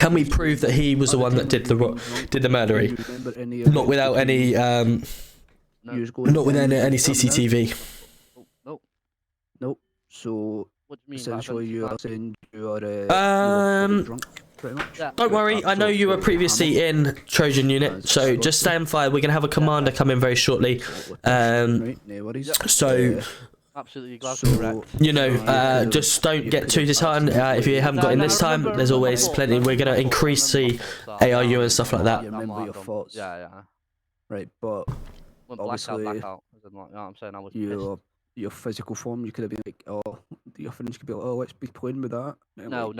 can we prove that he was the one that did the murdery? Not without any not with any CCTV. Nope. So essentially, you are saying you are drunk. Don't worry, I know you were previously in Trojan Unit, so just stand by. We're going to have a commander come in very shortly. So, absolutely glad to you know, just don't get too disheartened. If you haven't got in this time, there's always plenty. We're going to increase the ARU and stuff like that. Remember your thoughts. Yeah. Right, but obviously, blackout. You know what I'm saying? I was your physical form, you could have been like, oh, your friends could be like, oh, let's be playing with that. No.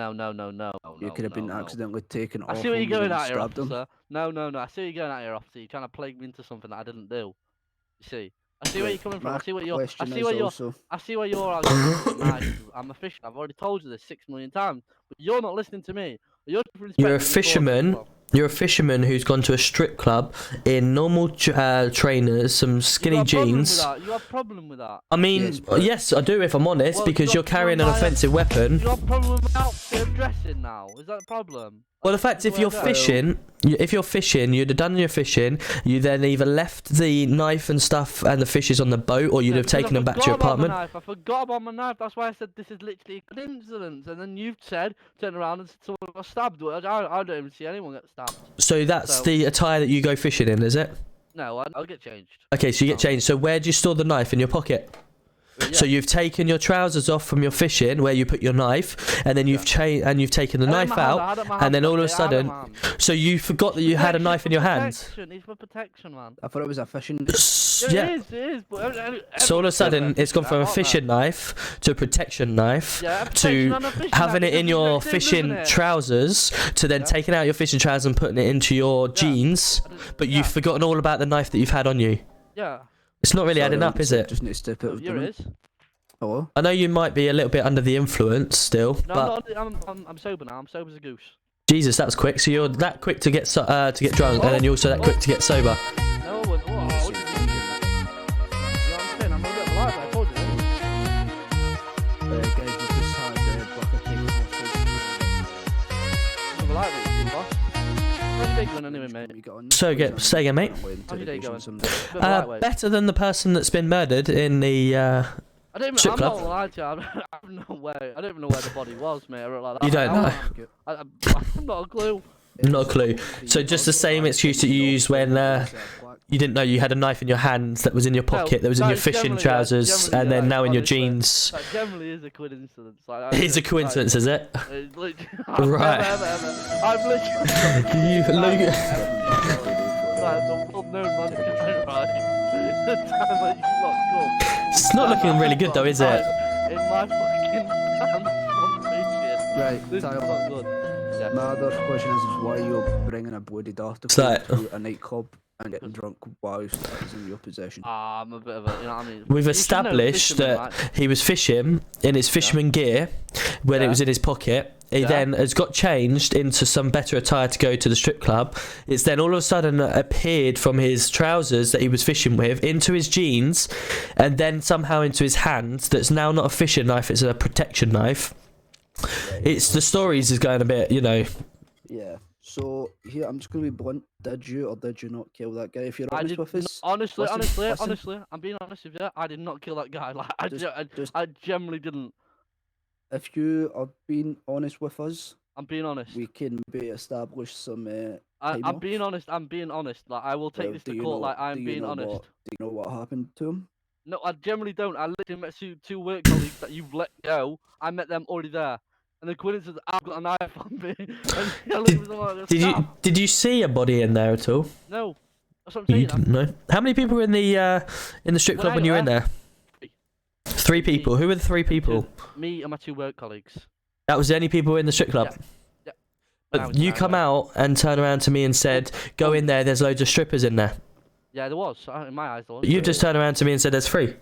You could have been accidentally taken off. I see what you're going at here, officer. No. I see what you're going at here, officer. You're trying to plague me into something that I didn't do. You see? I see where you're coming from. I see what you're. I see where you're arguing. I'm a fisherman. I've already told you this 6 million times, but you're not listening to me. You're a fisherman. You're a fisherman who's gone to a strip club in normal trainers, some skinny jeans. You have a problem with that? I mean, yes, I do if I'm honest, because you're carrying an offensive weapon. You have a problem with my outfit of dressing now? Is that a problem? Well, the fact if you're fishing, you'd have done your fishing. You then either left the knife and stuff and the fishes on the boat, or you'd have taken them back to your apartment. I forgot about my knife. That's why I said this is literally a coincidence. And then you've said, turned around and said someone got stabbed. I don't even see anyone get stabbed. So that's the attire that you go fishing in, is it? No, I'll get changed. Okay, so you get changed. So where do you store the knife? In your pocket? Yeah. So you've taken your trousers off from your fishing, where you put your knife, and then you've taken the knife out, and then all of a sudden, so you forgot that you had a knife in your hand. It's for protection, man. I thought it was a fishing. Yeah. It is. But so all of a sudden, it's gone from a fishing knife to a protection knife to having it in your fishing trousers to then taking out your fishing trousers and putting it into your jeans, but you've forgotten all about the knife that you've had on you. Yeah. It's not really adding up, is it? Just need to step it. Here it is. Hello? I know you might be a little bit under the influence still, but I'm sober now. I'm sober as a goose. Jesus, that was quick. So you're that quick to get drunk, and then you're also that quick to get sober. No, what do you mean? You know what I'm saying? I'm a bit of a liar, I told you this. Guys, we just had Bucket taken off. I'm a liar, boss. How's your day going anyway, mate? So say again, mate. How's your day going? Better than the person that's been murdered in the strip club. I'm not lying to you. I don't even know where the body was, mate. You don't know? I've not a clue. Not a clue. So just the same excuse that you used when you didn't know you had a knife in your hand that was in your pocket, that was in your fishing trousers, and then now in your jeans. That generally is a coincidence. It's a coincidence, is it? Right. I'm literally. It's not looking really good though, is it? In my fucking Right, this is not good. Yeah. My other question is why you're bringing a bloody article to a nightclub and getting drunk whilst that is in your possession. I'm a bit of a, you know what I mean? We've established that he was fishing in his fisherman gear when it was in his pocket. He then has got changed into some better attire to go to the strip club. It's then all of a sudden appeared from his trousers that he was fishing with into his jeans, and then somehow into his hand. That's now not a fishing knife; it's a protection knife. It's the stories is going a bit, you know. Yeah. So here, I'm just going to be blunt. Did you or did you not kill that guy? If you're honest with us, honestly, I'm being honest with you. I did not kill that guy. Like I generally didn't. If you are being honest with us, I'm being honest. We can maybe establish some. I'm being honest. Like I will take this to court. Like I'm being honest. Do you know what happened to him? No, I generally don't. I literally met two work colleagues that you've let go. I met them already there. And the coincidence, I've got a knife on me. Did you see a body in there at all? No, that's what I'm saying. You didn't know. How many people were in the strip club when you were in there? 3 people. Who were the 3 people? Me and my 2 work colleagues. That was the only people in the strip club. Yeah. But you come out and turn around to me and said, "Go in there. There's loads of strippers in there." Yeah, there was. In my eyes, there was. You just turned around to me and said, "There's 3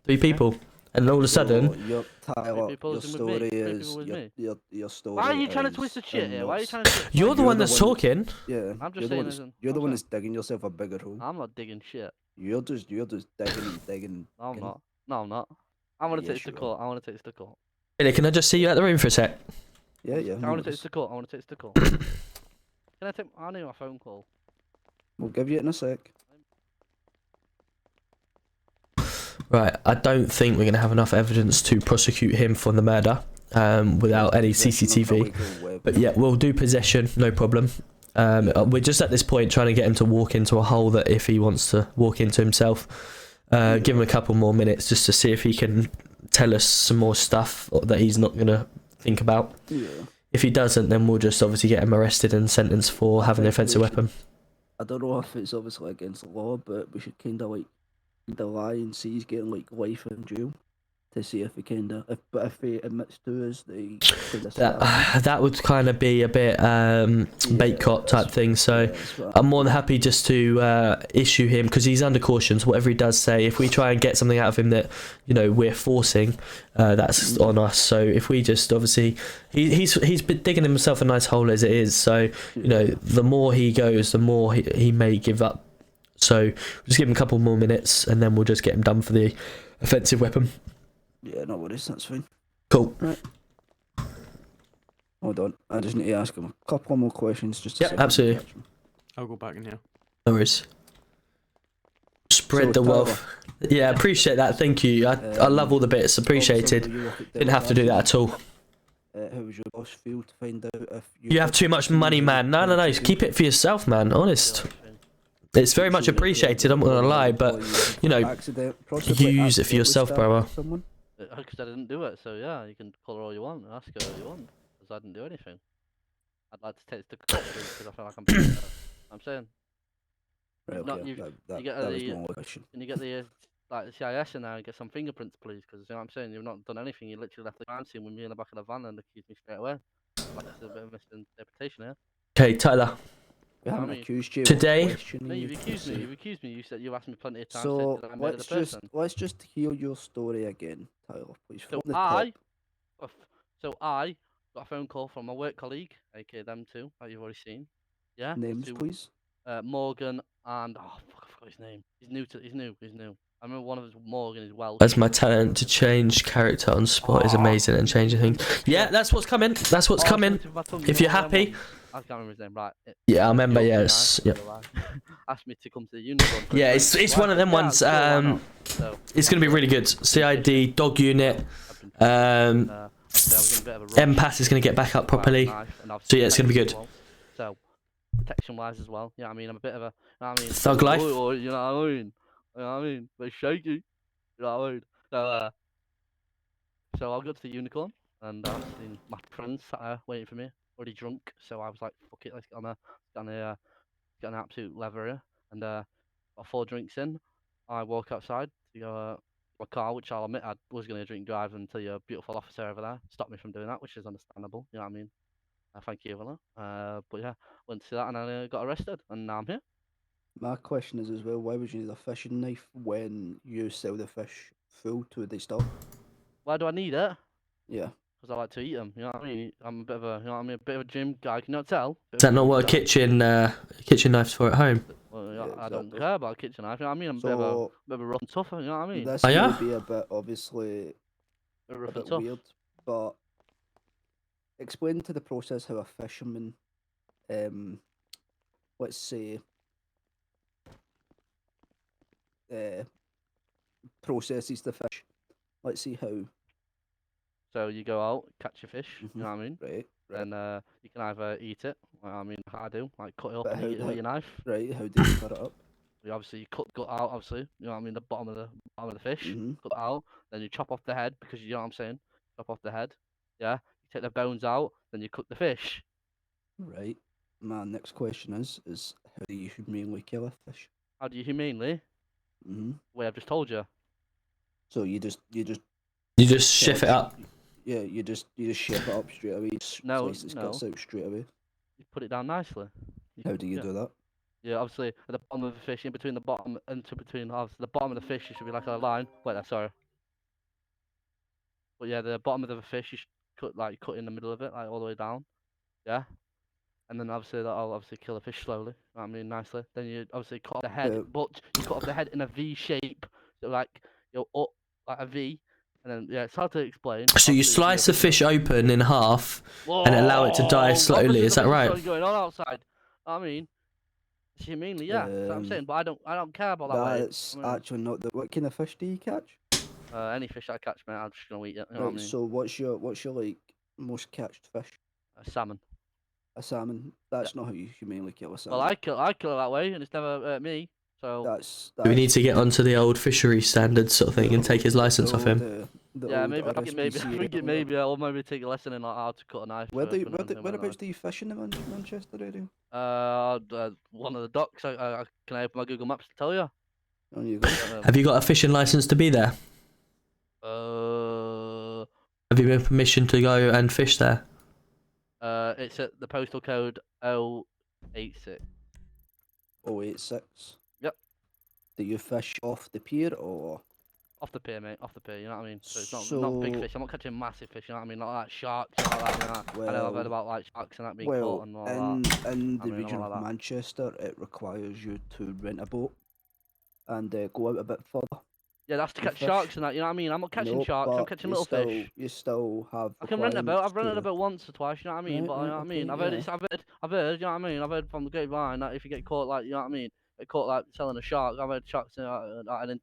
people." and all of a sudden, your Tyler, people your was with me. story Three is people with your, me. your story. Why are you trying to twist the shit here? Why are you trying to twist? you're the one that's talking. Yeah, I'm just saying. You're the one that's digging yourself a bigger hole. I'm not digging shit. You're just digging and digging. No, I'm not. No, I'm not. I want to take this to court. I want to take this to court. Billy, can I just see you out the room for a sec? Yeah. I want to take this to court. I want to take this to court. Can I take? I need my phone call. We'll give you it in a sec. Right, I don't think we're going to have enough evidence to prosecute him for the murder without any CCTV. But yeah, we'll do possession, no problem. We're just at this point trying to get him to walk into a hole that if he wants to walk into himself. Give him a couple more minutes just to see if he can tell us some more stuff that he's not going to think about. Yeah. If he doesn't, then we'll just obviously get him arrested and sentenced for having an offensive weapon. I don't know if it's obviously against the law, but we should kind of like lie and see he's getting like life in jail to see if he if he admits to us that would kind of be a bit bait cop type thing. So I'm more than happy just to issue him because he's under caution. So whatever he does say, if we try and get something out of him that we're forcing, that's on us. So if we just obviously he's been digging himself a nice hole as it is. So the more he goes, the more he may give up. So just give him a couple more minutes and then we'll just get him done for the offensive weapon. Yeah, no worries, that's fine. Cool. Right. Hold on, I just need to ask him a couple more questions just to see. Absolutely. I'll go back in here. No worries. Spread the wealth. Yeah, appreciate that. Thank you. I love all the bits. Appreciated. Didn't have to do that at all. How was your boss feel to find out if you have too much money, man? No. Keep it for yourself, man. Honest. It's very much appreciated. I'm not gonna lie, but you use it for yourself, brother. Because I didn't do it, so yeah, you can call her all you want, ask her all you want, because I didn't do anything. I'd like to take this to court because I feel like I'm saying. Right, okay. You get can you get the the CIS in there and get some fingerprints, please? Because you know what I'm saying, you've not done anything. You literally left the crime scene with me in the back of the van and accused me straight away. Like there's a bit of misinterpretation here. Okay, Tyler. We haven't accused you today. No, you've accused me. You've accused me. You said you asked me plenty of times. So let's just hear your story again, Tyler, please. So I got a phone call from a work colleague, aka them two, that you've already seen. Yeah. Names, please. Morgan and I forgot his name. He's new. I remember one of us, Morgan, is Welsh. As my talent to change character on spot is amazing and changing things. Yeah, that's what's coming. That's what's coming. If you're happy. I can't remember his name, right? Yeah, I remember. Yes. Yep. Asked me to come to the unicorn. Yeah, it's one of them ones. It's gonna be really good. CID dog unit. M-Pass is gonna get back up properly. So yeah, it's gonna be good. So protection wise as well. Yeah, I mean I'm a bit of a. You know what I mean? Thug life. You know what I mean? You know what I mean? Bit shaky. You know what I mean? So I'll go to the unicorn and I've seen my friends sat there waiting for me. Already drunk, so I was like, "Fuck it, let's get on an absolute lever here." And got 4 drinks in, I walk outside to go my car, which I'll admit I was going to drink drive until your beautiful officer over there stopped me from doing that, which is understandable. You know what I mean? Thank you, Evelyn. But yeah, went to see that and I got arrested, and now I'm here. My question is as well, why would you need a fishing knife when you sell the fish full to the store? Why do I need it? Yeah. Because I like to eat them. You know what I mean? I'm a bit of a, a bit of a gym guy. Can you not tell? Is that not what a kitchen knife's for at home? Well, yeah, I don't care about a kitchen knife. You know what I mean? I'm a bit of a rough and tough. You know what I mean? This may be a bit obviously a bit weird, but explain to the process how a fisherman, let's say, processes the fish. Let's see how. So you go out, catch your fish, you know what I mean? Right. And you can either eat it, I mean, I do, like cut it up and eat it with your knife. Right, how do you cut it up? You cut the gut out, obviously, you know what I mean, the bottom of the fish, cut it out, then you chop off the head, because you know what I'm saying, chop off the head, yeah? You take the bones out, then you cook the fish. Right. My next question is how do you humanely kill a fish? How do you humanely? Way I've just told you. So you just shift it up. Yeah, you just shape it up straight away. Slice its guts out straight away. You put it down nicely. How do you do that? Yeah, obviously at the bottom of the fish, in between the bottom and between obviously the bottom of the fish, you should be like a line. Wait, sorry. But yeah, the bottom of the fish, you should cut in the middle of it, like all the way down. Yeah. And then obviously that'll obviously kill a fish slowly. You know what I mean, nicely. Then you obviously cut off the head, but you cut off the head in a V shape, so like up like a V. And then yeah, it's hard to explain. So you slice the fish open in half and allow it to die slowly. Is that right? Going on outside. I mean, humanely, yeah. That's what I'm saying. But I don't care about that. That's actually not the. What kind of fish do you catch? Any fish I catch, mate, I'm just gonna eat it. You know what I mean? So what's your like most catched fish? A salmon. A salmon. That's not how you humanely kill a salmon. Well, I kill it that way, and it's never hurt me. So that's we need to get onto the old fishery standards sort of thing and take his license off him. Yeah, maybe I think maybe I'll maybe take a lesson in like how to cut a knife. Whereabouts do you fish in the Manchester area? One of the docks. Can I open my Google Maps to tell you? On you go. Have you got a fishing license to be there? Have you been permission to go and fish there? It's at the postal code 086. 086. Yep. Do you fish off the pier or? Off the pier, mate. Off the pier. You know what I mean? So it's not big fish. I'm not catching massive fish. You know what I mean? Not like sharks. And like that, you know? I know I've heard about like sharks and that being caught and all that. In the region of Manchester, it requires you to rent a boat and go out a bit further. Yeah, that's to catch sharks and that. You know what I mean? I'm not catching sharks. I'm catching little fish. You still have. I can rent a boat. I've rented a boat once or twice. You know what I mean? But you know what I mean? I've heard. I've heard. You know what I mean? I've heard from the grapevine that if you get caught, like you know what I mean, get caught like selling a shark. I've heard sharks are an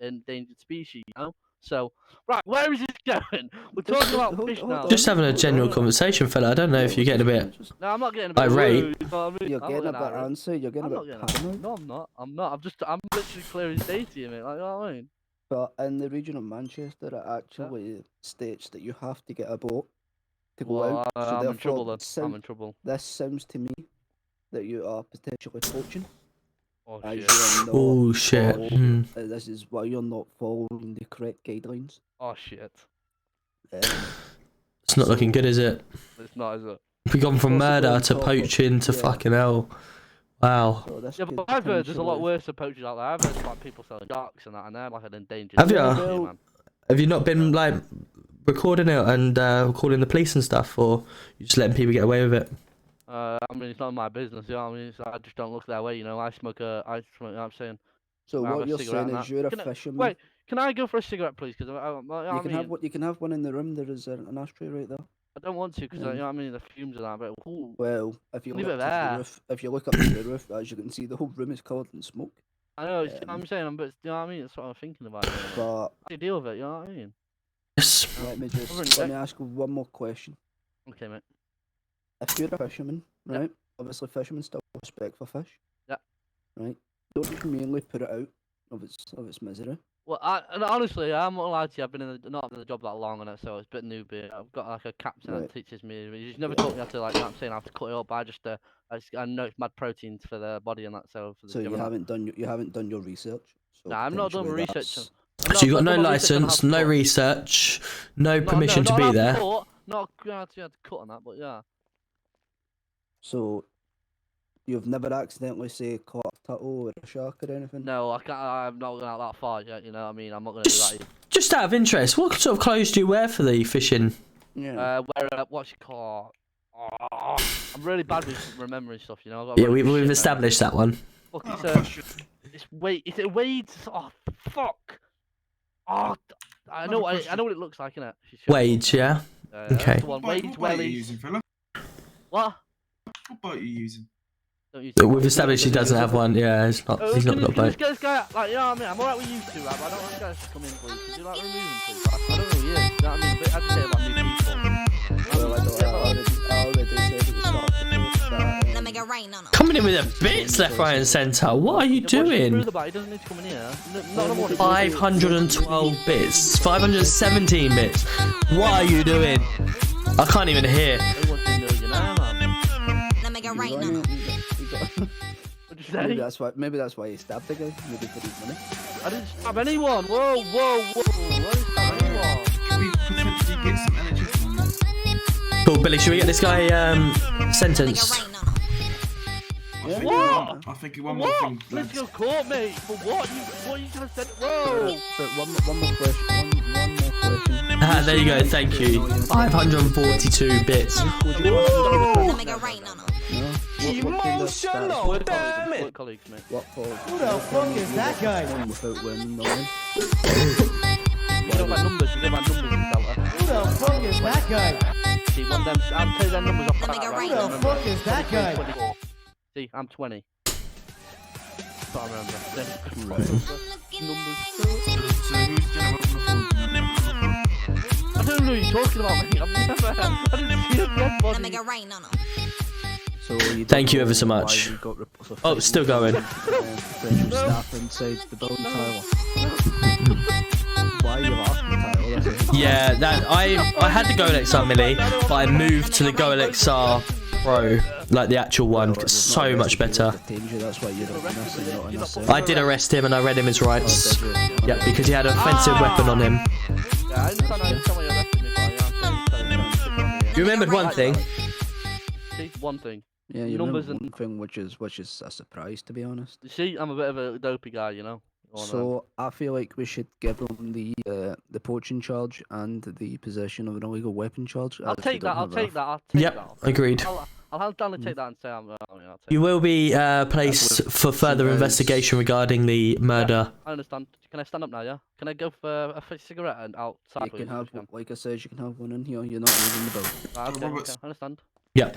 endangered species. You know. So, right, where is this going? We're talking about fish now. Just having a general conversation, fella. I don't know if you're getting a bit. No, I'm not getting a bit irate. rude. You're getting a bit answer. You're getting a bit paranoid. No, I'm not. I'm not. I'm literally clear as day to you, mate. Like, you know what I mean? But in the region of Manchester, it actually states that you have to get a boat to go out. So I'm in trouble then. I'm in trouble. This sounds to me that you are potentially poaching. Oh shit. This is why you're not following the correct guidelines. Oh shit. It's not looking good, is it? It's not, is it? We've gone from murder to poaching to fucking hell. Wow. Yeah, but I've heard there's a lot worse than poachers out there. I've heard like people selling sharks and that, and they're like an endangered. Have you? Have you not been like recording it and calling the police and stuff, or you just letting people get away with it? I mean, it's not my business, you know what I mean? I just don't look their way, you know. I smoke, you know what I'm saying? So what you're saying is you're a fisherman. Wait, can I go for a cigarette, please? Because you can have one in the room. There is an ashtray right there. I don't want to, because you know what I mean. The fumes of that. But well, if you look up the roof, to the roof, as you can see, the whole room is covered in smoke. I know. I'm saying, but you know what I mean. That's what I'm thinking about. But how do you deal with it? You know what I mean? Let me ask you one more question. Okay, mate. If you're a fisherman, right? Obviously, fishermen still have respect for fish. Yeah. Right. Don't you mainly put it out of its misery? Well, honestly, I'm not allowed to. I've been not in the job that long, and so it's a bit newbie. I've got like a captain that teaches me. He's never taught me how to like. You know what I'm saying, I have to cut it up. I know it's mad proteins for the body and that. So you haven't done your research. So I'm not done research. So you got no license, no research, no permission to be there. Not allowed to cut on that, but yeah. So, you've never accidentally, say, caught a turtle or a shark or anything? No, I can't. I'm not going out that far yet. You know what I mean? I'm not going to do that. Just out of interest, what sort of clothes do you wear for the fishing? Yeah. What's it called? Oh, I'm really bad with remembering stuff. You know. Yeah, we've established that one. Look, it's Wade's. Oh fuck. Oh, I know what it looks like, innit? Wade's, yeah. Okay. Wade's What are you using, fella? What? What boat are you using? We've established he doesn't have one. Yeah, he's not got a boat. Let's get this guy out. Like, you know what I mean? I'm alright with you two, right? But I don't want this guy to come in, please. Could you like remove him, please? I don't know who he is. You know what I mean? But I just say about new people. Well, I already said at the start. Coming in with the bits left, right, and centre. What are you doing? He doesn't need to come in here. 512 bits. 517 bits. What are you doing? I can't even hear. Maybe that's why he stabbed the guy. Maybe for his money. I didn't stab anyone. Whoa. I didn't stab anyone. Can we potentially get some NHS on this? Cool, Billy. Should we get this guy sentenced? I think one more thing. Let's go court, mate. For what? What you just said? Whoa. But one more question. There you go, thank you. 542 bits. Emotional damage. Colleagues, mate. What for? Who the fuck is that guy? Without winning, knowing. You know about numbers, you know about numbers in Delta. Who the fuck is that guy? See, one of them, I'll tell you them numbers off the bat, right? Who the fuck is that guy? 24. See, I'm 20. But I remember. Numbers. I don't know what you're talking about, mate. I've never, I didn't see a dead body. So thank you ever so much. Oh, it's still going. Potential staff inside the building, Tyler. Why are you laughing, Tyler? Yeah, that I had the GoLXR Millie, but I moved to the GoLXR Pro, like the actual one. It's so much better. I did arrest him and I read him his rights. Yeah, because he had an offensive weapon on him. You remembered one thing. See, one thing. Yeah, you numbers remember and one thing, which is a surprise, to be honest. You see, I'm a bit of a dopey guy, you know. So I feel like we should give them the poaching charge and the possession of an illegal weapon charge. I'll take that. I'll take that. I'll take Yep, that. agreed. I'll hand down and take that and say I'm. You will be placed for further investigation regarding the murder. I understand. Can I stand up now? Yeah. Can I go for a cigarette and outside? You can have, like I said, you can have one in here. You're not leaving the boat. Okay, I understand. Yep.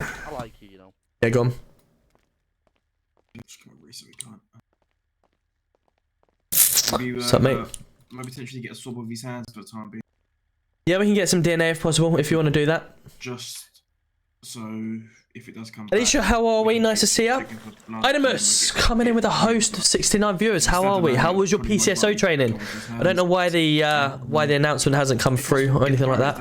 I like you know. Yeah, go on. Maybe, What's up, mate? Might potentially get a swab of his hands for the time being. Yeah, we can get some DNA if possible, if you want to do that. Just so if it does come Alicia, how are we? Nice to see you. Idamus, coming in with a host of 69 viewers. How are we? How was your PCSO training? I don't know why the announcement hasn't come through or anything like that.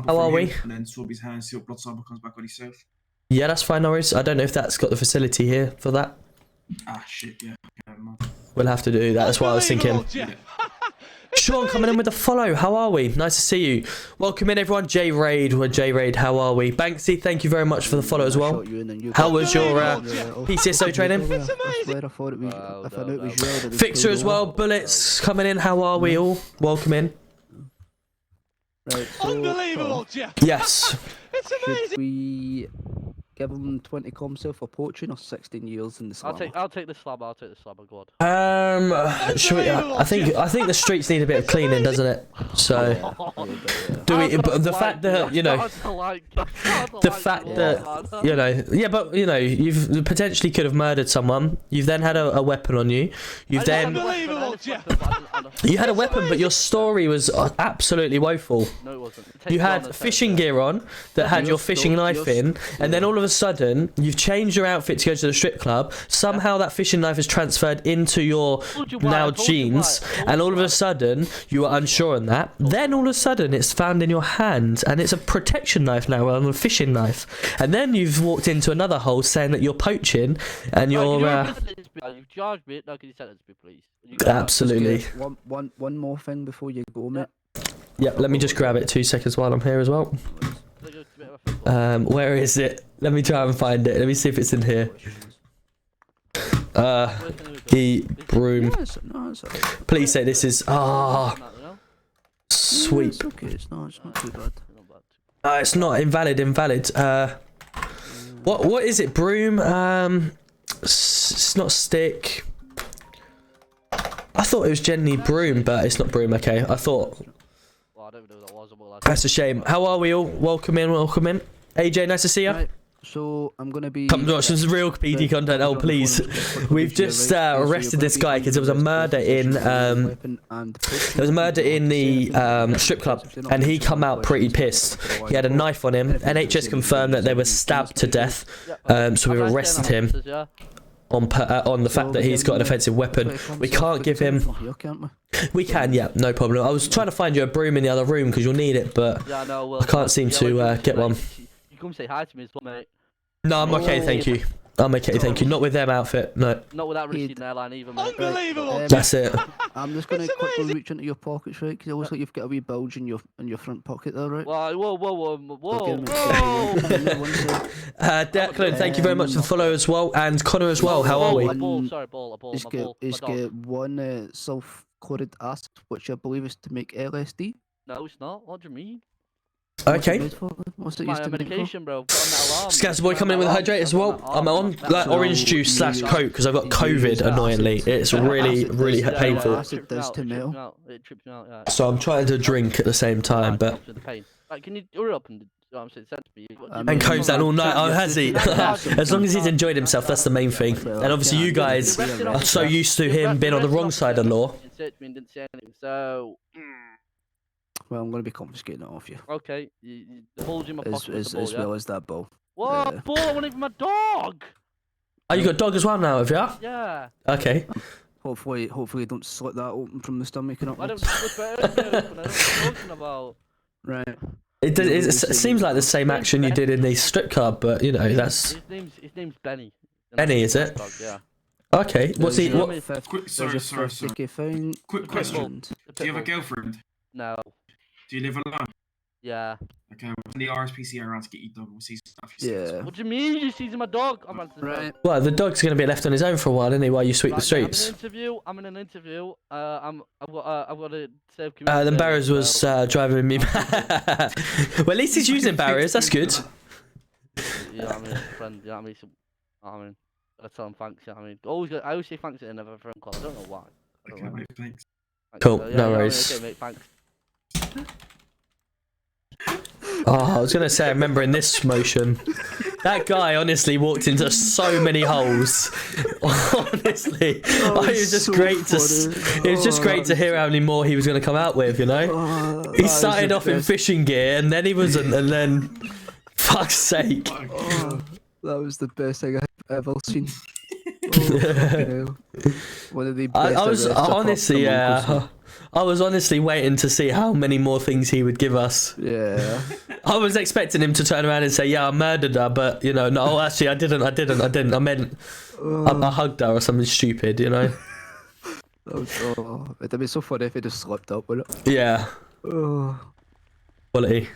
How are we? And then swab his hands, see what blood sample comes back on himself. Yeah, that's fine, Norris. I don't know if that's got the facility here for that. Ah, shit, yeah. We'll have to do that. That's what I was thinking. Sean coming in with a follow. How are we? Nice to see you. Welcome in, everyone. J Raid. How are we? Banksy, thank you very much for the follow as well. How was your PCSO training? Fixer as well. Bullets coming in. How are we all? Welcome in. Unbelievable, Jeff. Yes. It's amazing. Should we give him 20 comms for poaching or 16 years in the slab? I'll take the slab. I'll take the slab. Go on. Should we, I think the streets need a bit of cleaning, doesn't it? So do we? But the fact that the fact that yeah, but you've potentially could have murdered someone. You've then had a weapon on you. You've then you had a weapon, but your story was absolutely woeful. No, it wasn't. You had fishing gear on that had your fishing knife in, and then all of a sudden you've changed your outfit to go to the strip club. Somehow that fishing knife is transferred into your now jeans, and all of a sudden you are unsure on that. Then all of a sudden it's found in your hand, and it's a protection knife now rather than a fishing knife. And then you've walked into another hole saying that you're poaching, and you're. You've charged me. No, can you sentence me, please? Absolutely. One more thing before you go, mate. Yeah, let me just grab it 2 seconds while I'm here as well. Where is it? Let me try and find it. Let me see if it's in here. The broom. Please say this is. Sweep. It's okay. It's not too bad. It's not invalid. What is it? Broom. It's not stick. I thought it was generally broom, but it's not broom. Okay, I thought. That's a shame. How are we all? Welcome in. AJ, nice to see you. Right, so I'm gonna be. Come watch some real PD content. Oh please, we've just arrested this guy because there was a murder in the strip club, and he come out pretty pissed. He had a knife on him. NHS confirmed that they were stabbed to death, so we've arrested him on the fact that he's got an offensive weapon. We can't give him. We can, yeah, no problem. I was trying to find you a broom in the other room because you'll need it, but I can't seem to get one. You come say hi to me as well, mate. No, I'm okay, thank you. I'm okay, thank you. Not with them outfit, no. Not with that receding airline either, mate. Unbelievable. That's it. I'm just gonna quickly reach into your pockets, right? Because it looks like you've got a wee bulge in your front pocket there, right? Whoa. Declan, thank you very much for the follow as well, and Connor as well. How are we? Sorry, a ball. He's got one chloride acid, which I believe is to make LSD. No, it's not. What do you mean? Okay. What's it My used to make for? medication, bro. Got on that alarm. Scazz boy coming in with a hydrate as well. I'm on like orange juice / coke because I've got COVID. Annoyingly, it's really painful. Acid does to metal. It trips me out. Yeah. So I'm trying to drink at the same time, but. The pain. Like, can you hurry up and send to me? And Cove's down all night. Oh, has he? As long as he's enjoyed himself, that's the main thing. And obviously, you guys are so used to him being on the wrong side of law. Didn't say anything. So. Well, I'm going to be confiscating it off you. Okay, you hold in my pocket. As well as that ball. What ball? I want it for my dog. Oh, you got a dog as well now, have you? Yeah. Okay. Hopefully you don't slit that open from the stomach and I upwards. don't slip it open. I don't know what you're talking about. Right. It seems like the same action you did in the strip club, but you know that's. His name's Benny. Benny, is it? Dog, yeah. Okay. What's he? What? Sorry. Quick question. Do you have a girlfriend? No. Do you live alone? Yeah. Okay, we'll send the RSPCA around to get your dog. We'll see some stuff. Yeah. What do you mean you're seizing my dog? I'm right. Well, the dog's going to be left on his own for a while, isn't he, while you sweep the streets? I'm in an interview. I've got to save community. Then Barrows was driving me. Well, at least he's using Barrows. That's good. Yeah, I mean, friend. You know what I mean? So, I mean, I tell him thanks. You know what I mean? I always say thanks at the end of a phone call. I don't know why. Okay, mate, thanks. Cool. Yeah, No worries. Okay, mate, thanks. Oh, I was gonna say, I remember in this motion, that guy honestly walked into so many holes. Honestly, it was just great it was just great to hear how many more he was gonna come out with. You know, he started off in fishing gear, and then he wasn't, and then, fuck's sake. That was the best thing I've ever seen. One of the best. I was honestly waiting to see how many more things he would give us. Yeah. I was expecting him to turn around and say, "Yeah, I murdered her," but you know, no, actually, I didn't. I meant I hugged her or something stupid, you know. It'd be so funny if he just slipped up with it. Yeah. Quality.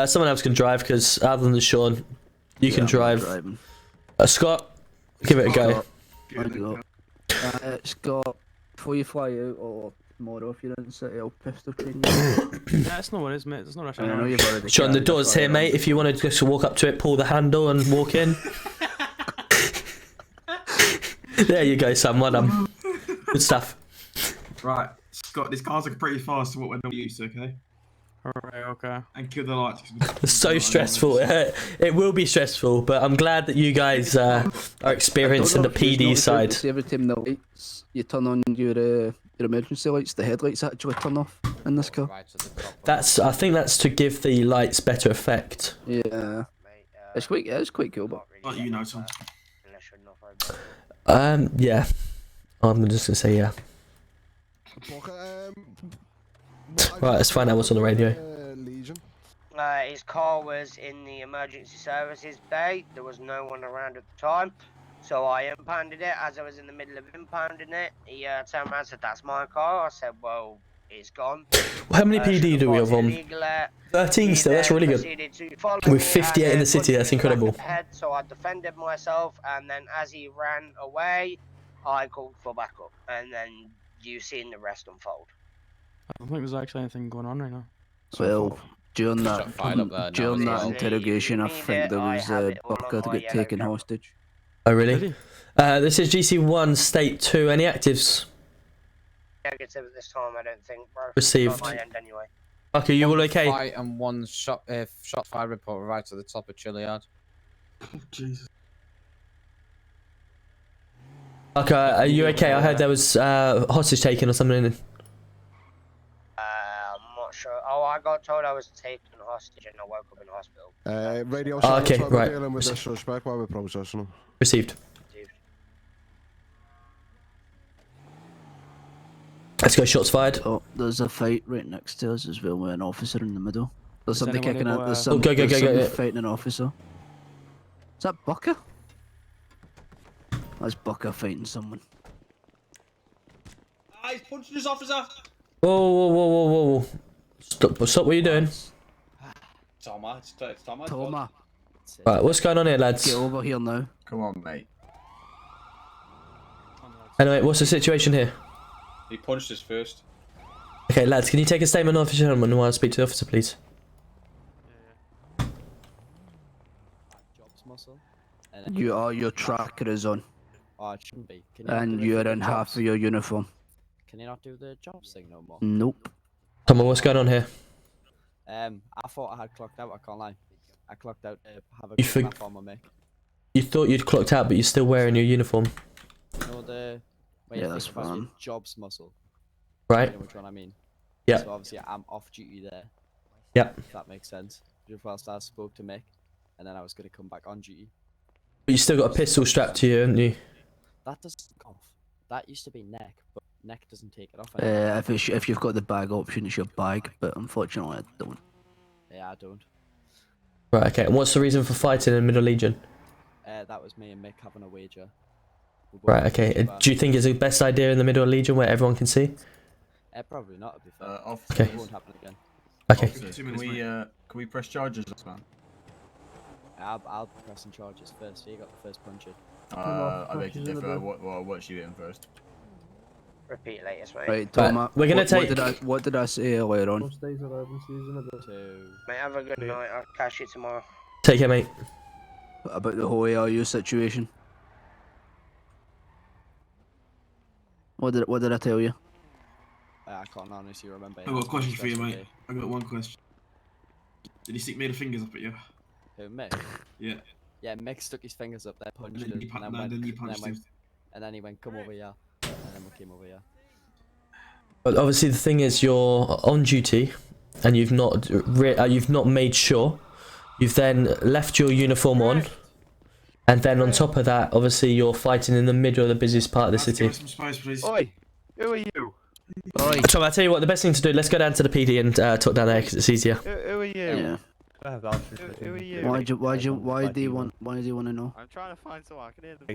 Someone else can drive because other than Sean, you can drive. Scott, give it a go. Scott, before you fly out or tomorrow if you're in the city, I'll pistol train you. That's no worries, mate. There's no rush. I know you've already. Sean, the door's here, mate. If you want to just walk up to it, pull the handle, and walk in. There you go, Sam. Well done. Good stuff. Right, Scott. These cars are pretty fast to what we're not used to. Okay. Alright, okay. And kill the lights. It's so stressful. It will be stressful, but I'm glad that you guys are experiencing the PD side. Every time the lights, you turn on your emergency lights, the headlights actually turn off in this car. I think that's to give the lights better effect. Yeah. It's quite cool, but. Like you know, Tom. Yeah. I'm just gonna say yeah. Right, let's find out what's on the radio. His car was in the emergency services bay. There was no one around at the time. So I impounded it. As I was in the middle of impounding it, he turned around and said, "That's my car." I said, "Well, it's gone." How many PD do we have on? 13 still, that's really good. With 58 in the city, that's incredible. So I defended myself, and then as he ran away, I called for backup. And then you seen the rest unfold. I don't think there's actually anything going on right now. Well, during that interrogation, I think there was Bucker to get taken hostage. Oh, really? This is GC1, State 2. Any actives? Negative at this time, I don't think, bro. Received. On my end, anyway. Okay, you all okay? Fight and one shot fire report right to the top of Chilliard. Oh, Jesus. Okay, are you okay? I heard there was hostage taken or something. I'm not sure. Oh, I got told I was taken hostage and I woke up in hospital. Radio okay, right. Dealing with this suspect while we're processing him. Received. Let's go, shots fired. Oh, there's a fight right next to us as well with an officer in the middle. There's somebody anyone kicking able, out. There's go, somebody fighting an officer. Is that Bucker? That's Bucker fighting someone. Ah, he's punching his officer. Whoa. Stop what are you doing? Toma, it's Toma. Toma. Right, what's going on here, lads? Get over here now. Come on, mate. Anyway, what's the situation here? He punched us first. Okay, lads, can you take a statement off the gentleman while I speak to the officer, please? Jobs muscle. Your tracker is on. Oh, it shouldn't be. Can And you're in half of your uniform. Can you not do the jobs thing no more? Nope. Come on, what's going on here? I thought I had clocked out. I can't lie. I clocked out to have a You good laugh on my mic. You thought you'd clocked out, but you're still wearing your uniform. No, the where Yeah, you that's think about your fine. jobs muscle. Right. You know which one I mean. Yeah. So obviously I'm off duty there. Yep. If that makes sense. Just whilst I spoke to Mick, and then I was gonna come back on duty. But you still got a pistol strapped to you, haven't you? That doesn't come off. That used to be neck, but neck doesn't take it off anymore. If you've got the bag option, it's your bag, but unfortunately I don't. Yeah, I don't. Right, okay. And what's the reason for fighting in Middle Legion? That was me and Mick having a wager. Right, okay. Do you think it's the best idea in the Middle Legion where everyone can see? Probably not, to be fair. Officer, It won't happen again. Okay. Officer, can we press charges, man? I'll be pressing charges first. You got the first punch in. I beg to differ. What's you hitting first? Repeat latest, mate. Right, Tom, we're gonna take. What did I say earlier on? Mate, have a good night. I'll catch you tomorrow. Take care, mate. About the whole ARU situation. What did I tell you? I can't honestly remember. I got a question for you, mate. I got one question. Did he stick middle fingers up at you? Who, Mick? Yeah. Yeah, Mick stuck his fingers up there, punched And then him, you and then you then punched went, him. and then he went, come over here, and then we came over here. But obviously, the thing is, you're on duty, and you've not made sure. You've then left your uniform on, and then on top of that, obviously, you're fighting in the middle of the busiest part of the city. Some spice, please. Oi, who are you? So I tell you what, the best thing to do. Let's go down to the PD and talk down there because it's easier. Who are you? Yeah. Who are you? Why do you want to know? I'm trying to find someone. I can hear the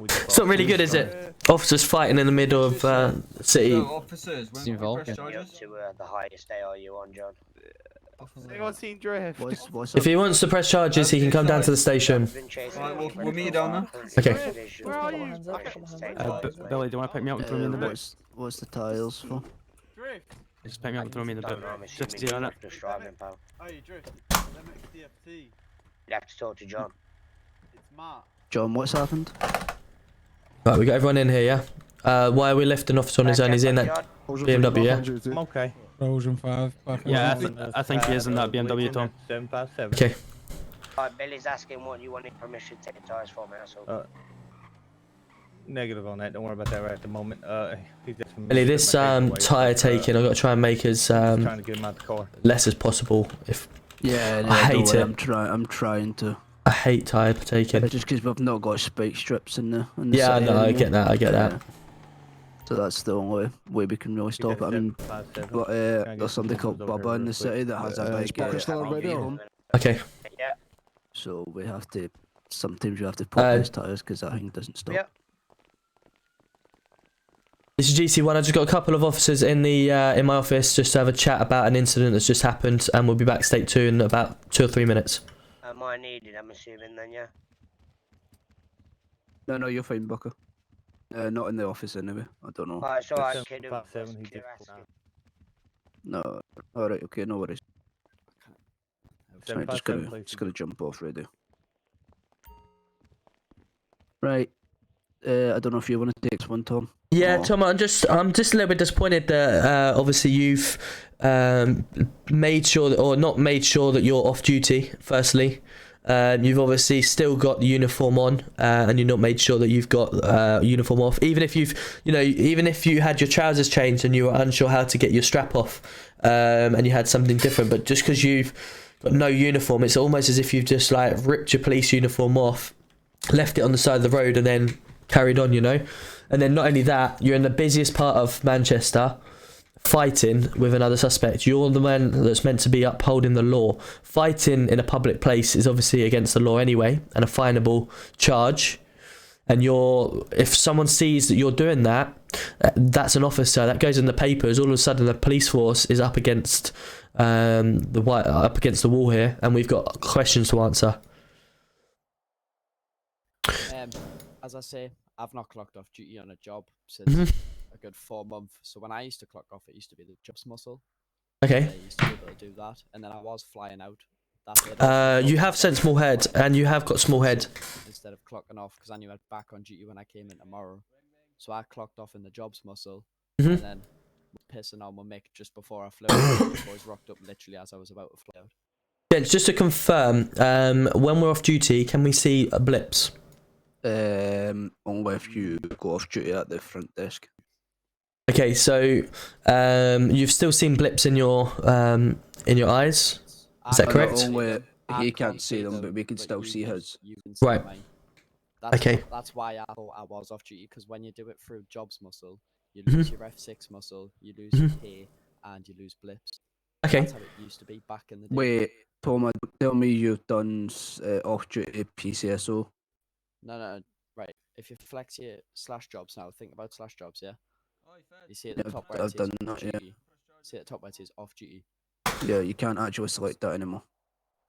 It's not really good, is it? Officers fighting in the middle of the city. Officers, when we press You're charges. to the highest ARU on, John. Anyone seen Drift? If he wants to press charges, he can come down to the station. Right, we'll meet you down there. Okay. Where are you? Billy, do you want to pick me up and throw me in the boot? What's the tiles for? Drift. Just pick me up and throw me in the boot. Just to on it. Just driving, pal. Oh, you Drift. MXDFT. You have to talk to John. It's Mark. John, what's happened? Right, we got everyone in here, yeah? Why are we left an officer on his own? He's in that BMW, yeah? I'm okay. Trojan 5. Back Yeah, I think he is in that BMW, Tom. 757. Okay. Alright, Billy's asking what you wanted permission to take the tires for, mate. That's all. Negative on that. Don't worry about that right at the moment. He's just Billy, this tyre taking, I've got to try and make as trying to get him out the car. less as possible. If Yeah, no, I hate don't worry, it. I'm trying to. I hate tyre taking. Just because we've not got spike strips in the Yeah, city no, I anymore. get that. I get that. Yeah. So that's the only way we can really stop it. I mean, but, there's somebody called Bubba in the city that has a big vehicle. Okay. Yeah. So we have to. Sometimes you have to pop his tires because that thing doesn't stop. Yeah. This is GC1. I just got a couple of officers in the in my office just to have a chat about an incident that's just happened, and we'll be back state 2 in about 2 or 3 minutes. Am I needed, I'm assuming, then, yeah? No, you're fine, Booker. Not in the office anyway. I don't know. Alright, it's alright, kid. No. Alright, okay, no worries. Right, just gonna jump off radio. Right. I don't know if you want to take this one, Tom. Yeah, Tom, I'm just a little bit disappointed that obviously you've made sure that, or not made sure that you're off duty. Firstly, you've obviously still got the uniform on, and you've not made sure that you've got uniform off. Even if even if you had your trousers changed and you were unsure how to get your strap off, and you had something different, but just because you've got no uniform, it's almost as if you've just like ripped your police uniform off, left it on the side of the road, and then carried on, you know. And then not only that, you're in the busiest part of Manchester fighting with another suspect. You're the man that's meant to be upholding the law. Fighting in a public place is obviously against the law anyway, and a finable charge. And if someone sees that you're doing that, that's an officer that goes in the papers. All of a sudden, the police force is up against the wall here, and we've got questions to answer. As I say, I've not clocked off duty on a job since a good 4 months. So when I used to clock off, it used to be the jobs muscle. Okay. I used to be able to do that, and then I was flying out. That's it. You have sent small head, and you have got small head. Instead of clocking off, because I knew I'd back on duty when I came in tomorrow. So I clocked off in the jobs muscle, and then pissing on my mic just before I flew out. The boys rocked up literally as I was about to fly out. Yeah, just to confirm, when we're off duty, can we see blips? Only if you go off duty at the front desk. Okay, so you've still seen blips in your eyes. Is that correct? Only he can't see them, but we can still see his. Right. Okay. That's why I thought I was off duty, because when you do it through jobs muscle, you lose your F6 muscle, you lose your K, and you lose blips. Okay. That's how it used to be back in the day. Wait, Tom, tell me you've done off-duty PCSO. No, right. If you flex your slash jobs now, think about slash jobs, yeah? You see at the top where it says off duty. See at the top where it says off duty. Yeah, you can't actually select that anymore.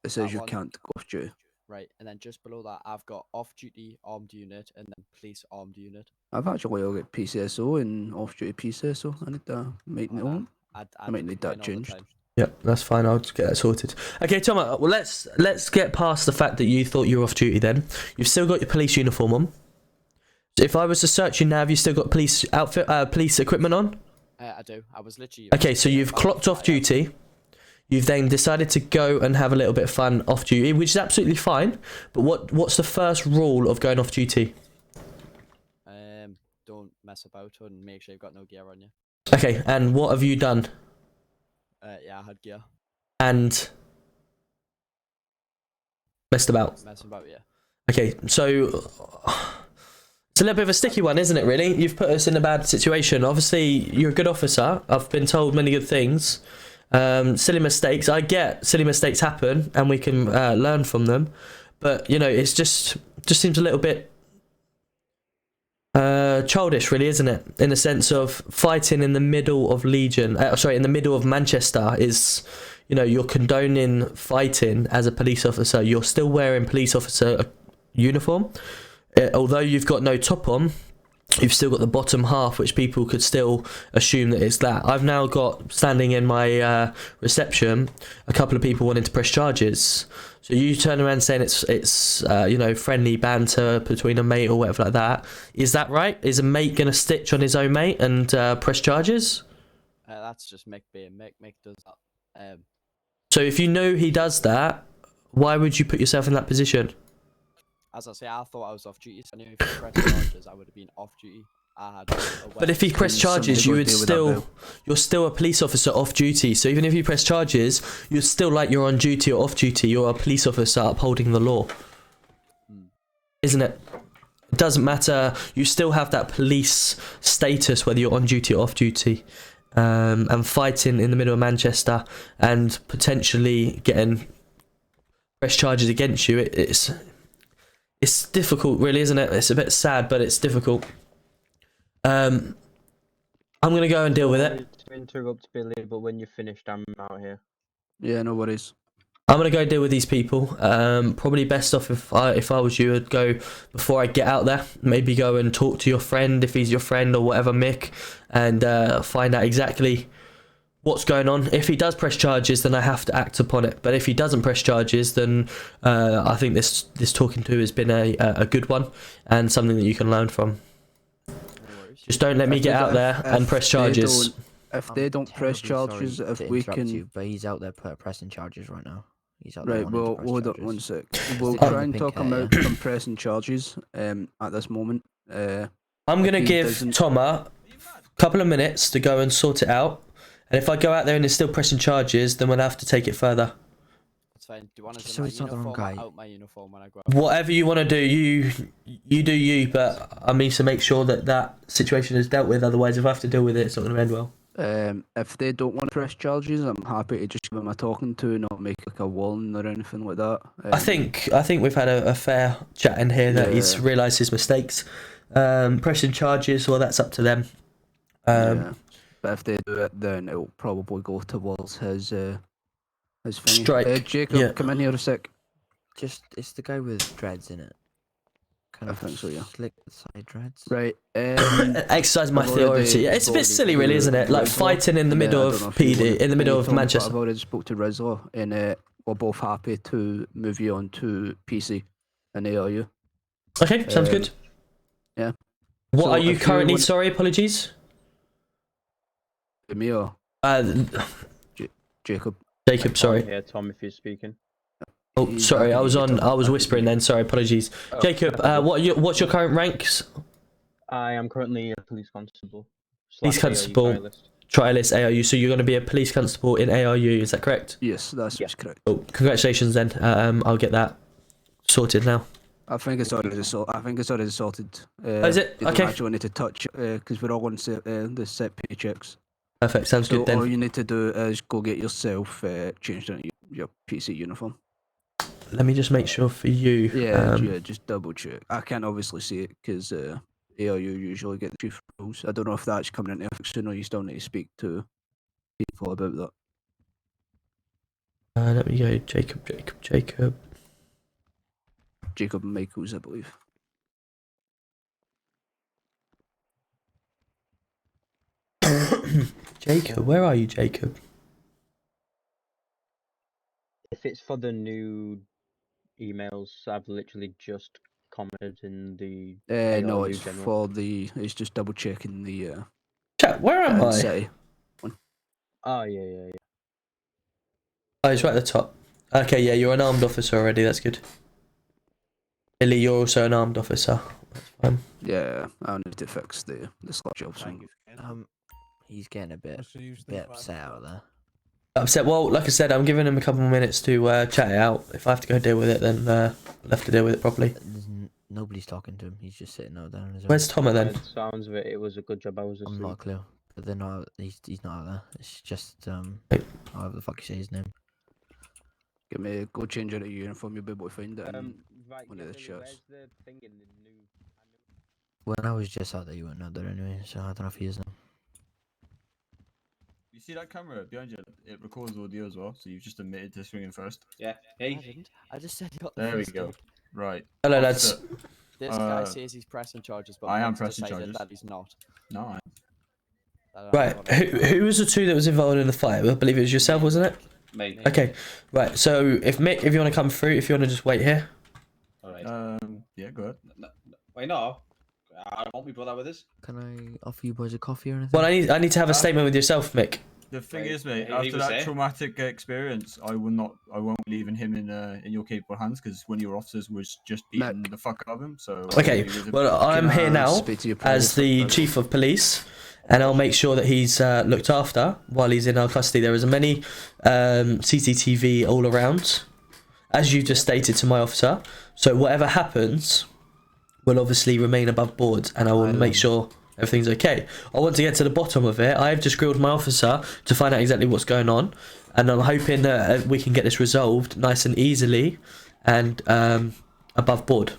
It says you can't go off duty. Right, and then just below that, I've got off-duty armed unit and then police armed unit. I've actually got PCSO and off-duty PCSO. I need that. I might need that changed. Yep, that's fine. I'll just get that sorted. Okay, Tom. Well, let's get past the fact that you thought you were off duty. Then you've still got your police uniform on. If I was to search you now, have you still got police outfit, police equipment on? I do. I was literally. Okay, so you've clocked off duty. You've then decided to go and have a little bit of fun off duty, which is absolutely fine. But what's the first rule of going off duty? Don't mess about and make sure you've got no gear on you. Okay, and what have you done? Yeah, I had gear. And messed about. Messing about, yeah. Okay, so it's a little bit of a sticky one, isn't it, really? You've put us in a bad situation. Obviously, you're a good officer. I've been told many good things. Silly mistakes. I get silly mistakes happen, and we can learn from them. But, you know, it's just seems a little bit childish, really, isn't it? In the sense of fighting in the middle of Legion, in the middle of Manchester is, you know, you're condoning fighting as a police officer. You're still wearing police officer uniform, although you've got no top on. You've still got the bottom half, which people could still assume that it's that. I've now got, standing in my reception, a couple of people wanting to press charges. So you turn around saying it's you know, friendly banter between a mate or whatever like that. Is that right? Is a mate going to stitch on his own mate and press charges? That's just Mick being Mick. Mick does that. So if you know he does that, why would you put yourself in that position? As I say, I thought I was off duty, so I knew if he pressed charges, I would have been off duty. But if he pressed charges, you're still a police officer off duty. So even if you press charges, you're still like you're on duty or off duty. You're a police officer upholding the law, isn't it? It doesn't matter. You still have that police status whether you're on duty or off duty. And fighting in the middle of Manchester and potentially getting press charges against you, it's difficult, really, isn't it? It's a bit sad, but it's difficult. I'm gonna go and deal with it. To interrupt Billy, but when you're finished, I'm out here. Yeah, no worries. I'm gonna go deal with these people. Probably best off if I was you, I'd go before I get out there. Maybe go and talk to your friend if he's your friend or whatever, Mick, and find out exactly what's going on. If he does press charges, then I have to act upon it. But if he doesn't press charges, then I think this talking to has been a good one and something that you can learn from. Just don't let me get out there and press charges. If they don't press charges, if we can... But he's out there pressing charges right now. He's out there. Right, well, hold on 1 sec. We'll try and talk him out from pressing charges at this moment. I'm going to give Toma a couple of minutes to go and sort it out. And if I go out there and he's still pressing charges, then we'll have to take it further. That's fine. Do you want to do my uniform out my uniform when I go out? Whatever you want to do, you do you, but I need to make sure that situation is dealt with. Otherwise, if I have to deal with it, it's not going to end well. If they don't want to press charges, I'm happy to just give them a talking to, not make like a warning or anything like that. I think we've had a fair chat in here that he's realised his mistakes. Pressing charges, well, that's up to them. Yeah. But if they do it, then it'll probably go towards his thing. Strike. Jacob, come in here a sec. It's the guy with dreads in it. I think so, yeah. Slick side dreads. Right. Exercise my I've theory. already Yeah, it's a bit voted silly, for really, isn't it? Like Rizla, fighting in the and, middle I of don't know if you PD, wanna in the middle say of Tom, but Manchester. I've already spoke to Rizla, and we're both happy to move you on to PC and ARU. Okay, sounds good. Yeah. What So are you if currently? want- Sorry, apologies. Me or Jacob? Jacob, sorry. Yeah, Tom, if you're speaking. Oh, sorry, I was whispering then. Sorry, apologies. Oh, Jacob, what's your current ranks? I am currently a police constable. Police / constable, ARU trialist. trialist, ARU. So you're going to be a police constable in ARU, is that correct? Yes, that's correct. Oh, congratulations then. I'll get that sorted now. I think it's already sorted. Is it? You Okay. don't actually need to touch because we're all on the set paychecks. Perfect. Sounds good then. All you need to do is go get yourself changed into your PC uniform. Let me just make sure for you. Yeah, just double check. I can't obviously see it because ARU usually get the chief rules. I don't know if that's coming into effect soon or you still need to speak to people about that. Let me go. Jacob. Jacob and Michaels, I believe. Jacob, where are you, Jacob? If it's for the new emails, I've literally just commented in the No, ARU it's general. for the. It's just double checking the. Chat, where am I? City. Oh, yeah. Oh, it's right at the top. Okay, yeah, you're an armed officer already. That's good. Billy, you're also an armed officer. That's fine. Yeah, I need to fix the slot jobs. He's getting a bit upset out there. Upset. Well, like I said, I'm giving him a couple more minutes to chat it out. If I have to go deal with it, then I'll have to deal with it properly. Nobody's talking to him. He's just sitting out there on his own. Where's Thomas then? By the sounds of it, it was a good job I was asleep. I'm not a clue. But they're not. He's not out there. It's just however the fuck you say his name. Get me go change out of your uniform. You'll be able to find it. Right, one of the Billy, shirts. where's the thing in the new? When I was just out there, you weren't out there anyway. So I don't know if he is now. You see that camera behind you? It records audio as well, so you've just admitted to swinging first. Yeah. Hey. I just said you got the There we first go. kick. Right. Hello, lads. Officer, This guy says he's pressing charges, but I am Mick's pressing decided charges. that he's not. No, I am. Right, who was the two that was involved in the fight? I believe it was yourself, wasn't it? Me. Okay, right. So if Mick, if you want to come through, if you want to just wait here. Alright. Yeah, go ahead. Why not? I won't be brother with us. Can I offer you boys a coffee or anything? Well, I need to have a statement with yourself, Mick. The thing is, mate, he after was that there. traumatic experience, I won't be leaving him in your capable hands because one of your officers was just beating the fuck out of him. So Okay, well, I'm here now as the chief of police, and I'll make sure that he's looked after while he's in our custody. There is many CCTV all around, as you just stated to my officer. So whatever happens will obviously remain above board, and I will make sure everything's okay. I want to get to the bottom of it. I've just grilled my officer to find out exactly what's going on, and I'm hoping that we can get this resolved nice and easily and above board.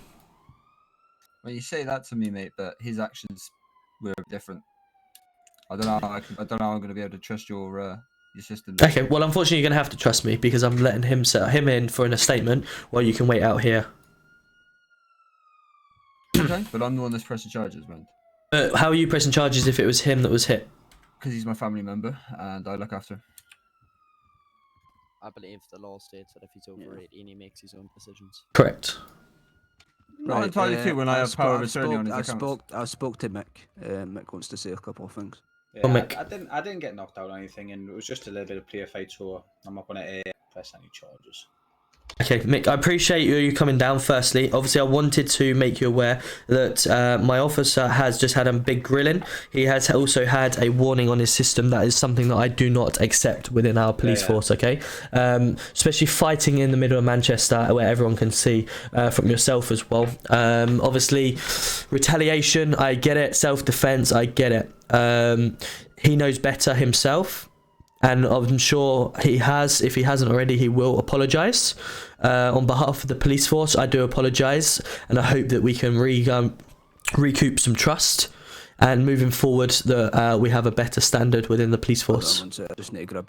Well, you say that to me, mate, but his actions were different. I don't know. I don't know how I'm going to be able to trust your system. Okay, well, unfortunately, you're going to have to trust me because I'm letting him in for a statement while you can wait out here. Okay, but I'm the one that's pressing charges, man. How are you pressing charges if it was him that was hit? Because he's my family member and I look after him. I believe the law states that if he's over 18, he makes his own decisions. Correct. Not entirely true when I have power of attorney on his account. I spoke to Mick. Mick wants to say a couple of things. Yeah, I didn't get knocked out or anything, and it was just a little bit of play fight, so I'm not going to press any charges. Okay, Mick, I appreciate you coming down firstly. Obviously, I wanted to make you aware that my officer has just had a big grilling. He has also had a warning on his system. That is something that I do not accept within our police force, okay? Especially fighting in the middle of Manchester where everyone can see from yourself as well. Obviously, retaliation, I get it. Self-defense, I get it. He knows better himself. And I'm sure he has. If he hasn't already, he will apologise. On behalf of the police force, I do apologise. And I hope that we can recoup some trust. And moving forward, that we have a better standard within the police force. I just need to grab.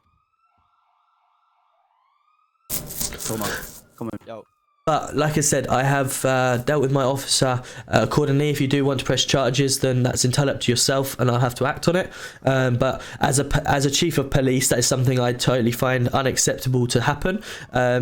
Come on. Yo. But like I said, I have dealt with my officer accordingly. If you do want to press charges, then that's entirely up to yourself, and I'll have to act on it. But as a chief of police, that is something I totally find unacceptable to happen.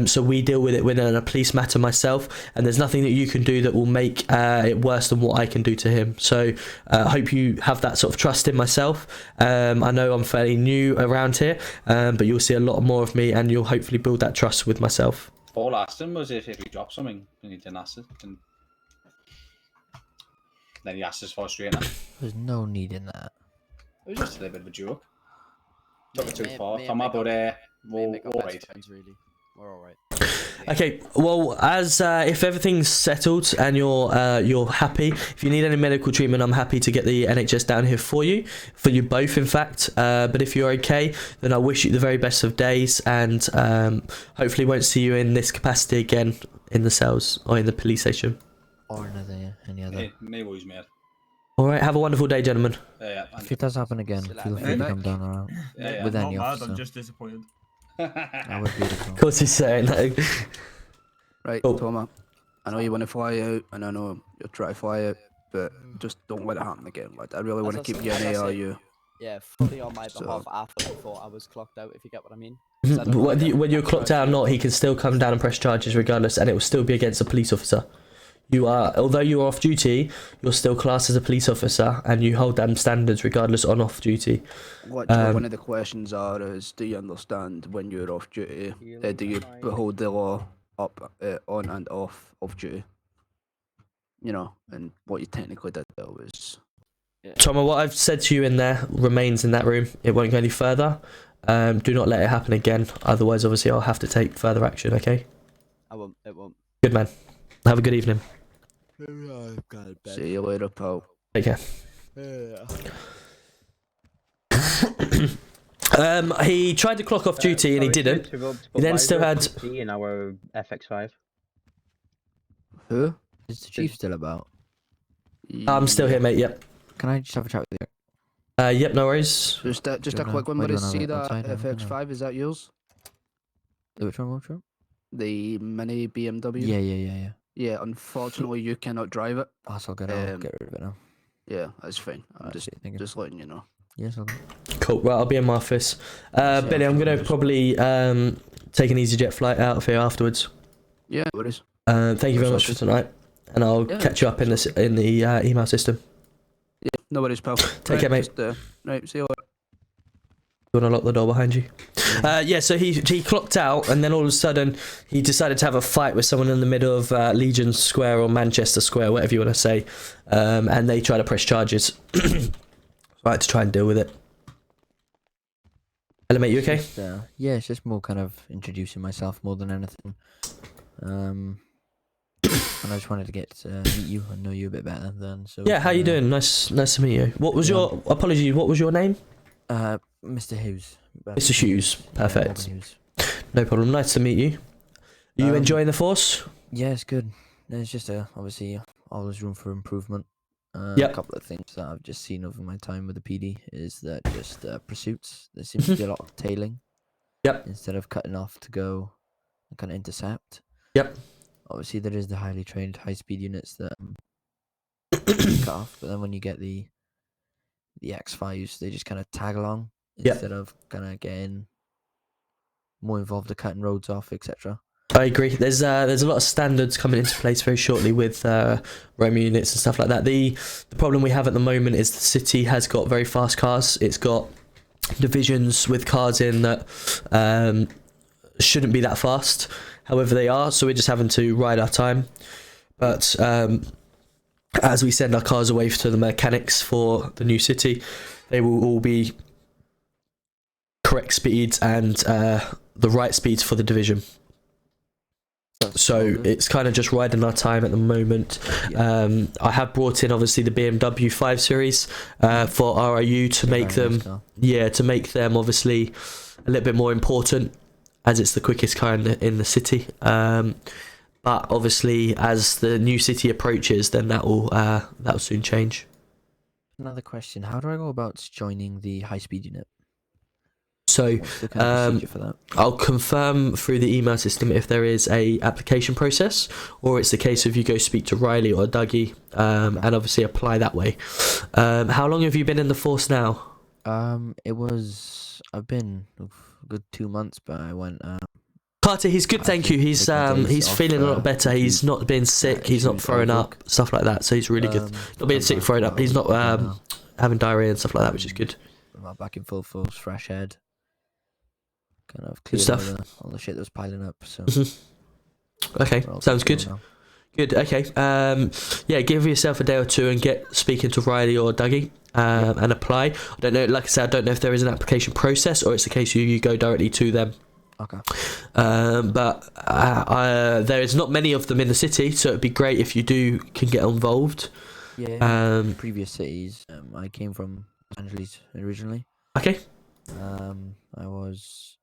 So we deal with it within a police matter myself, and there's nothing that you can do that will make it worse than what I can do to him. So I hope you have that sort of trust in myself. I know I'm fairly new around here, but you'll see a lot more of me, and you'll hopefully build that trust with myself. All I asked him was if he dropped something, and he didn't ask it. And then he asked us for a straightener. There's no need in that. It was just a little bit of a joke. Took it too far, Thomas, but we're all right. Really. We're all right. Okay, well, as if everything's settled and you're happy, if you need any medical treatment, I'm happy to get the NHS down here for you both, in fact. But if you're okay, then I wish you the very best of days, and hopefully won't see you in this capacity again in the cells or in the police station. Or any other. Hey, no worries, mate. All right, have a wonderful day, gentlemen. If it does happen again, feel free to come down around with any officer. I'm just disappointed. That would be the Of course he's saying that. Right, Cool. Thomas. I know you want to fly out, and I know you'll try to fly out, but just don't let it happen again. Like, I really want to keep you in ARU. Yeah, fully on my behalf after I thought I was clocked out, if you get what I mean. But when you're clocked out or not, he can still come down and press charges regardless, and it will still be against a police officer. Although you are off duty, you're still classed as a police officer, and you hold them standards regardless on off duty. Literally, one of the questions is, do you understand when you're off duty? Do you behold the law up on and off of duty? You know, and what you technically did there was... Thomas, what I've said to you in there remains in that room. It won't go any further. Do not let it happen again. Otherwise, obviously, I'll have to take further action, okay? I won't. It won't. Good man. Have a good evening. See you later, pal. Take care. He tried to clock off duty and he didn't. He then still had... in our FX5. Who? Is the chief still about? I'm still here, mate, yep. Can I just have a chat with you? Yep, no worries. Just a quick one, but see that FX5, is that yours? Which one? The mini BMW? Yeah. Yeah, unfortunately, you cannot drive it. That's all good. I'll get rid of it now. Yeah, that's fine. I'm just letting you know. Yes, okay. Cool. Right, I'll be in my office. Billy, I'm going to probably take an EasyJet flight out of here afterwards. Yeah, what is? Thank you very much for tonight, and I'll catch you up in the email system. Yeah, no worries, pal. Take care, mate. Right, see you later. You want to lock the door behind you? Yeah, so he clocked out, and then all of a sudden he decided to have a fight with someone in the middle of Legion Square or Manchester Square, whatever you want to say, and they try to press charges. So I had to try and deal with it. Hello, mate, you okay? Yeah, it's just more kind of introducing myself more than anything. And I just wanted to get meet you and know you a bit better then. So yeah, how you doing? Nice to meet you. What was your apology? What was your name? Mr. Hughes. Mr. Hughes. Perfect. Hughes. No problem. Nice to meet you. Are you enjoying the force? Yeah, it's good. There's just obviously always room for improvement. A couple of things that I've just seen over my time with the PD is that just pursuits. There seems to be a lot of tailing. Yep. Instead of cutting off to go and kind of intercept. Yep. Obviously, there is the highly trained high-speed units that cut off, but then when you get the X5s, they just kind of tag along instead of kind of getting more involved with cutting roads off, etc. I agree. There's a lot of standards coming into place very shortly with Roma units and stuff like that. The problem we have at the moment is the city has got very fast cars. It's got divisions with cars in that shouldn't be that fast. However, they are, so we're just having to ride our time. But as we send our cars away to the mechanics for the new city, they will all be correct speeds and the right speeds for the division. So it's kind of just riding our time at the moment. I have brought in obviously the BMW 5 Series for RIU to make them, to make them obviously a little bit more important, as it's the quickest car in the city. But obviously, as the new city approaches, then that will soon change. Another question: how do I go about joining the high-speed unit? So I'll confirm through the email system if there is a application process, or it's the case of you go speak to Riley or Dougie, and obviously apply that way. How long have you been in the force now? I've been a good 2 months, but I went. Carter, he's good, thank you. He's feeling a lot better. He's not been sick. He's not throwing up, stuff like that. So he's really good. Not being sick, throwing up. He's not having diarrhea and stuff like that, which is good. I'm back in full force, fresh head. Kind of Good cleared stuff. all the shit that was piling up. So. Okay, sounds good. Good. Okay. Yeah, give yourself a day or two and get speaking to Riley or Dougie and apply. I don't know. Like I said, I don't know if there is an application process or it's the case you go directly to them. Okay. But there is not many of them in the city, so it'd be great if you can get involved. Yeah. Previous cities. I came from Los Angeles originally. Okay. I was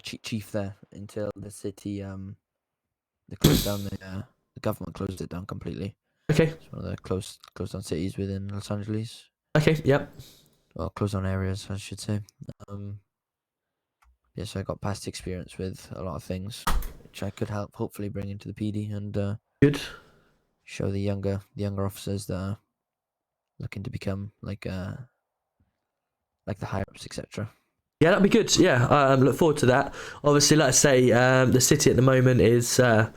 chief there until the city they closed down the government closed it down completely. Okay. It's one of the closed down cities within Los Angeles. Okay. Yep. Well, closed down areas, I should say. Yes, I got past experience with a lot of things, which I could hopefully bring into the PD and good. Show the younger officers that are looking to become like the higher ups, etc. Yeah, that'd be good. Yeah, I look forward to that. Obviously, like I say, the city at the moment is a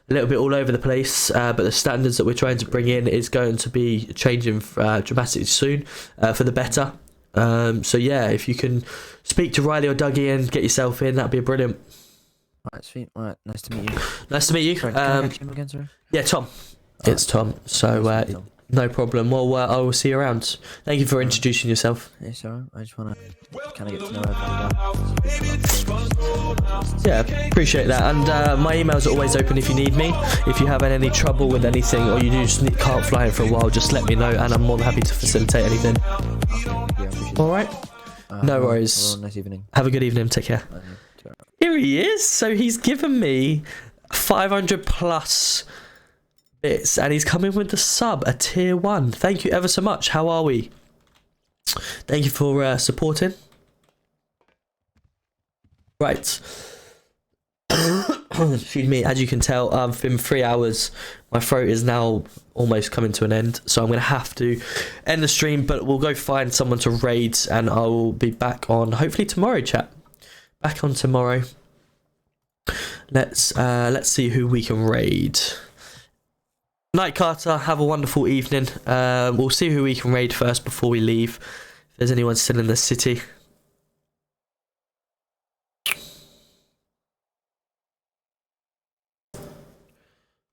little bit all over the place, but the standards that we're trying to bring in is going to be changing dramatically soon for the better. So yeah, if you can speak to Riley or Dougie and get yourself in, that'd be brilliant. Alright, sweet. Alright, nice to meet you. Nice to meet you. Sorry, can I catch him again, sorry? Yeah, Tom. It's Tom. So no problem. Well, I will see you around. Thank you for introducing yourself. It's alright. I just want to kind of get to know everyone. Yeah, appreciate that. And my emails are always open if you need me. If you have any trouble with anything or you just can't fly in for a while, just let me know and I'm more than happy to facilitate anything. Alright? No worries. Have a nice evening. Have a good evening. Take care. Here he is. So he's given me 500 plus bits and he's coming with the sub, a tier 1. Thank you ever so much. How are we? Thank you for supporting. Right. Excuse me. As you can tell, I've been 3 hours. My throat is now almost coming to an end, so I'm going to have to end the stream, but we'll go find someone to raid and I will be back on hopefully tomorrow, chat. Back on tomorrow. Let's see who we can raid. Night, Carter. Have a wonderful evening. We'll see who we can raid first before we leave. If there's anyone still in the city.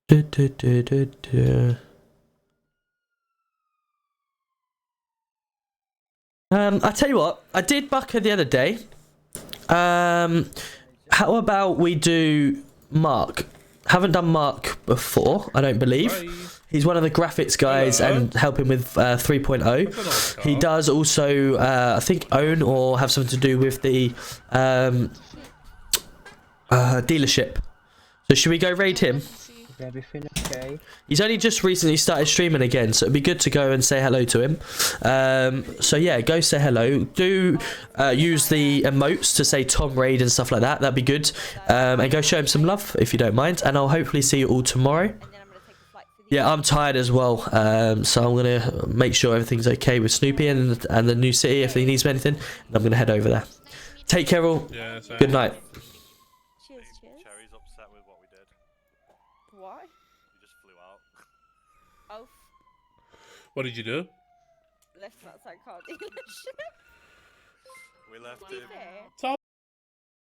I tell you what, I did Bucker the other day. How about we do Mark? Haven't done Mark before, I don't believe. He's one of the graphics guys and helping with 3.0. He does also, I think, own or have something to do with the dealership. So should we go raid him? Is everything okay? He's only just recently started streaming again, so it'd be good to go and say hello to him. So yeah, go say hello. Do use the emotes to say Tom Raid and stuff like that. That'd be good. And go show him some love if you don't mind. And I'll hopefully see you all tomorrow. Yeah, I'm tired as well. So I'm gonna make sure everything's okay with Snoopy and the new city if he needs anything. And I'm gonna head over there. Take care all. Yeah, good night. Cherry's upset with what we did. Why? We just flew out. Oh. What did you do? Left that outside car dealership. We left To be him. fair, Tom